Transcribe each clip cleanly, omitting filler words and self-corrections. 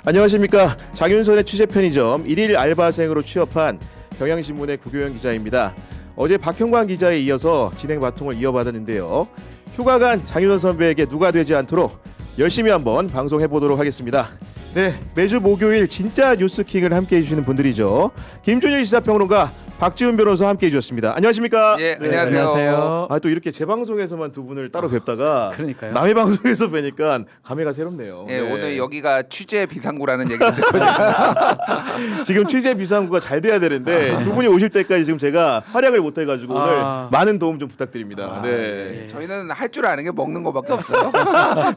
안녕하십니까. 장윤선의 취재 편의점 1일 알바생으로 취업한 경향신문의 구교영 기자입니다. 어제 박형광 기자에 이어서 진행 바통을 이어받았는데요. 휴가간 장윤선 선배에게 누가 되지 않도록 열심히 한번 방송해보도록 하겠습니다. 네, 매주 목요일 진짜 뉴스킥을 함께해 주시는 분들이죠. 김준일 시사평론가, 박지훈 변호사 함께해 주셨습니다. 안녕하십니까? 예, 네, 안녕하세요. 또 이렇게 제 방송에서만 두 분을 따로 뵙다가 그러니까요. 남의 방송에서 뵈니까 감회가 새롭네요. 예, 네. 오늘 여기가 취재 비상구라는 얘기를 듣거든요. 지금 취재 비상구가 잘 돼야 되는데 두 분이 오실 때까지 지금 제가 활약을 못 해가지고 오늘 많은 도움 좀 부탁드립니다. 네. 저희는 할 줄 아는 게 먹는 거밖에 없어요.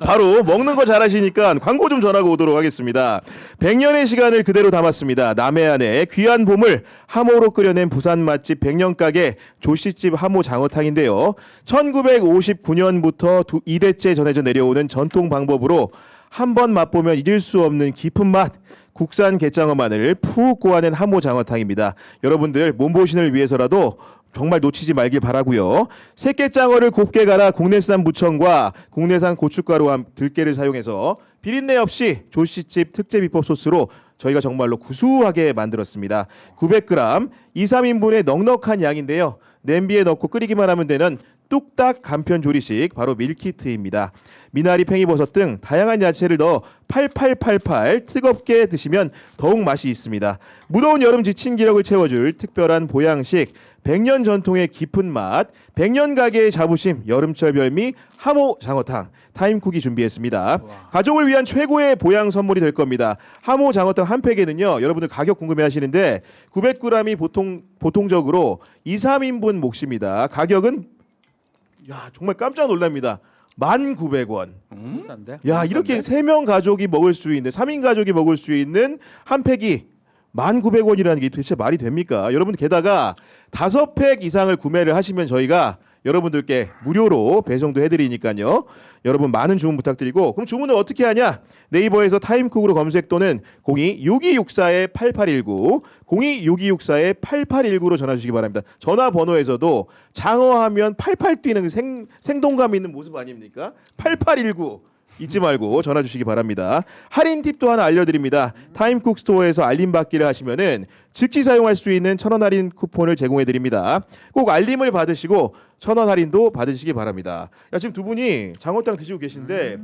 바로 먹는 거 잘하시니까 광고 좀 전하고 오도록 하겠습니다. 100년의 시간을 그대로 담았습니다. 남해안의 귀한 보물 하모로 끓여낸 부산 맛집 100년 가게 조씨집 하모 장어탕인데요. 1959년부터 2대째 전해져 내려오는 전통 방법으로 한 번 맛보면 잊을 수 없는 깊은 맛, 국산 갯장어만을 푹 고아낸 하모 장어탕입니다. 여러분들 몸보신을 위해서라도 정말 놓치지 말길 바라고요. 새끼장어를 곱게 갈아 국내산 무청과 국내산 고춧가루와 들깨를 사용해서 비린내 없이 조씨집 특제 비법 소스로 저희가 정말로 구수하게 만들었습니다. 900g, 2, 3인분의 넉넉한 양인데요. 냄비에 넣고 끓이기만 하면 되는 뚝딱 간편 조리식, 바로 밀키트입니다. 미나리, 팽이버섯 등 다양한 야채를 넣어 팔팔팔팔 뜨겁게 드시면 더욱 맛이 있습니다. 무더운 여름 지친 기력을 채워줄 특별한 보양식, 100년 전통의 깊은 맛, 100년 가게의 자부심, 여름철 별미 하모 장어탕 타임쿡이 준비했습니다. 가족을 위한 최고의 보양 선물이 될 겁니다. 하모 장어탕 한 팩에는요, 여러분들 가격 궁금해하시는데 900g이 보통적으로 2, 3인분 몫입니다. 가격은 정말 깜짝 놀랍니다. 1,900원. 야, 이렇게 3명 가족이 먹을 수 있는, 3인 가족이 먹을 수 있는 한 팩이 1,900원이라는 게 도대체 말이 됩니까? 여러분, 게다가 5팩 이상을 구매를 하시면 저희가 여러분들께 무료로 배송도 해드리니까요. 여러분 많은 주문 부탁드리고, 그럼 주문을 어떻게 하냐? 네이버에서 타임쿡으로 검색 또는 02-6264-8819, 02-6264-8819로 전화 주시기 바랍니다. 전화번호에서도 장어하면 팔팔 뛰는 생동감 있는 모습 아닙니까? 8819 잊지 말고 전화 주시기 바랍니다. 할인 팁도 하나 알려드립니다. 타임쿡 스토어에서 알림 받기를 하시면은 즉시 사용할 수 있는 1,000원 할인 쿠폰을 제공해드립니다. 꼭 알림을 받으시고 1,000원 할인도 받으시기 바랍니다. 지금 두 분이 장어탕 드시고 계신데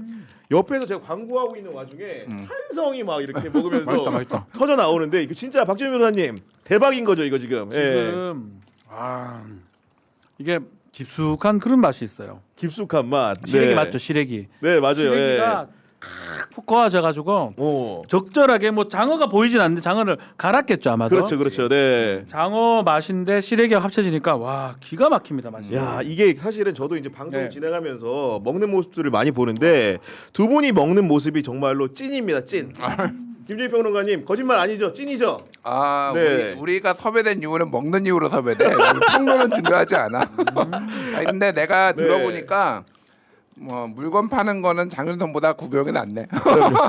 옆에서 제가 광고하고 있는 와중에 탄성이 막 이렇게 먹으면서 맛있다. 터져 나오는데 이거 진짜 박지훈 변호사님 대박인 거죠, 이거 지금? 이게 깊숙한 그런 맛이 있어요. 깊숙한 맛. 시래기 맞죠, 시래기. 네, 맞아요. 시래기가 푹 고아져가지고 적절하게, 뭐 장어가 보이진 않는데 장어를 갈았겠죠 아마도. 그렇죠. 네. 장어 맛인데 시래기가 합쳐지니까 와, 기가 막힙니다 맛이. 야, 이게 사실은 저도 이제 방송 진행하면서 먹는 모습들을 많이 보는데 두 분이 먹는 모습이 정말로 찐입니다, 찐. 김준희 평론가님, 거짓말 아니죠? 찐이죠? 네. 우리가 섭외된 이유는 먹는 이유로 섭외돼. 평론은 중요하지 않아. 아니, 근데 내가 들어보니까 뭐 물건 파는 거는 장윤선보다 구교영이 낫네.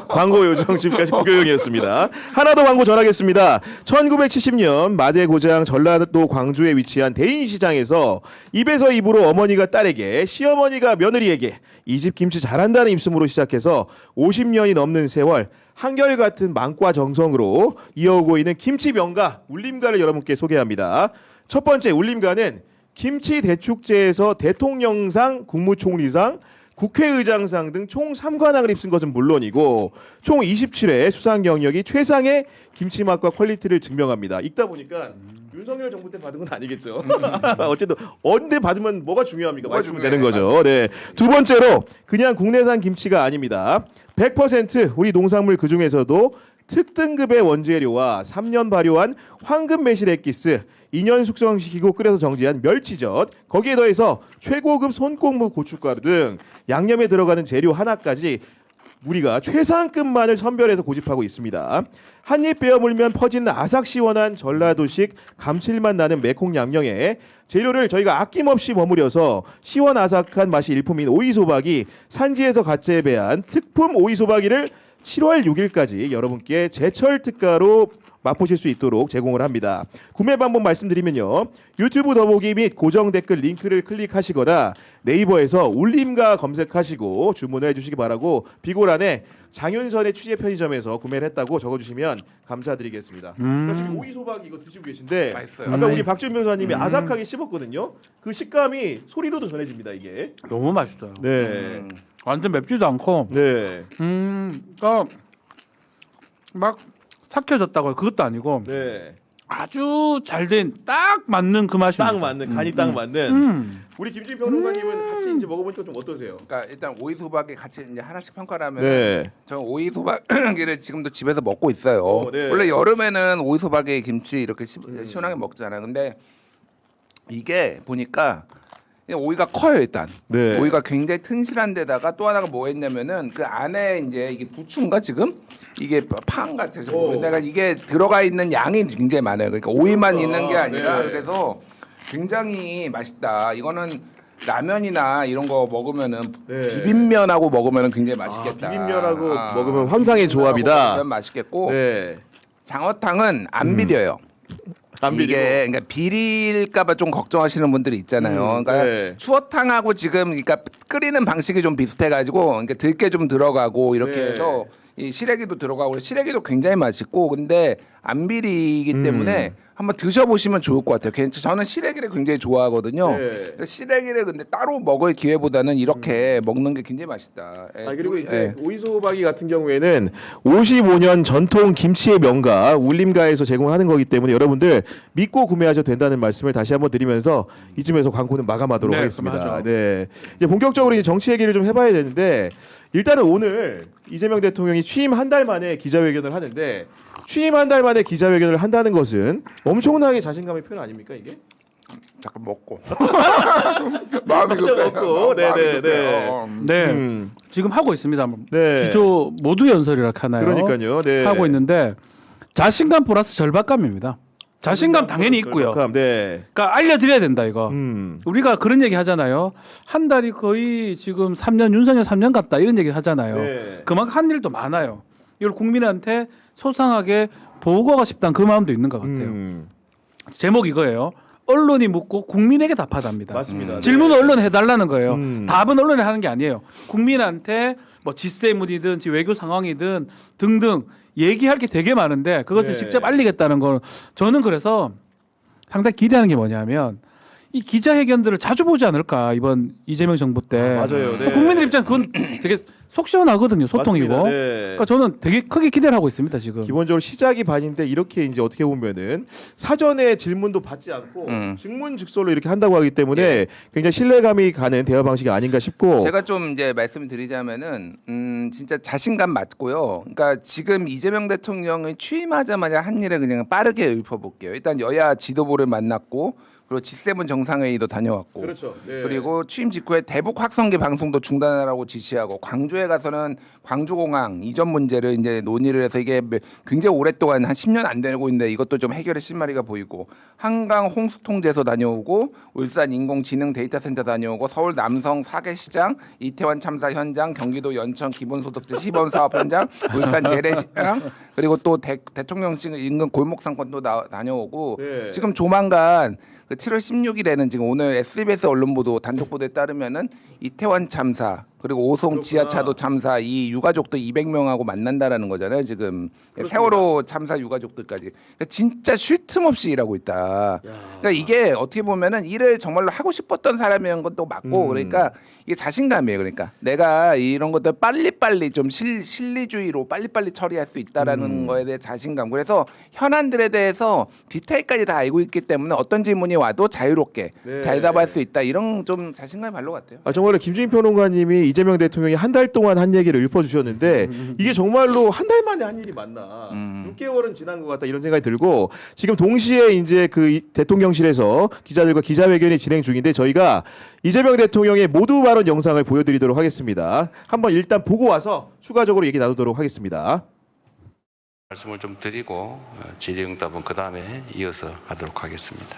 광고 요정 지금까지 구교영이었습니다. 하나 더 광고 전하겠습니다. 1970년 마대 고장 전라도 광주에 위치한 대인시장에서 입에서 입으로 어머니가 딸에게, 시어머니가 며느리에게 이 집 김치 잘한다는 입소문으로 시작해서 50년이 넘는 세월 한결같은 망과 정성으로 이어오고 있는 김치 명가 울림가를 여러분께 소개합니다. 첫 번째 울림가는 김치 대축제에서 대통령상, 국무총리상, 국회의장상 등 총 3관왕을 입은 것은 물론이고 총 27회 수상 경력이 최상의 김치 맛과 퀄리티를 증명합니다. 읽다 보니까 윤석열 정부 때 받은 건 아니겠죠. 어쨌든 언제 받으면 뭐가 중요합니까? 말씀이 되는 거죠. 네. 두 번째로 그냥 국내산 김치가 아닙니다. 100% 우리 농산물 그 중에서도 특등급의 원재료와 3년 발효한 황금 매실 엑기스, 2년 숙성시키고 끓여서 정지한 멸치젓, 거기에 더해서 최고급 손꼽무 고춧가루 등 양념에 들어가는 재료 하나까지 우리가 최상급만을 선별해서 고집하고 있습니다. 한입 베어 물면 퍼지는 아삭 시원한 전라도식 감칠맛 나는 매콩 양념에 재료를 저희가 아낌없이 버무려서 시원 아삭한 맛이 일품인 오이소박이, 산지에서 갓 재배한 특품 오이소박이를 7월 6일까지 여러분께 제철 특가로 맛보실 수 있도록 제공을 합니다. 구매 방법 말씀드리면요. 유튜브 더보기 및 고정 댓글 링크를 클릭하시거나 네이버에서 울림가 검색하시고 주문을 해주시기 바라고 비고란에 장윤선의 취재 편의점에서 구매를 했다고 적어주시면 감사드리겠습니다. 그러니까 지금 오이소박 이거 드시고 계신데 맛있어요. 아까 우리 박준 변호사님이 아삭하게 씹었거든요. 그 식감이 소리로도 전해집니다 이게. 너무 맛있어요. 네, 완전 맵지도 않고, 네, 그러니까 막 삭혀졌다고 그것도 아니고 네. 아주 잘 된 딱 맞는 그 맛입니다. 딱 맞는 간이 딱 맞는. 우리 김진 평론가님은 같이 이제 먹어보니까 좀 어떠세요? 그러니까 일단 오이 소박이 같이 이제 하나씩 평가를 하면 네. 저 오이 소박이를 지금도 집에서 먹고 있어요. 네. 원래 여름에는 오이 소박이 김치 이렇게 시원하게 먹잖아요. 근데 이게 보니까 그냥 오이가 커요 일단. 네. 오이가 굉장히 튼실한 데다가 또 하나가 뭐 했냐면은 그 안에 이제 이게 부추인가 지금 이게 파 같아서 내가 이게 들어가 있는 양이 굉장히 많아요. 그러니까 오이만 있는 게 아니라 네. 그래서 굉장히 맛있다. 이거는 라면이나 이런 거 먹으면은 네. 비빔면하고 먹으면은 굉장히 맛있겠다. 비빔면하고 먹으면 환상의 조합이다. 먹으면 맛있겠고 네. 장어탕은 안 비려요. 안 비리고. 이게 그러니까 비릴까봐 좀 걱정하시는 분들이 있잖아요. 그러니까 네. 추어탕하고 지금 그러니까 끓이는 방식이 좀 비슷해가지고 그러니까 들깨 좀 들어가고 이렇게 네. 해서 이 시래기도 들어가고 시래기도 굉장히 맛있고 근데 안 비리기 때문에 한번 드셔보시면 좋을 것 같아요. 저는 시래기를 굉장히 좋아하거든요. 네. 그러니까 시래기를 근데 따로 먹을 기회보다는 이렇게 먹는 게 굉장히 맛있다. 예, 그리고 이제 예. 오이소박이 같은 경우에는 55년 전통 김치의 명가 울림가에서 제공하는 거기 때문에 여러분들 믿고 구매하셔도 된다는 말씀을 다시 한번 드리면서 이쯤에서 광고는 마감하도록 네, 하겠습니다. 맞아. 네. 이제 본격적으로 이제 정치 얘기를 좀 해봐야 되는데 일단은 오늘 이재명 대통령이 취임 한 달 만에 기자회견을 하는데 취임 한 달 만에 기자회견을 한다는 것은 엄청나게 자신감의 표현 아닙니까 이게? 잠깐 먹고 마음이 급해요. 먹고. 마음이 네, 급해요. 네, 지금 하고 있습니다. 네. 기조 모두 연설이라 하나요? 그러니까요. 네. 하고 있는데 자신감 플러스 절박감입니다. 자신감 당연히 있고요. 절박함, 네. 그러니까 알려드려야 된다 이거. 음. 우리가 그런 얘기 하잖아요. 한 달이 거의 지금 3년 윤석열 3년 같다 이런 얘기 하잖아요. 네. 그만큼 한 일도 많아요. 이걸 국민한테 소상하게 보고하고 싶다는 그 마음도 있는 것 같아요. 제목 이거예요. 언론이 묻고 국민에게 답하답니다. 맞습니다. 질문을 네. 언론에 해달라는 거예요. 음. 답은 언론에 하는 게 아니에요. 국민한테 뭐 G7이든 외교 상황이든 등등 얘기할 게 되게 많은데 그것을 네. 직접 알리겠다는 건 저는 그래서 상당히 기대하는 게 뭐냐면 이 기자회견들을 자주 보지 않을까 이번 이재명 정부 때. 맞아요. 네. 국민들 입장 그건 되게 속 시원하거든요. 소통이고. 맞습니다. 네. 그러니까 저는 되게 크게 기대를 하고 있습니다 지금. 기본적으로 시작이 반인데 이렇게 이제 어떻게 보면은 사전에 질문도 받지 않고 즉문즉설로 이렇게 한다고 하기 때문에 예. 굉장히 신뢰감이 가는 대화 방식이 아닌가 싶고. 제가 좀 이제 말씀을 드리자면은 진짜 자신감 맞고요. 그러니까 지금 이재명 대통령이 취임하자마자 한 일을 그냥 빠르게 읊어볼게요. 일단 여야 지도부를 만났고 그리고 G7 정상회의도 다녀왔고 그렇죠. 네. 그리고 취임 직후에 대북 확성기 방송도 중단하라고 지시하고 광주에 가서는 광주공항 이전 문제를 이제 논의를 해서 이게 굉장히 오랫동안 한 10년 안 되고 있는데 이것도 좀 해결의 실마리가 보이고 한강 홍수통제소 다녀오고 울산 인공지능 데이터센터 다녀오고 서울 남성 사계시장 이태원 참사 현장 경기도 연천 기본소득세 시범 사업 현장 울산 재래시장 그리고 또 대통령실 인근 골목상권도 다녀오고 네. 지금 조만간 그 7월 16일에는 지금 오늘 SBS 언론 보도 단독 보도에 따르면은 이태원 참사 그리고 오송 지하차도 참사 이 유가족들 200명하고 만난다라는 거잖아요 지금 그렇습니다. 세월호 참사 유가족들까지 그러니까 진짜 쉴 틈 없이 일하고 있다. 그러니까 이게 어떻게 보면은 일을 정말로 하고 싶었던 사람이란 것도 맞고 그러니까 이게 자신감이에요. 그러니까 내가 이런 것들 빨리빨리 좀 실리주의로 빨리빨리 처리할 수 있다라는 거에 대해 자신감. 그래서 현안들에 대해서 디테일까지 다 알고 있기 때문에 어떤 질문이 와도 자유롭게 네. 대답할 수 있다. 이런 좀 자신감이 발로 같아요. 정말로 김준희 평론가님이 이재명 대통령이 한 달 동안 한 얘기를 읊어주셨는데 이게 정말로 한 달 만에 한 일이 맞나? 6개월은 지난 것 같다 이런 생각이 들고 지금 동시에 이제 그 대통령실에서 기자들과 기자회견이 진행 중인데 저희가 이재명 대통령의 모두 발언 영상을 보여드리도록 하겠습니다. 한번 일단 보고 와서 추가적으로 얘기 나누도록 하겠습니다. 말씀을 좀 드리고 질의응답은 그 다음에 이어서 하도록 하겠습니다.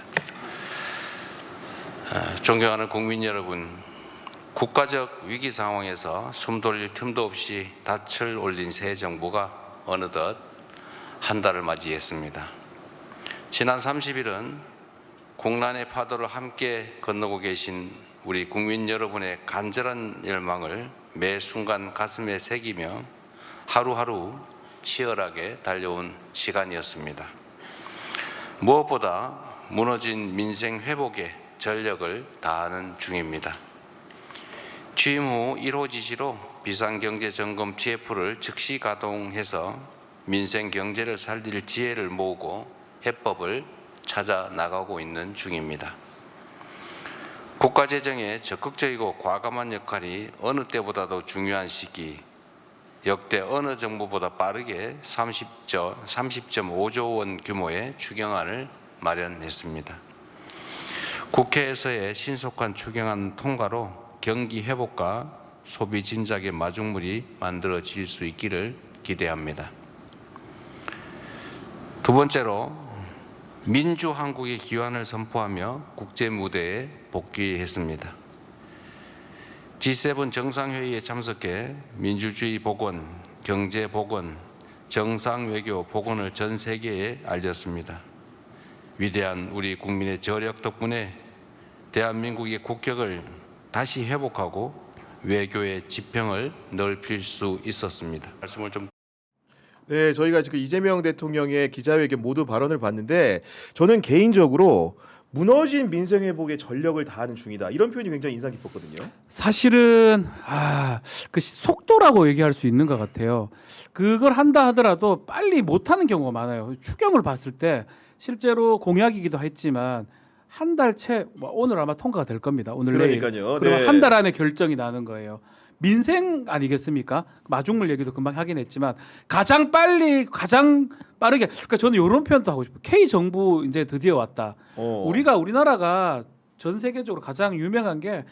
존경하는 국민 여러분, 국가적 위기 상황에서 숨 돌릴 틈도 없이 닻을 올린 새 정부가 어느덧 한 달을 맞이했습니다. 지난 30일은 국난의 파도를 함께 건너고 계신 우리 국민 여러분의 간절한 열망을 매 순간 가슴에 새기며 하루하루 치열하게 달려온 시간이었습니다. 무엇보다 무너진 민생 회복에 전력을 다하는 중입니다. 취임 후 1호 지시로 비상경제점검 TF를 즉시 가동해서 민생 경제를 살릴 지혜를 모으고 해법을 찾아 나가고 있는 중입니다. 국가재정의 적극적이고 과감한 역할이 어느 때보다도 중요한 시기, 역대 어느 정부보다 빠르게 30.5조 원 규모의 추경안을 마련했습니다. 국회에서의 신속한 추경안 통과로 경기 회복과 소비 진작의 마중물이 만들어질 수 있기를 기대합니다. 두 번째로 민주한국의 기원을 선포하며 국제 무대에 복귀했습니다. G7 정상회의에 참석해 민주주의 복원, 경제 복원, 정상외교 복원을 전 세계에 알렸습니다. 위대한 우리 국민의 저력 덕분에 대한민국의 국격을 다시 회복하고 외교의 지평을 넓힐 수 있었습니다. 말씀을 좀. 네, 저희가 지금 이재명 대통령의 기자회견 모두 발언을 봤는데 저는 개인적으로 무너진 민생 회복에 전력을 다하는 중이다. 이런 표현이 굉장히 인상 깊었거든요. 사실은 그 속도라고 얘기할 수 있는 것 같아요. 그걸 한다 하더라도 빨리 못하는 경우가 많아요. 추경을 봤을 때 실제로 공약이기도 했지만 한 달 채 오늘 아마 통과가 될 겁니다. 오늘 그러니까요. 내일. 그럼 네. 한 달 안에 결정이 나는 거예요. 민생 아니겠습니까? 마중물 얘기도 금방 하긴 했지만 가장 빠르게 그러니까 저는 이런 표현도 하고 싶어요. K 정부 이제 드디어 왔다. 우리나라가 전 세계적으로 가장 유명한 게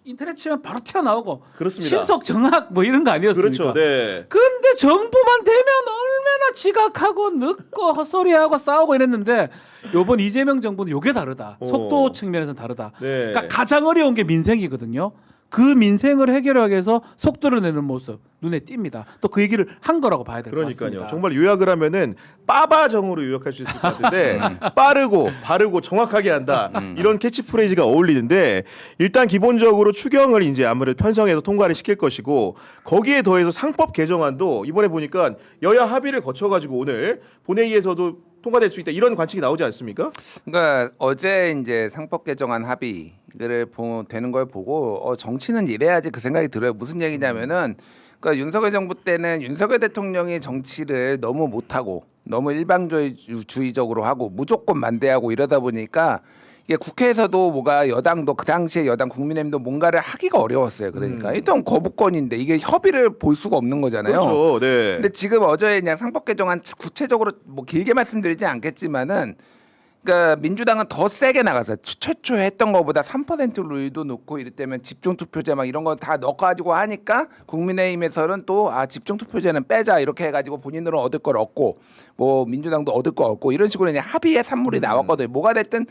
인터넷 치면 바로 튀어나오고 그렇습니다. 신속 정확 뭐 이런 거 아니었습니까? 그렇죠. 네. 근데 정부만 되면 얼마나 지각하고 늦고 헛소리하고 싸우고 이랬는데 요번 이재명 정부는 요게 다르다. 속도 측면에서는 다르다. 네. 그러니까 가장 어려운 게 민생이거든요. 그 민생을 해결하기 위해서 속도를 내는 모습 눈에 띕니다. 또 그 얘기를 한 거라고 봐야 될 것 같습니다. 그러니까요. 정말 요약을 하면은 빠바정으로 요약할 수 있을 것 같은데 빠르고 바르고 정확하게 한다. 이런 캐치프레이즈가 어울리는데 일단 기본적으로 추경을 이제 아무래도 편성해서 통과를 시킬 것이고 거기에 더해서 상법 개정안도 이번에 보니까 여야 합의를 거쳐가지고 오늘 본회의에서도 통과될 수 있다. 이런 관측이 나오지 않습니까? 그러니까 어제 이제 상법 개정안 합의를 되는 걸 보고 정치는 이래야지 그 생각이 들어요. 무슨 얘기냐면은 그러니까 윤석열 정부 때는 윤석열 대통령이 정치를 너무 못하고 너무 일방주의적으로 하고 무조건 반대하고 이러다 보니까 이게 국회에서도 뭐가 여당도 그 당시에 여당 국민의힘도 뭔가를 하기가 어려웠어요. 그러니까 일단 거부권인데 이게 협의를 볼 수가 없는 거잖아요. 그렇죠. 네. 근데 지금 어제 그냥 상법 개정안 구체적으로 뭐 길게 말씀드리지 않겠지만은 그러니까 민주당은 더 세게 나가서 최초 했던 것보다 3% 룰도 넣고 이럴 때면 집중투표제 막 이런 거 다 넣어가지고 하니까 국민의힘에서는 또 집중투표제는 빼자 이렇게 해가지고 본인들은 얻을 걸 얻고 뭐 민주당도 얻을 거 얻고 이런 식으로 그냥 합의의 산물이 나왔거든요. 뭐가 됐든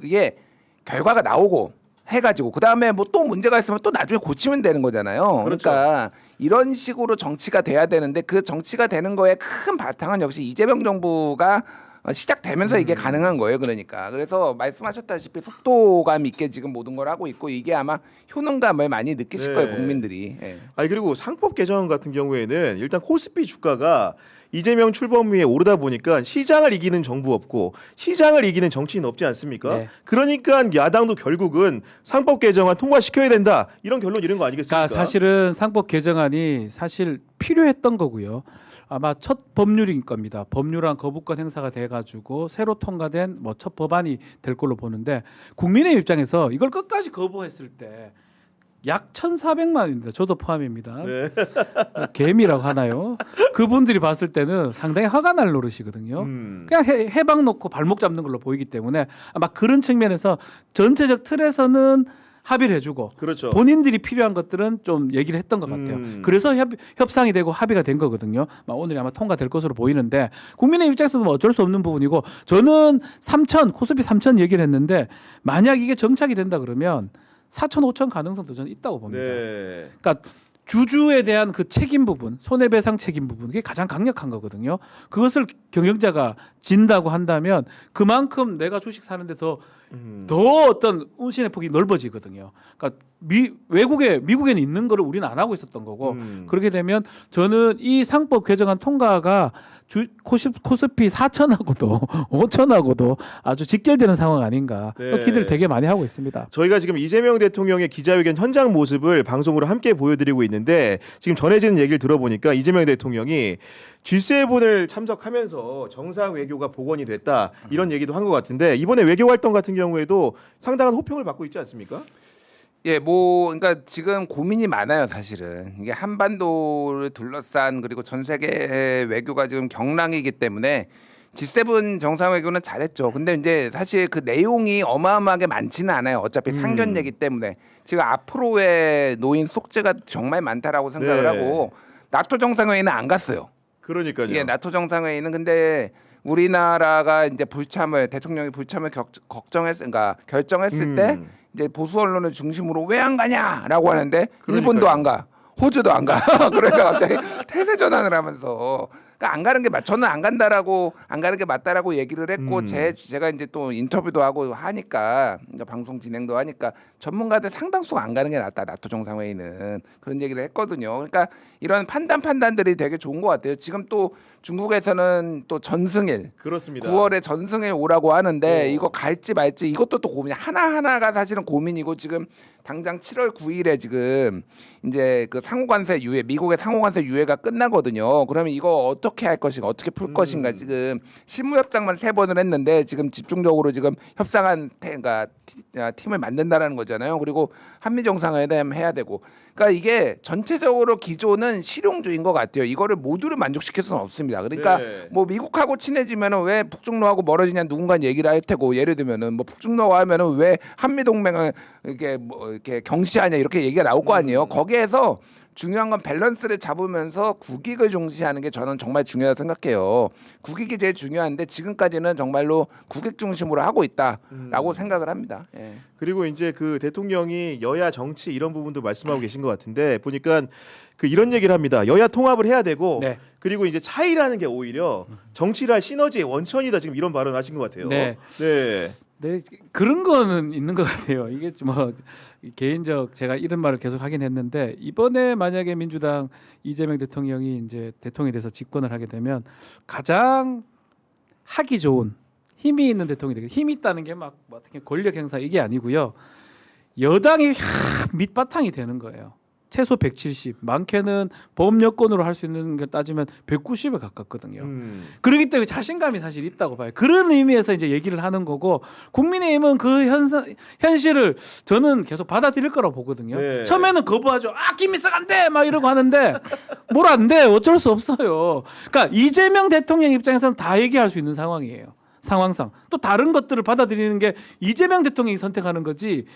이게 결과가 나오고 해가지고 그 다음에 뭐 또 문제가 있으면 또 나중에 고치면 되는 거잖아요. 그렇죠. 그러니까 이런 식으로 정치가 돼야 되는데 그 정치가 되는 거에 큰 바탕은 역시 이재명 정부가 시작되면서 이게 가능한 거예요. 그러니까 그래서 말씀하셨다시피 속도감 있게 지금 모든 걸 하고 있고 이게 아마 효능감을 많이 느끼실 네. 거예요. 국민들이. 예. 아니 그리고 상법 개정 같은 경우에는 일단 코스피 주가가 이재명 출범 위에 오르다 보니까 시장을 이기는 정부 없고 시장을 이기는 정치인 없지 않습니까? 네. 그러니까 야당도 결국은 상법 개정안 통과시켜야 된다 이런 결론 이런 거 아니겠습니까? 그러니까 사실은 상법 개정안이 사실 필요했던 거고요. 아마 첫 법률인 겁니다. 법률안 거부권 행사가 돼가지고 새로 통과된 뭐 첫 법안이 될 걸로 보는데 국민의 입장에서 이걸 끝까지 거부했을 때 약 1,400만 원입니다. 저도 포함입니다. 네. 개미라고 하나요? 그분들이 봤을 때는 상당히 화가 날 노릇이거든요. 음. 그냥 해방 놓고 발목 잡는 걸로 보이기 때문에 아마 그런 측면에서 전체적 틀에서는 합의를 해주고 그렇죠. 본인들이 필요한 것들은 좀 얘기를 했던 것 같아요. 그래서 협상이 되고 합의가 된 거거든요. 오늘 아마 통과될 것으로 보이는데 국민의 입장에서는 뭐 어쩔 수 없는 부분이고 저는 3천 코스피 3천 얘기를 했는데 만약 이게 정착이 된다 그러면 4천 5천 가능성도 저는 있다고 봅니다. 네. 그러니까 주주에 대한 그 책임 부분, 손해배상 책임 부분, 그게 가장 강력한 거거든요. 그것을 경영자가 진다고 한다면 그만큼 내가 주식 사는데 더 어떤 운신의 폭이 넓어지거든요. 그러니까 미국에는 있는 거를 우리는 안 하고 있었던 거고 그렇게 되면 저는 이 상법 개정안 통과가 코스피 4천하고도 5천하고도 아주 직결되는 상황 아닌가 네. 기대를 되게 많이 하고 있습니다. 저희가 지금 이재명 대통령의 기자회견 현장 모습을 방송으로 함께 보여드리고 있는데 지금 전해지는 얘기를 들어보니까 이재명 대통령이 G7을 참석하면서 정상 외교가 복원이 됐다 이런 얘기도 한 것 같은데 이번에 외교 활동 같은 경우에도 상당한 호평을 받고 있지 않습니까? 예, 뭐 그러니까 지금 고민이 많아요, 사실은. 이게 한반도를 둘러싼 그리고 전 세계 외교가 지금 경랑이기 때문에 G7 정상회교는 잘했죠. 근데 이제 사실 그 내용이 어마어마하게 많지는 않아요. 어차피 상견례기 때문에 지금 앞으로의 노인 속죄가 정말 많다라고 생각을 네. 하고 나토 정상회의는 안 갔어요. 그러니까요. 예, 나토 정상회의는 근데 우리나라가 이제 대통령이 불참을 그러니까 결정했을 때 이제 보수 언론을 중심으로 왜 안 가냐라고 하는데 일본도 안 가, 호주도 안 가. 그러니까 갑자기 태세 전환을 하면서 그러니까 안 가는 게 저는 안 간다라고 안 가는 게 맞다라고 얘기를 했고 제가 이제 또 인터뷰도 하고 하니까 그러니까 방송 진행도 하니까 전문가들 상당수가 안 가는 게 낫다 나토 정상회의는 그런 얘기를 했거든요. 그러니까 이런 판단들이 되게 좋은 것 같아요. 지금 또 중국에서는 또 전승일 그렇습니다. 9월에 전승일 오라고 하는데 오. 이거 갈지 말지 이것도 또 고민 하나하나가 사실은 고민이고 지금 당장 7월 9일에 지금 이제 그 상호관세 유예 미국의 상호관세 유예가 끝나거든요. 그러면 이거 어떻게 할 것인가 어떻게 풀 것인가 지금 실무 협상만 3번을 했는데 지금 집중적으로 지금 협상한 그러니까 팀을 만든다라는 거잖아요. 그리고 한미 정상회담 해야 되고 그러니까 이게 전체적으로 기조는 실용주의인 것 같아요. 이거를 모두를 만족시킬 수는 없습니다. 그러니까 네. 뭐 미국하고 친해지면은 왜 북중로하고 멀어지냐 누군가 얘기를 할 테고 예를 들면은 뭐 북중로와 하면은 왜 한미 동맹을 이렇게 경시하냐 이렇게 얘기가 나올 거 아니에요. 거기에서 중요한 건 밸런스를 잡으면서 국익을 중시하는 게 저는 정말 중요하다고 생각해요. 국익이 제일 중요한데 지금까지는 정말로 국익 중심으로 하고 있다라고 생각을 합니다. 예. 그리고 이제 그 대통령이 여야 정치 이런 부분도 말씀하고 계신 것 같은데 보니까 그 이런 얘기를 합니다. 여야 통합을 해야 되고 네. 그리고 이제 차이라는 게 오히려 정치를 할 시너지의 원천이다 지금 이런 발언을 하신 것 같아요. 네. 네. 네, 그런 거는 있는 것 같아요. 이게 뭐 개인적 제가 이런 말을 계속 하긴 했는데 이번에 만약에 민주당 이재명 대통령이 이제 대통령이 돼서 집권을 하게 되면 가장 하기 좋은 힘이 있는 대통령이 되겠. 힘이 있다는 게 막 어떻게 권력 행사 이게 아니고요. 여당이 밑바탕이 되는 거예요. 최소 170, 많게는 범여권으로 할 수 있는 걸 따지면 190에 가깝거든요. 그렇기 때문에 자신감이 사실 있다고 봐요. 그런 의미에서 이제 얘기를 하는 거고 국민의힘은 그 현실을 저는 계속 받아들일 거라고 보거든요. 네. 처음에는 거부하죠. 김일성 안 돼! 막 이러고 하는데 뭘 안 돼? 어쩔 수 없어요. 그러니까 이재명 대통령 입장에서는 다 얘기할 수 있는 상황이에요. 상황상. 또 다른 것들을 받아들이는 게 이재명 대통령이 선택하는 거지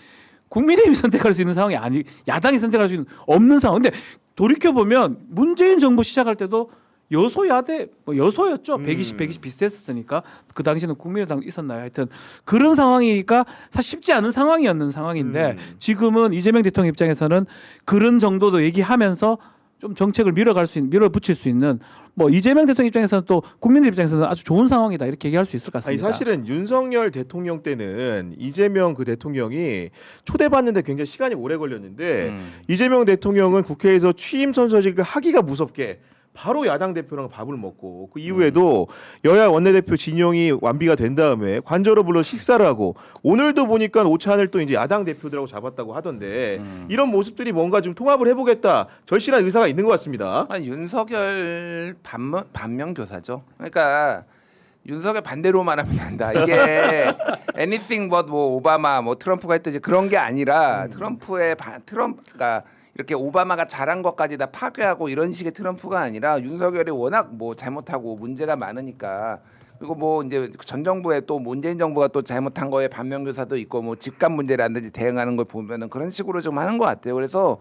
국민의힘이 선택할 수 있는 상황이 아니 야당이 선택할 수 있는 없는 상황. 근데 돌이켜 보면 문재인 정부 시작할 때도 여소야대 여소였죠. 120 비슷했었으니까 그 당시에는 국민의당 있었나요? 하여튼 그런 상황이니까 사실 쉽지 않은 상황이었는 상황인데 지금은 이재명 대통령 입장에서는 그런 정도도 얘기하면서 좀 정책을 밀어붙일 수 있는 뭐 이재명 대통령 입장에서는 또 국민들 입장에서는 아주 좋은 상황이다 이렇게 얘기할 수 있을 것 아니 같습니다. 사실은 윤석열 대통령 때는 이재명 그 대통령이 초대받는데 굉장히 시간이 오래 걸렸는데 이재명 대통령은 국회에서 취임 선서직을 하기가 무섭게 바로 야당 대표랑 밥을 먹고 그 이후에도 여야 원내대표 진영이 완비가 된 다음에 관저로 불러 식사를 하고 오늘도 보니까 오찬을 또 이제 야당 대표들하고 잡았다고 하던데 이런 모습들이 뭔가 좀 통합을 해보겠다 절실한 의사가 있는 것 같습니다. 아니, 윤석열 반면 교사죠. 그러니까 윤석열 반대로 말하면 한다. 이게 anything but 뭐 오바마 뭐 트럼프가 했듯이 그런 게 아니라 트럼프가 이렇게 오바마가 잘한 것까지 다 파괴하고 이런 식의 트럼프가 아니라 윤석열이 워낙 뭐 잘못하고 문제가 많으니까 그리고 뭐 이제 전 정부에 또 문재인 정부가 또 잘못한 거에 반면교사도 있고 뭐 집값 문제라든지 대응하는 걸 보면은 그런 식으로 좀 하는 것 같아요. 그래서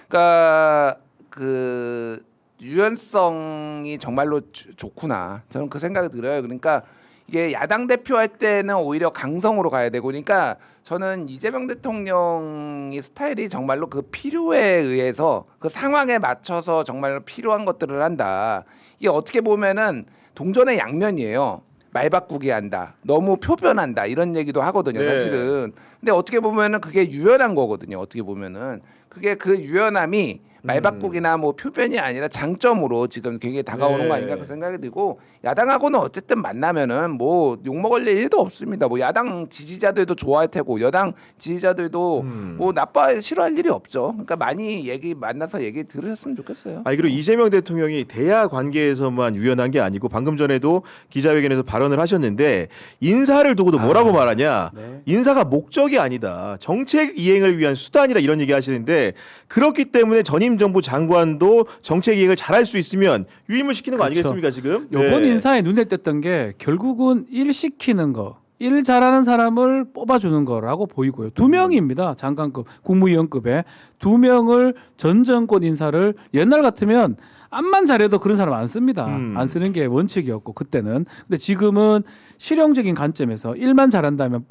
그러니까 그 유연성이 정말로 좋구나. 저는 그 생각이 들어요. 그러니까 이게 야당 대표할 때는 오히려 강성으로 가야 되고 그러니까 저는 이재명 대통령의 스타일이 정말로 그 필요에 의해서 그 상황에 맞춰서 정말 필요한 것들을 한다. 이게 어떻게 보면은 동전의 양면이에요. 말 바꾸기 한다. 너무 표변한다. 이런 얘기도 하거든요. 네. 사실은. 근데 어떻게 보면은 그게 유연한 거거든요. 어떻게 보면은 그게 그 유연함이 말 바꾸기나 뭐 표변이 아니라 장점으로 지금 굉장히 다가오는 네. 거 아닌가 그 생각이 들고 야당하고는 어쨌든 만나면은 뭐 욕먹을 일도 없습니다. 뭐 야당 지지자들도 좋아할 테고 여당 지지자들도 뭐 나빠 싫어할 일이 없죠. 그러니까 많이 만나서 얘기 들으셨으면 좋겠어요. 아니 그리고 이재명 대통령이 대야 관계에서만 유연한 게 아니고 방금 전에도 기자회견에서 발언을 하셨는데 인사를 두고도 뭐라고 말하냐? 네. 인사가 목적이 아니다. 정책 이행을 위한 수단이다 이런 얘기 하시는데 그렇기 때문에 전임 정부 장관도 정책 이행을 잘할 수 있으면 유임을 시키는 거 그렇죠. 아니겠습니까 지금? 요번 네. 인사에 눈에 띄었던 게 결국은 일 시키는 거, 일 잘하는 사람을 뽑아주는 거라고 보이고요. 2명입니다. 장관급, 국무위원급에 2명을 전 정권 인사를 옛날 같으면 암만 잘해도 그런 사람 안 씁니다. 안 쓰는 게 원칙이었고 그때는. 근데 지금은 실용적인 관점에서 일만 잘한다면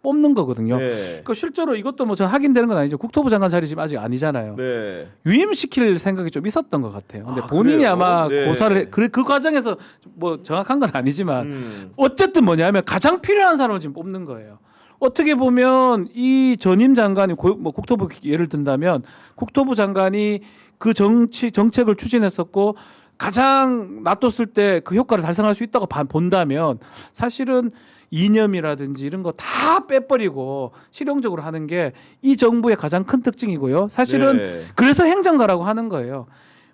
뽑는 거거든요. 네. 그 실제로 이것도 뭐 전 확인되는 건 아니죠. 국토부 장관 자리 지금 아직 아니잖아요. 네. 유임시킬 생각이 좀 있었던 것 같아요. 근데 아, 본인이 그래요? 아마 네. 고사를 그 과정에서 뭐 정확한 건 아니지만 어쨌든 뭐냐면 가장 필요한 사람을 지금 뽑는 거예요. 어떻게 보면 이 전임 장관이 뭐 국토부 예를 든다면 국토부 장관이 그 정책을 추진했었고 가장 놔뒀을 때 그 효과를 달성할 수 있다고 본다면 사실은 이념이라든지 이런 거 다 빼버리고 실용적으로 하는 게 이 정부의 가장 큰 특징이고요. 사실은 네. 그래서 행정가라고 하는 거예요.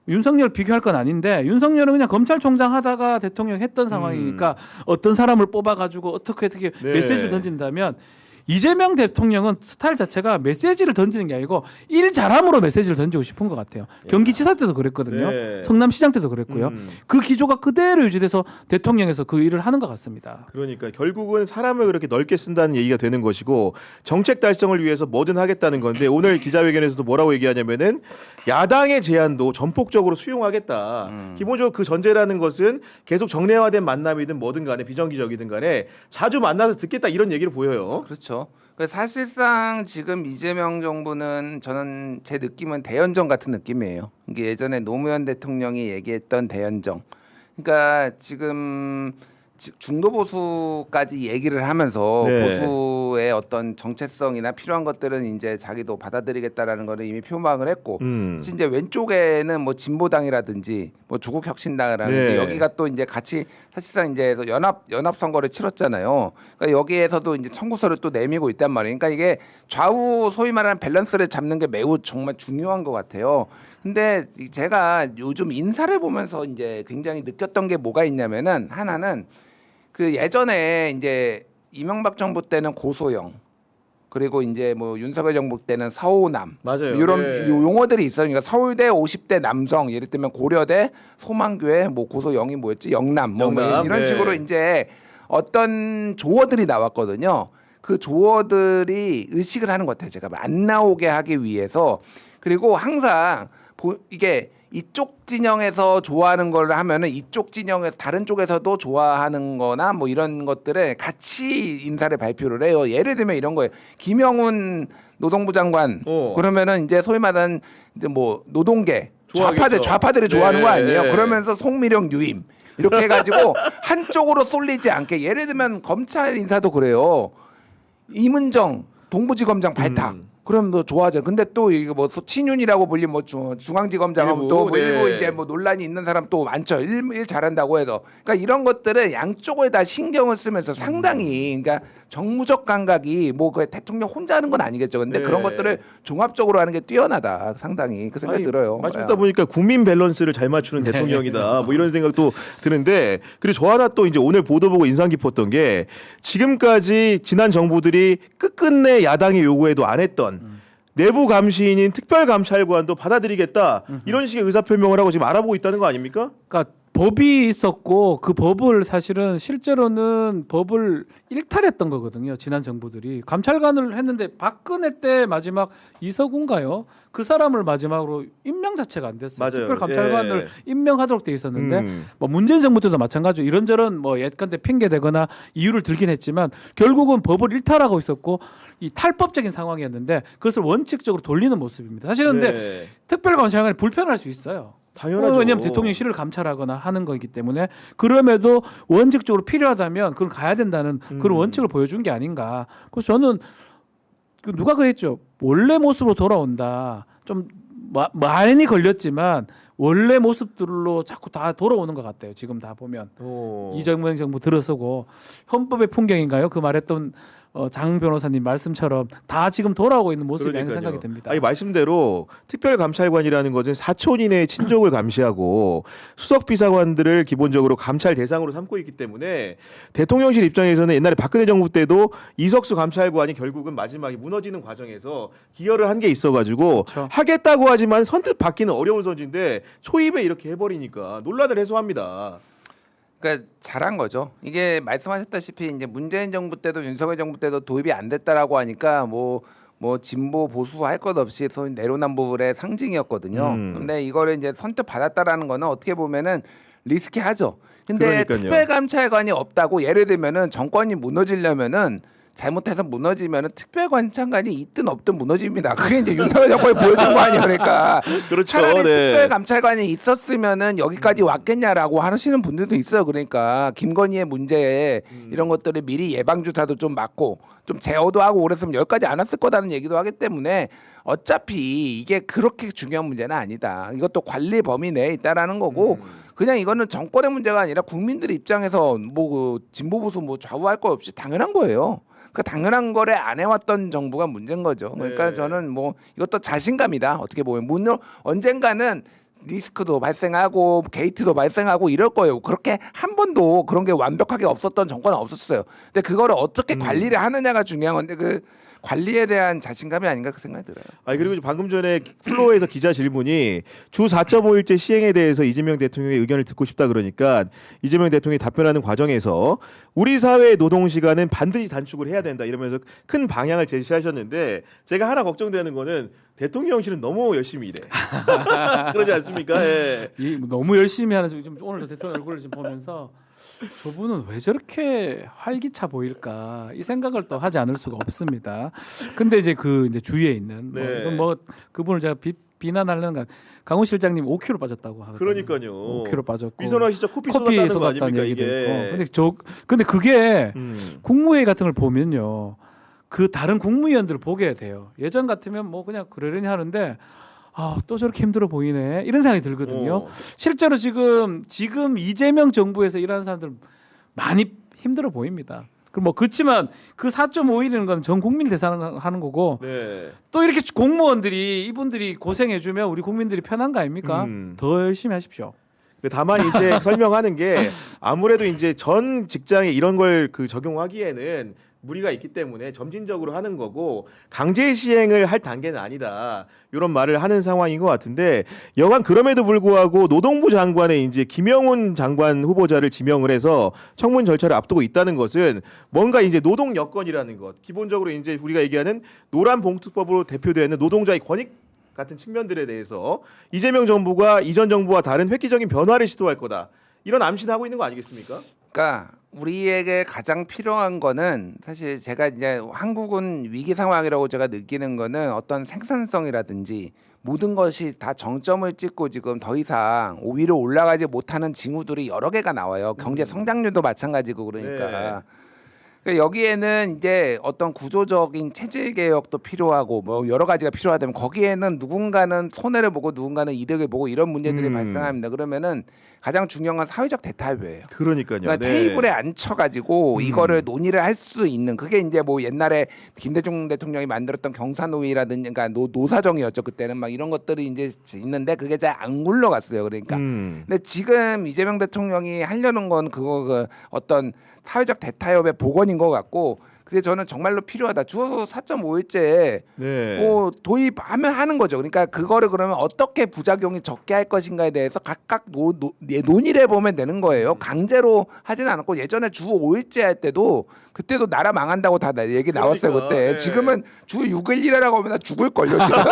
윤석열 비교할 건 아닌데 윤석열은 그냥 검찰총장 하다가 대통령 했던 상황이니까 어떤 사람을 뽑아가지고 어떻게 네. 메시지를 던진다면 이재명 대통령은 스타일 자체가 메시지를 던지는 게 아니고 일 잘함으로 메시지를 던지고 싶은 것 같아요. 경기지사 때도 그랬거든요. 네. 성남시장 때도 그랬고요. 그 기조가 그대로 유지돼서 대통령에서 그 일을 하는 것 같습니다. 그러니까 결국은 사람을 그렇게 넓게 쓴다는 얘기가 되는 것이고 정책 달성을 위해서 뭐든 하겠다는 건데 오늘 기자회견에서도 뭐라고 얘기하냐면은 야당의 제안도 전폭적으로 수용하겠다. 기본적으로 그 전제라는 것은 계속 정례화된 만남이든 뭐든 간에 비정기적이든 간에 자주 만나서 듣겠다 이런 얘기를 보여요. 그렇죠. 사실상 지금 이재명 정부는 저는 제 느낌은 대연정 같은 느낌이에요. 이게 예전에 노무현 대통령이 얘기했던 대연정. 그러니까 지금 중도 보수까지 얘기를 하면서 네. 보수의 어떤 정체성이나 필요한 것들은 이제 자기도 받아들이겠다라는 거를 이미 표방을 했고, 이제 왼쪽에는 뭐 진보당이라든지 뭐 조국혁신당이라든지 네. 여기가 또 이제 같이 사실상 이제 연합 선거를 치렀잖아요. 그러니까 여기에서도 이제 청구서를 또 내밀고 있단 말이에요. 그러니까 이게 좌우 소위 말하는 밸런스를 잡는 게 매우 정말 중요한 것 같아요. 근데 제가 요즘 인사를 보면서 이제 굉장히 느꼈던 게 뭐가 있냐면은 하나는 그 예전에 이제 이명박 정부 때는 고소영 그리고 이제 뭐 윤석열 정부 때는 서우남 맞아요. 이런 네. 용어들이 있어요. 그러니까 서울대 50대 남성 예를 들면 고려대 소망교회 뭐 고소영이 뭐였지 영남 뭐 영남, 이런 네. 식으로 이제 어떤 조어들이 나왔거든요. 그 조어들이 의식을 하는 것 같아요. 제가 안 나오게 하기 위해서. 그리고 항상 이게 이쪽 진영에서 좋아하는 걸 하면은 이쪽 진영에서 다른 쪽에서도 좋아하는 거나 뭐 이런 것들을 같이 인사를 발표를 해요. 예를 들면 이런 거예요. 김영훈 노동부 장관 그러면은 이제 소위 말하는 이제 뭐 노동계 좋아하겠죠. 좌파들이 좋아하는 네. 거 아니에요. 그러면서 송미령 유임 이렇게 해가지고 한쪽으로 쏠리지 않게 예를 들면 검찰 인사도 그래요. 이문정 동부지검장 발탁. 그럼 너 좋아하죠. 근데 또 이거 뭐 친윤이라고 불린 뭐 중앙지검장하고 일부, 또뭐 네. 일부 이제 뭐 논란이 있는 사람 또 많죠. 일 잘한다고 해서. 그러니까 이런 것들을 양쪽에 다 신경을 쓰면서 상당히 그러니까 정무적 감각이 뭐 그 대통령 혼자 하는 건 아니겠죠. 근데 네. 그런 것들을 종합적으로 하는 게 뛰어나다. 상당히 그 생각이 들어요. 말씀 듣다 보니까 국민 밸런스를 잘 맞추는 대통령이다. 뭐 이런 생각도 드는데 그리고 저 하나 또 이제 오늘 보도 보고 인상 깊었던 게 지금까지 지난 정부들이 끝끝내 야당이 요구해도 안 했던 내부 감시인인 특별감찰관도 받아들이겠다 이런 식의 의사표명을 하고 지금 알아보고 있다는 거 아닙니까? 그러니까 법이 있었고 그 법을 사실은 실제로는 법을 일탈했던 거거든요. 지난 정부들이 감찰관을 했는데 박근혜 때 마지막 이서군가요? 그 사람을 마지막으로 임명 자체가 안 됐어요. 맞아요. 특별감찰관을 예. 임명하도록 돼 있었는데 뭐 문재인 정부 때도 마찬가지로 이런저런 뭐 예컨대 핑계 대거나 이유를 들긴 했지만 결국은 법을 일탈하고 있었고 이 탈법적인 상황이었는데 그것을 원칙적으로 돌리는 모습입니다. 사실은 근데 네. 특별감찰관이 불편할 수 있어요. 당연하죠. 왜냐하면 대통령이 실을 감찰하거나 하는 거기 때문에 그럼에도 원칙적으로 필요하다면 그건 가야 된다는 그런 원칙을 보여준 게 아닌가. 그래서 저는 그 누가 그랬죠. 원래 모습으로 돌아온다. 좀 많이 걸렸지만 원래 모습들로 자꾸 다 돌아오는 것 같아요. 지금 다 보면 이재명 정부 들어서고 헌법의 풍경인가요? 그 말했던 장 변호사님 말씀처럼 다 지금 돌아오고 있는 모습이라는 생각이 듭니다. 아니 말씀대로 특별감찰관이라는 것은 사촌 이내의 친족을 감시하고 수석 비서관들을 기본적으로 감찰 대상으로 삼고 있기 때문에 대통령실 입장에서는 옛날에 박근혜 정부 때도 이석수 감찰관이 결국은 마지막에 무너지는 과정에서 기여를 한 게 있어가지고 그렇죠. 하겠다고 하지만 선뜻 받기는 어려운 선지인데 초입에 이렇게 해버리니까 논란을 해소합니다. 그러니까 잘한 거죠. 이게 말씀하셨다시피 이제 문재인 정부 때도 윤석열 정부 때도 도입이 안 됐다라고 하니까 뭐 진보 보수 할 것 없이 소위 내로남불의 상징이었거든요. 근데 이거를 이제 선뜻 받았다라는 거는 어떻게 보면은 리스키하죠. 근데 그러니까요. 특별감찰관이 없다고 예를 들면은 정권이 무너지려면은 잘못해서 무너지면은 특별감찰관이 있든 없든 무너집니다. 그게 이제 윤석열 정권이 보여준 거 아니에요, 그러니까. 그렇죠. 차라리 네. 특별감찰관이 있었으면은 여기까지 왔겠냐라고 하시는 분들도 있어요. 그러니까 김건희의 문제에 이런 것들을 미리 예방 주사도 좀 맞고 좀 제어도 하고 그랬으면 여기까지 안 왔을 거다는 얘기도 하기 때문에 어차피 이게 그렇게 중요한 문제는 아니다. 이것도 관리 범위 내에 있다라는 거고. 그냥 이거는 정권의 문제가 아니라 국민들 입장에서 뭐 진보 보수 뭐 좌우할 거 없이 당연한 거예요. 그 당연한 거를 안 해왔던 정부가 문제인 거죠. 그러니까 네. 저는 뭐 이것도 자신감이다. 어떻게 보면 물론 언젠가는 리스크도 발생하고 게이트도 발생하고 이럴 거예요. 그렇게 한 번도 그런 게 완벽하게 없었던 정권은 없었어요. 근데 그거를 어떻게 관리를 하느냐가 중요한 건데 그 관리에 대한 자신감이 아닌가 그 생각이 들어요. 아니 그리고 방금 전에 플로어에서 기자 질문이 주 4.5일제 시행에 대해서 이재명 대통령의 의견을 듣고 싶다 그러니까 이재명 대통령이 답변하는 과정에서 우리 사회의 노동 시간은 반드시 단축을 해야 된다 이러면서 큰 방향을 제시하셨는데 제가 하나 걱정되는 거는 대통령실은 너무 열심히 일해. 그러지 않습니까? 예. 너무 열심히 하는 지금 오늘 대통령 얼굴을 지금 보면서 저분은 왜 저렇게 활기차 보일까 이 생각을 또 하지 않을 수가 없습니다. 근데 이제 이제 주위에 있는 네. 뭐 그분을 제가 비난하려는 건 강훈 실장님 5kg 빠졌다고 하거든요. 그러니까요. 5kg 빠졌고 위선화 시작 코피 쏟았다는 거 쏟았다는 아닙니까 얘기도 이게? 있고. 근데 그게 음. 국무회의 같은 걸 보면요. 그 다른 국무위원들을 보게 돼요. 예전 같으면 뭐 그냥 그러려니 하는데 또 저렇게 힘들어 보이네 이런 생각이 들거든요. 실제로 지금 이재명 정부에서 일하는 사람들 많이 힘들어 보입니다. 그렇지만 그 4.5일이라는 건 전 국민을 대상하는 거고 네. 또 이렇게 공무원들이 이분들이 고생해주면 우리 국민들이 편한 거 아닙니까? 더 열심히 하십시오. 다만 이제 설명하는 게 아무래도 이제 전 직장에 이런 걸 적용하기에는 무리가 있기 때문에 점진적으로 하는 거고 강제 시행을 할 단계는 아니다. 이런 말을 하는 상황인 것 같은데 여간 그럼에도 불구하고 노동부 장관의 이제 김영훈 장관 후보자를 지명을 해서 청문 절차를 앞두고 있다는 것은 뭔가 이제 노동 여건이라는 것. 기본적으로 이제 우리가 얘기하는 노란봉투법으로 대표되는 노동자의 권익 같은 측면들에 대해서 이재명 정부가 이전 정부와 다른 획기적인 변화를 시도할 거다. 이런 암시하고 있는 거 아니겠습니까? 그러니까 우리에게 가장 필요한 거는 사실 제가 이제 한국은 위기 상황이라고 제가 느끼는 거는 어떤 생산성이라든지 모든 것이 다 정점을 찍고 지금 더 이상 위로 올라가지 못하는 징후들이 여러 개가 나와요. 경제 성장률도 마찬가지고 그러니까. 네. 그러니까 여기에는 이제 어떤 구조적인 체질 개혁도 필요하고 뭐 여러 가지가 필요하다면 거기에는 누군가는 손해를 보고 누군가는 이득을 보고 이런 문제들이 발생합니다. 그러면은 가장 중요한 건 사회적 대타협이에요. 그러니까요. 그러니까 테이블에 앉혀가지고 이거를 논의를 할 수 있는 그게 이제 뭐 옛날에 김대중 대통령이 만들었던 경사노위라든지 그러니까 노사정이었죠. 그때는 막 이런 것들이 이제 있는데 그게 잘 안 굴러갔어요. 그러니까. 근데 지금 이재명 대통령이 하려는 건 그거 어떤 사회적 대타협의 복원인 부분인 것 같고 그게 저는 정말로 필요하다. 주 4.5일제 네. 뭐 도입하면 하는 거죠. 그러니까 그거를 그러면 어떻게 부작용이 적게 할 것인가에 대해서 각각 논의를 해보면 되는 거예요. 강제로 하진 않았고 예전에 주 5일제 할 때도 그때도 나라 망한다고 다 얘기 나왔어요. 그러니까, 그때. 네. 지금은 주 6일 일하라고 하면 나 죽을걸요. 지금.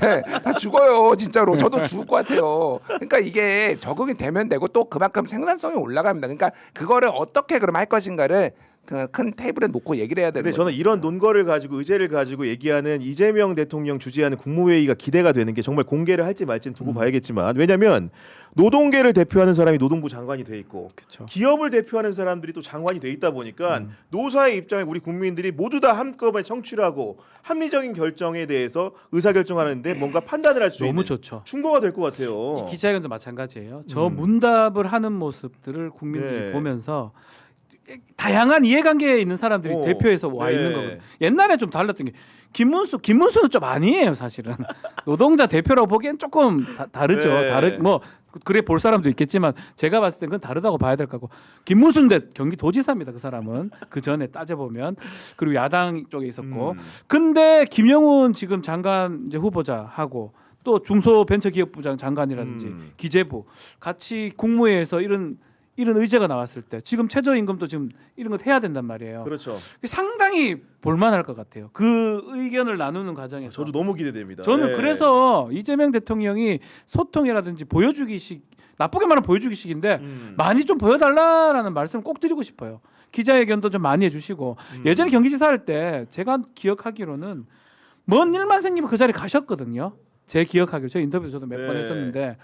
네, 다 죽어요. 진짜로. 저도 죽을 것 같아요. 그러니까 이게 적응이 되면 되고 또 그만큼 생산성이 올라갑니다. 그러니까 그거를 어떻게 그럼 할 것인가를 그 큰 테이블에 놓고 얘기를 해야 되는 근데 거죠. 저는 이런 논거를 가지고 의제를 가지고 얘기하는 이재명 대통령 주재하는 국무회의가 기대가 되는 게 정말 공개를 할지 말지는 두고 봐야겠지만 왜냐하면 노동계를 대표하는 사람이 노동부 장관이 돼 있고 그쵸. 기업을 대표하는 사람들이 또 장관이 돼 있다 보니까 노사의 입장에 우리 국민들이 모두 다 한꺼번에 청취를 하고 합리적인 결정에 대해서 의사결정하는데 뭔가 판단을 할 수 너무 있는 좋죠. 충고가 될 것 같아요. 이 기자회견도 마찬가지예요. 저 문답을 하는 모습들을 국민들이 네. 보면서 다양한 이해관계에 있는 사람들이 대표해서 와 네. 있는 거거든요. 옛날에 좀 달랐던 게 김문수는 좀 아니에요, 사실은. 노동자 대표라고 보기엔 조금 다르죠. 네. 뭐 그래 볼 사람도 있겠지만 제가 봤을 땐 그건 다르다고 봐야 될 거고. 김문수인데 경기도지사입니다. 그 사람은 그 전에 따져보면 그리고 야당 쪽에 있었고. 근데 김영훈 지금 장관 이제 후보자하고 또 중소벤처기업부장 장관이라든지 기재부 같이 국무회의에서 이런 의제가 나왔을 때 지금 최저임금도 지금 이런 거 해야 된단 말이에요. 그렇죠. 상당히 볼만할 것 같아요. 그 의견을 나누는 과정에서. 저도 너무 기대됩니다. 저는 네. 그래서 이재명 대통령이 소통이라든지 보여주기식 나쁘게 말하면 보여주기식인데 많이 좀 보여달라라는 말씀을 꼭 드리고 싶어요. 기자회견도 좀 많이 해주시고 예전에 경기지사 할 때 제가 기억하기로는 뭔 일만 생기면 그 자리에 가셨거든요. 제 기억하기로 저 인터뷰 저도 몇 번 네. 했었는데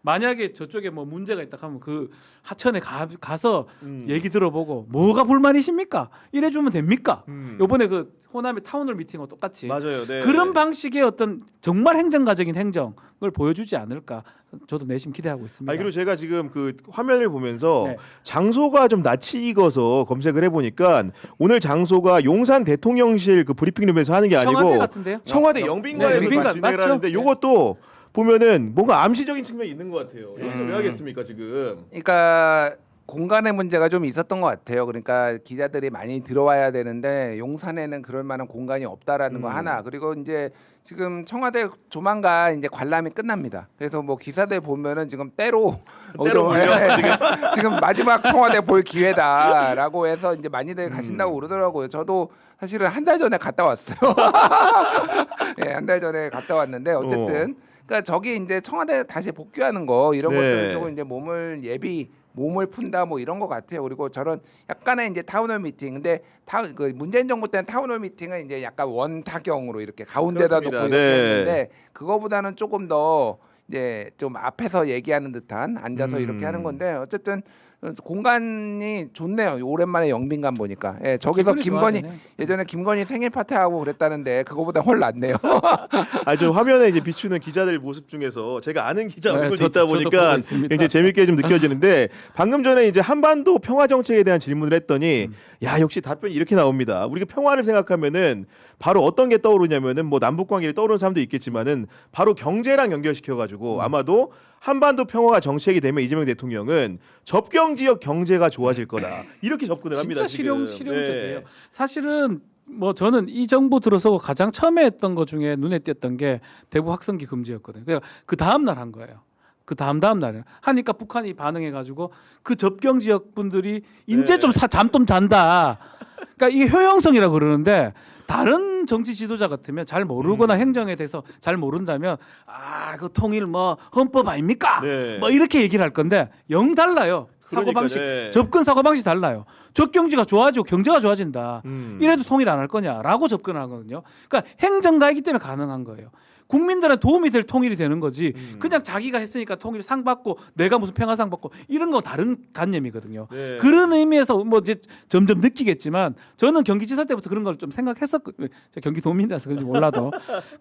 만약에 저쪽에 뭐 문제가 있다 하면 그 하천에 가서 얘기 들어보고 뭐가 불만이십니까? 이래주면 됩니까? 요번에 그 호남의 타운홀 미팅과 똑같이 맞아요. 네. 그런 방식의 어떤 정말 행정가적인 행정을 보여주지 않을까 저도 내심 기대하고 있습니다. 그리고 제가 지금 그 화면을 보면서 네. 장소가 좀 낯이 익어서 검색을 해보니까 오늘 장소가 용산 대통령실 그 브리핑룸에서 하는 게 아니고 청와대 같은데요? 청와대 영빈관에서 네, 영빈관, 진행을 맞죠? 하는데 네. 이것도 보면은 뭔가 암시적인 측면이 있는 것 같아요. 여기서 왜 하겠습니까 지금? 그러니까 공간의 문제가 좀 있었던 것 같아요. 그러니까 기자들이 많이 들어와야 되는데 용산에는 그럴 만한 공간이 없다라는 거 하나. 그리고 이제 지금 청와대 조만간 이제 관람이 끝납니다. 그래서 뭐 기사들 보면은 지금 때로 지금 마지막 청와대 볼 기회다라고 해서 이제 많이들 가신다고 그러더라고요. 저도 사실은 한 달 전에 갔다 왔어요. 예, 한 달 전에 갔다 왔는데 어쨌든 그러니까 저기 이제 청와대 다시 복귀하는 거 이런 네. 것들 조금 이제 몸을 푼다 뭐 이런 것 같아요. 그리고 저런 약간의 이제 타운홀 미팅. 근데 그 문재인 정부 때는 타운홀 미팅은 이제 약간 원타경으로 이렇게 가운데다 놓고 그렇습니다. 이렇게 네. 했는데 그거보다는 조금 더 이제 좀 앞에서 얘기하는 듯한 앉아서 이렇게 하는 건데 어쨌든 공간이 좋네요. 오랜만에 영빈관 보니까. 예, 저기서 기분이 김건희 좋아지네. 예전에 김건희 생일 파티 하고 그랬다는데 그거보다 훨 낫네요. 좀 화면에 이제 비추는 기자들 모습 중에서 제가 아는 기자 네, 얼굴도 저도 있다 보고 보니까 있습니다. 굉장히 재밌게 좀 느껴지는데 방금 전에 이제 한반도 평화 정책에 대한 질문을 했더니 야 역시 답변이 이렇게 나옵니다. 우리가 평화를 생각하면은 바로 어떤 게 떠오르냐면은 뭐 남북 관계를 떠오르는 사람도 있겠지만은 바로 경제랑 연결시켜 가지고 아마도 한반도 평화가 정책이 되면 이재명 대통령은 접경 지역 경제가 좋아질 거다 이렇게 접근을 합니다. 진짜 지금. 실용적이에요. 네. 사실은 뭐 저는 이 정부 들어서 가장 처음에 했던 것 중에 눈에 띄었던 게 대북 확성기 금지였거든요. 그러니까 그 다음 날 한 거예요. 그 다음 날에 하니까 북한이 반응해가지고 그 접경 지역 분들이 이제 네. 좀 잠 좀 잔다. 그러니까 이게 효용성이라고 그러는데 다른 정치 지도자 같으면 잘 모르거나 행정에 대해서 잘 모른다면 그 통일 뭐 헌법 아닙니까? 네. 뭐 이렇게 얘기를 할 건데 영 달라요. 사고 그러니까, 방식, 네. 접근 사고 방식 달라요. 접경지가 좋아지고 경제가 좋아진다. 이래도 통일 안 할 거냐라고 접근을 하거든요. 그러니까 행정가이기 때문에 가능한 거예요. 국민들한테 도움이 될 통일이 되는 거지. 그냥 자기가 했으니까 통일 상 받고 내가 무슨 평화상 받고 이런 건 다른 관념이거든요. 네. 그런 의미에서 뭐 이제 점점 느끼겠지만 저는 경기지사 때부터 그런 걸 좀 생각했었거든요. 제가 경기도민이라서 그런지 몰라도.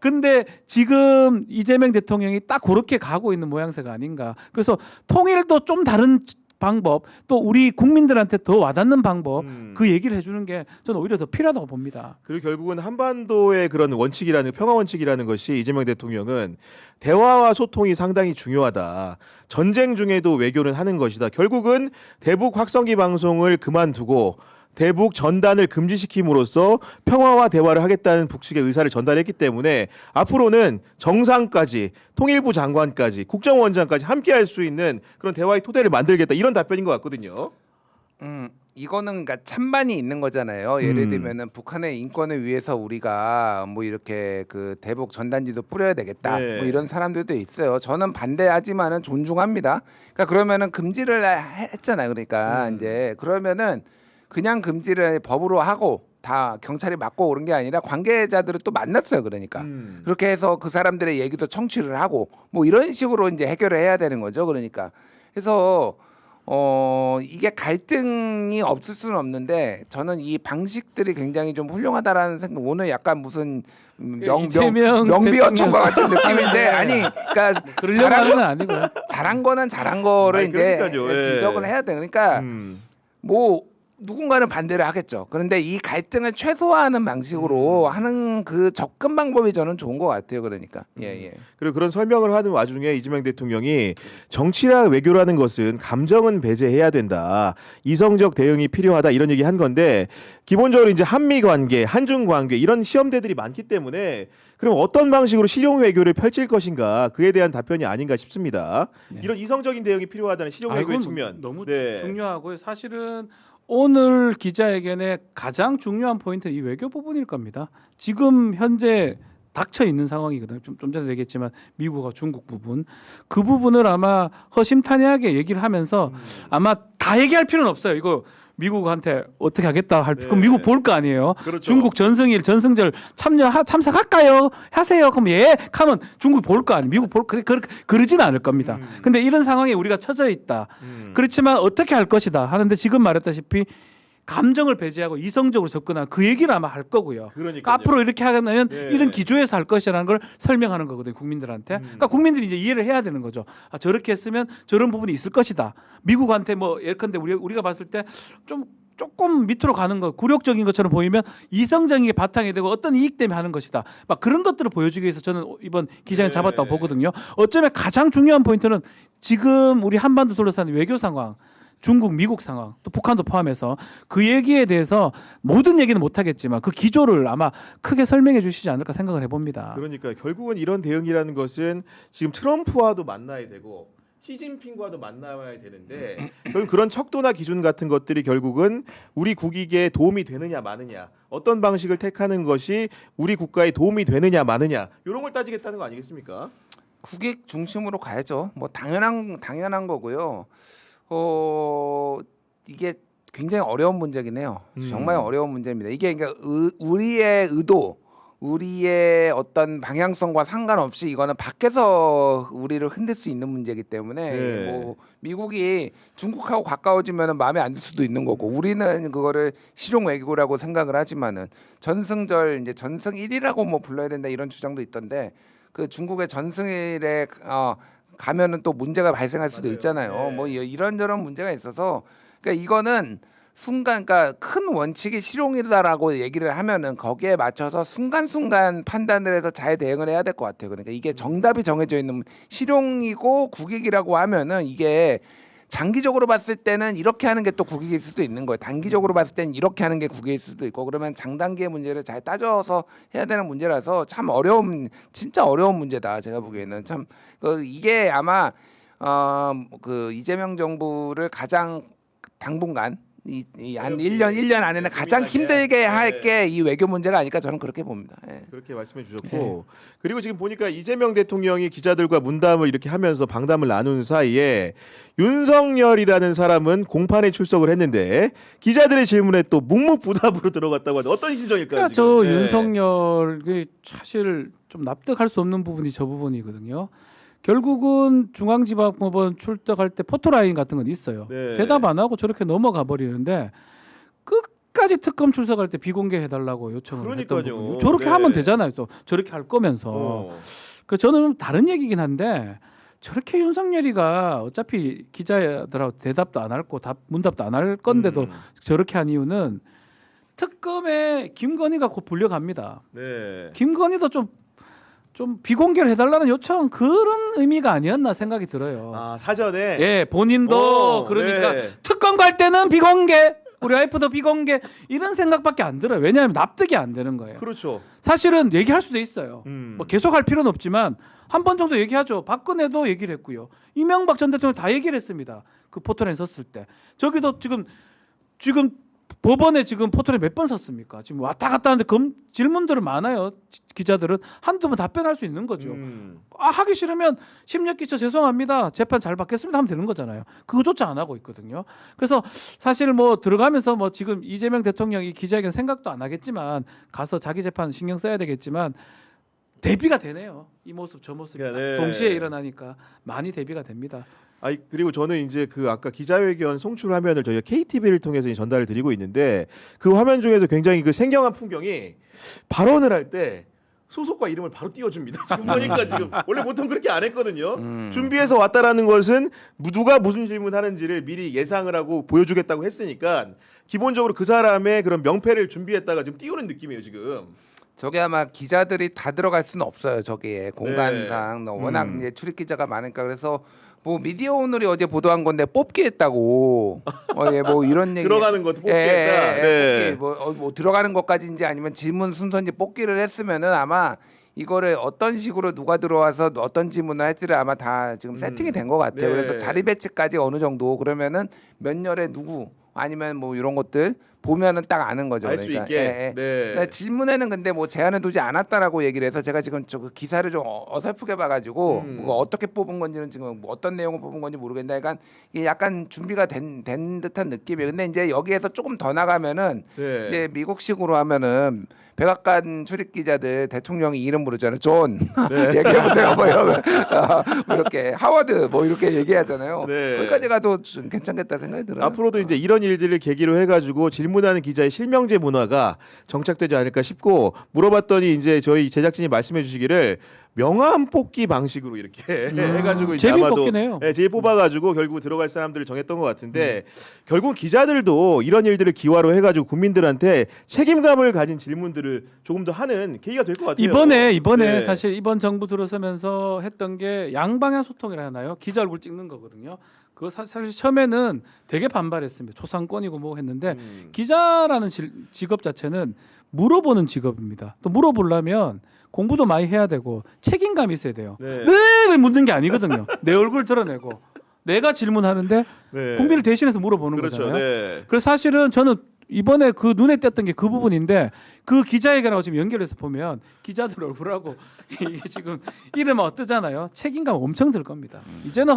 근데 지금 이재명 대통령이 딱 그렇게 가고 있는 모양새가 아닌가. 그래서 통일도 좀 다른 방법 또 우리 국민들한테 더 와닿는 방법 그 얘기를 해주는 게 저는 오히려 더 필요하다고 봅니다. 그리고 결국은 한반도의 그런 원칙이라는 평화 원칙이라는 것이 이재명 대통령은 대화와 소통이 상당히 중요하다. 전쟁 중에도 외교는 하는 것이다. 결국은 대북 확성기 방송을 그만두고 대북 전단을 금지시킴으로써 평화와 대화를 하겠다는 북측의 의사를 전달했기 때문에 앞으로는 정상까지 통일부 장관까지 국정원장까지 함께할 수 있는 그런 대화의 토대를 만들겠다 이런 답변인 것 같거든요. 이거는 그러니까 찬반이 있는 거잖아요. 예를 들면은 북한의 인권을 위해서 우리가 뭐 이렇게 그 대북 전단지도 뿌려야 되겠다. 네. 뭐 이런 사람들도 있어요. 저는 반대하지만은 존중합니다. 그러니까 그러면은 금지를 했잖아요. 그러니까 이제 그러면은 그냥 금지를 법으로 하고 다 경찰이 막고 오른 게 아니라 관계자들을 또 만났어요. 그러니까 그렇게 해서 그 사람들의 얘기도 청취를 하고 뭐 이런 식으로 이제 해결을 해야 되는 거죠. 그러니까 그래서 이게 갈등이 없을 수는 없는데 저는 이 방식들이 굉장히 좀 훌륭하다라는 생각. 오늘 약간 무슨 명비어천과 같은 느낌인데 아니 그러니까 그러려고 하는 건 아니고요. 잘한 거는 잘한 거를 아니, 이제 그러니까요. 예. 지적을 해야 돼. 그러니까 뭐 누군가는 반대를 하겠죠. 그런데 이 갈등을 최소화하는 방식으로 하는 그 접근 방법이 저는 좋은 것 같아요. 그러니까 예. 그리고 그런 설명을 하는 와중에 이재명 대통령이 정치랑 외교라는 것은 감정은 배제해야 된다. 이성적 대응이 필요하다 이런 얘기 한 건데 기본적으로 이제 한미 관계, 한중 관계 이런 시험대들이 많기 때문에 그럼 어떤 방식으로 실용 외교를 펼칠 것인가 그에 대한 답변이 아닌가 싶습니다. 네. 이런 이성적인 대응이 필요하다는 실용 외교의 이건 측면 너무 네. 중요하고요. 사실은 오늘 기자회견의 가장 중요한 포인트는 이 외교 부분일 겁니다. 지금 현재 닥쳐 있는 상황이거든요. 좀 전에 얘기했지만 미국과 중국 부분 그 부분을 아마 허심탄회하게 얘기를 하면서 아마 다 얘기할 필요는 없어요. 이거 미국한테 어떻게 하겠다 할 그럼 미국 볼 거 아니에요. 그렇죠. 중국 전승일 전승절 참석할까요? 하세요. 그럼 예. 하면 중국 볼 거 아니에요. 미국 그러진 않을 겁니다. 근데 이런 상황에 우리가 처져 있다. 그렇지만 어떻게 할 것이다 하는데 지금 말했다시피 감정을 배제하고 이성적으로 접근한 그 얘기를 아마 할 거고요. 그러니까요. 앞으로 이렇게 하면 네. 이런 기조에서 할 것이라는 걸 설명하는 거거든요. 국민들한테. 그러니까 국민들이 이제 이해를 해야 되는 거죠. 아, 저렇게 했으면 저런 부분이 있을 것이다. 미국한테 뭐 예컨대 우리가 봤을 때 좀 조금 밑으로 가는 거 굴욕적인 것처럼 보이면 이성적인 게 바탕이 되고 어떤 이익 때문에 하는 것이다. 막 그런 것들을 보여주기 위해서 저는 이번 기장에 네. 잡았다고 보거든요. 어쩌면 가장 중요한 포인트는 지금 우리 한반도 둘러싼 외교 상황 중국, 미국 상황, 또 북한도 포함해서 그 얘기에 대해서 모든 얘기는 못하겠지만 그 기조를 아마 크게 설명해 주시지 않을까 생각을 해봅니다. 그러니까 결국은 이런 대응이라는 것은 지금 트럼프와도 만나야 되고 시진핑과도 만나야 되는데 결국 그런 척도나 기준 같은 것들이 결국은 우리 국익에 도움이 되느냐 마느냐 어떤 방식을 택하는 것이 우리 국가에 도움이 되느냐 마느냐 이런 걸 따지겠다는 거 아니겠습니까? 국익 중심으로 가야죠. 뭐 당연한 거고요. 이게 굉장히 어려운 문제긴 해요. 정말 어려운 문제입니다. 이게 그러니까 우리의 의도, 우리의 어떤 방향성과 상관없이 이거는 밖에서 우리를 흔들 수 있는 문제이기 때문에 네. 뭐 미국이 중국하고 가까워지면 마음에 안 들 수도 있는 거고 우리는 그거를 실용 외교라고 생각을 하지만은 전승절 이제 전승일이라고 뭐 불러야 된다 이런 주장도 있던데 그 중국의 전승일에 가면은 또 문제가 발생할 수도 있잖아요. 네. 뭐 이런저런 문제가 있어서 그러니까 이거는 그러니까 큰 원칙이 실용이다라고 얘기를 하면은 거기에 맞춰서 순간순간 판단을 해서 잘 대응을 해야 될 것 같아요. 그러니까 이게 정답이 정해져 있는 실용이고 국익이라고 하면은 이게 장기적으로 봤을 때는 이렇게 하는 게 또 국익일 수도 있는 거예요. 단기적으로 봤을 때는 이렇게 하는 게 국익일 수도 있고 그러면 장단기의 문제를 잘 따져서 해야 되는 문제라서 참 진짜 어려운 문제다. 제가 보기에는 참 이게 아마 그 이재명 정부를 가장 당분간 한 1년 안에는 가장 힘들게 할 게 이 외교 문제가 아닐까 저는 그렇게 봅니다. 예. 그렇게 말씀해 주셨고 그리고 지금 보니까 이재명 대통령이 기자들과 문담을 이렇게 하면서 방담을 나눈 사이에 윤석열이라는 사람은 공판에 출석을 했는데 기자들의 질문에 또 묵묵부답으로 들어갔다고 하는데 어떤 심정일까요? 그러니까 지금? 저 네. 윤석열 사실 좀 납득할 수 없는 부분이 저 부분이거든요. 결국은 중앙지방법원 출석할 때 포토라인 같은 건 있어요. 네. 대답 안 하고 저렇게 넘어가 버리는데 끝까지 특검 출석할 때 비공개 해달라고 요청을 했던 그러니까요. 부분이에요. 저렇게 네. 하면 되잖아요. 또 저렇게 할 거면서. 그 저는 다른 얘기긴 한데 저렇게 윤석열이가 어차피 기자들하고 대답도 안 할 거, 문답도 안 할 건데도 저렇게 한 이유는 특검에 김건희가 곧 불려갑니다. 네. 김건희도 좀 비공개를 해달라는 요청 그런 의미가 아니었나 생각이 들어요. 아 사전에 예, 본인도 오, 그러니까 네. 특검 갈 때는 비공개 우리 와이프도 비공개 이런 생각밖에 안 들어요. 왜냐하면 납득이 안 되는 거예요. 그렇죠. 사실은 얘기할 수도 있어요. 음. 뭐 계속 할 필요는 없지만 한 번 정도 얘기하죠. 박근혜도 얘기를 했고요. 이명박 전 대통령 다 얘기를 했습니다. 그 포털에 섰을 때. 저기도 지금 법원에 지금 포털에 몇 번 섰습니까? 지금 왔다 갔다 하는데 질문들은 많아요. 기자들은 한두 번 답변할 수 있는 거죠. 하기 싫으면 심력 끼쳐 죄송합니다. 재판 잘 받겠습니다 하면 되는 거잖아요. 그거조차 안 하고 있거든요. 그래서 사실 뭐 들어가면서 뭐 지금 이재명 대통령이 기자회견 생각도 안 하겠지만 가서 자기 재판 신경 써야 되겠지만 대비가 되네요. 이 모습 저 모습이 네. 동시에 일어나니까 많이 대비가 됩니다. 아니 그리고 저는 이제 그 아까 기자회견 송출 화면을 저희가 KTV를 통해서 전달을 드리고 있는데 그 화면 중에서 굉장히 그 생경한 풍경이 발언을 할 때 소속과 이름을 바로 띄워줍니다. 지금 보니까 지금 원래 보통 그렇게 안 했거든요. 준비해서 왔다라는 것은 누가 무슨 질문하는지를 미리 예상을 하고 보여주겠다고 했으니까 기본적으로 그 사람의 그런 명패를 준비했다가 지금 띄우는 느낌이에요 지금. 저게 아마 기자들이 다 들어갈 수는 없어요. 저기에 공간상 워낙 이제 출입 기자가 많으니까 그래서 뭐 미디어 오늘이 어제 보도한 건데 뽑기 했다고 예, 뭐 이런 얘기 들어가는 것도 뽑기 했다. 네. 뽑기, 뭐 들어가는 것까지인지 아니면 질문 순서인지 뽑기를 했으면은 아마 이거를 어떤 식으로 누가 들어와서 어떤 질문을 할지를 아마 다 지금 세팅이 된 것 같아요. 네. 그래서 자리 배치까지 어느 정도 그러면은 몇 년에 누구 아니면 뭐 이런 것들 보면은 딱 아는 거죠. 알 수 그러니까. 있게. 예, 예. 네. 그러니까 질문에는 근데 뭐 제한을 두지 않았다라고 얘기를 해서 제가 지금 저 그 기사를 좀 어설프게 봐가지고 뭐 어떻게 뽑은 건지는 지금 뭐 어떤 내용을 뽑은 건지 모르겠는데, 약간 이게 약간 준비가 된 듯한 느낌이에요. 근데 이제 여기에서 조금 더 나가면은 네. 이제 미국식으로 하면은 백악관 출입 기자들 대통령이 이름 부르잖아요. 존 얘기해 보세요. 뭐 이렇게 하워드 뭐 이렇게 얘기하잖아요. 네. 거기까지 가도 좀 괜찮겠다 생각이 들어요. 앞으로도 이제 이런 일들을 계기로 해가지고 질문하는 기자의 실명제 문화가 정착되지 않을까 싶고, 물어봤더니 이제 저희 제작진이 말씀해주시기를 명함 뽑기 방식으로 이렇게 해가지고 이제 제비 아마도 뽑기네요. 제일 뽑아가지고 결국 들어갈 사람들을 정했던 것 같은데 결국 기자들도 이런 일들을 기화로 해가지고 국민들한테 책임감을 가진 질문들을 조금 더 하는 계기가 될 것 같아요. 이번에 네. 사실 이번 정부 들어서면서 했던 게 양방향 소통이라 하나요? 기자 얼굴 찍는 거거든요. 그거 사실 처음에는 되게 반발했습니다. 초상권이고 뭐 했는데 기자라는 직업 자체는 물어보는 직업입니다. 또 물어보려면 공부도 많이 해야 되고 책임감이 있어야 돼요. 네. 늘 묻는 게 아니거든요. 내 얼굴 드러내고 내가 질문하는데 네. 국민을 대신해서 물어보는 그렇죠. 거잖아요. 네. 그래서 사실은 저는 이번에 그 눈에 띄었던 게 그 부분인데, 그 기자회견하고 지금 연결해서 보면 기자들 얼굴하고 이게 지금 이름 뜨잖아요. 책임감 엄청 들 겁니다. 이제는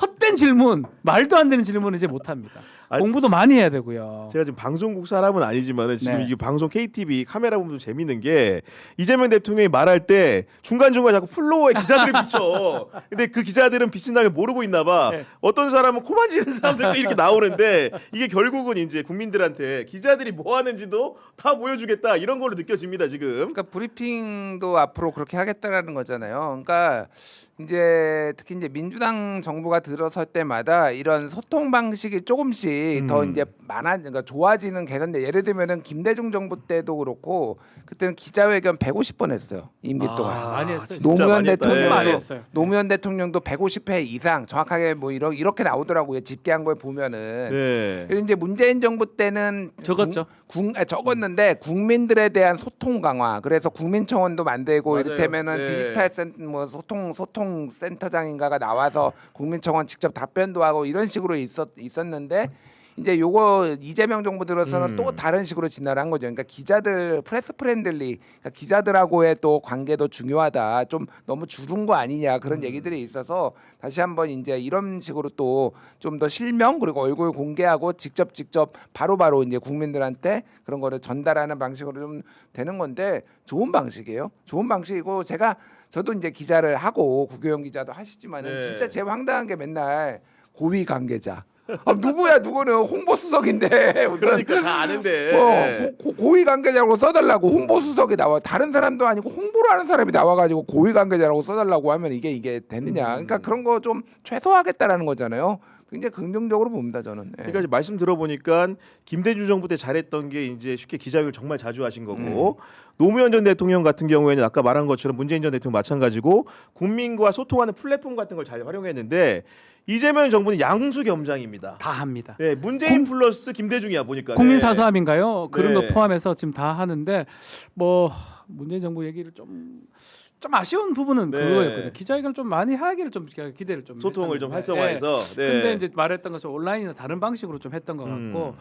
헛된 질문, 말도 안 되는 질문을 이제 못 합니다. 아니, 공부도 많이 해야 되고요. 제가 지금 방송국 사람은 아니지만은 지금 네. 이 방송 KTV 카메라 보면 좀 재밌는 게 이재명 대통령이 말할 때 중간중간 자꾸 플로어에 기자들이 비쳐. 근데 그 기자들은 비친 다음에 모르고 있나 봐. 네. 어떤 사람은 코 만지는 사람들도 이렇게 나오는데 이게 결국은 이제 국민들한테 기자들이 뭐 하는지도 다 보여주겠다 이런 걸로 느껴집니다 지금. 그러니까 브리핑도 앞으로 그렇게 하겠다라는 거잖아요. 그러니까 이제 특히 이제 민주당 정부가 들어설 때마다 이런 소통 방식이 조금씩 더 이제 그러니까 좋아지는 개선돼. 예를 들면은 김대중 정부 때도 그렇고 그때는 기자회견 150번 했어요. 임기 동안. 많이 했어요. 진짜 노무현 많이 했다. 대통령도 많이 했어요. 노무현 대통령도 150회 이상 정확하게 뭐 이렇게 나오더라고요. 집계한 걸 보면은. 네. 그리고 이제 문재인 정부 때는 적었죠. 적었는데 국민들에 대한 소통 강화. 그래서 국민청원도 만들고 맞아요. 이를테면은 네. 디지털 뭐 소통 센터장인가가 나와서 국민청원 직접 답변도 하고 이런 식으로 있었는데 이제 요거 이재명 정부 들어서는 또 다른 식으로 진화를 한 거죠. 그러니까 기자들 프레스 프렌들리, 그러니까 기자들하고의 또 관계도 중요하다. 좀 너무 줄은 거 아니냐 그런 얘기들이 있어서 다시 한번 이제 이런 식으로 또 좀 더 실명 그리고 얼굴 공개하고 직접 바로바로 이제 국민들한테 그런 거를 전달하는 방식으로 좀 되는 건데 좋은 방식이에요. 좋은 방식이고 저도 이제 기자를 하고 구교영 기자도 하시지만은 네. 진짜 제일 황당한 게 맨날 고위 관계자. 누구야 누구는 홍보수석인데 그러니까 다 아는데. 고위 관계자라고 써달라고 홍보수석이 나와 다른 사람도 아니고 홍보를 하는 사람이 나와가지고 고위 관계자라고 써달라고 하면 이게 되느냐. 그러니까 그런 거 좀 최소화하겠다라는 거잖아요. 굉장히 긍정적으로 봅니다 저는. 예. 그러니까 말씀 들어보니까 김대중 정부 때 잘했던 게 이제 쉽게 기자회견을 정말 자주 하신 거고 노무현 전 대통령 같은 경우에는 아까 말한 것처럼 문재인 전 대통령 마찬가지고 국민과 소통하는 플랫폼 같은 걸 잘 활용했는데 이재명 정부는 양수겸장입니다. 다 합니다. 네, 문재인 플러스 김대중이야 보니까. 국민 네. 사수함인가요? 그런 네. 거 포함해서 지금 다 하는데 뭐 문재인 정부 얘기를 좀 아쉬운 부분은 네. 그거였거든요. 기자회견을 좀 많이 하기를 좀 기대를 좀 소통을 좀 했었는데. 활성화해서. 네. 근데 이제 말했던 것처럼 온라인이나 다른 방식으로 좀 했던 것 같고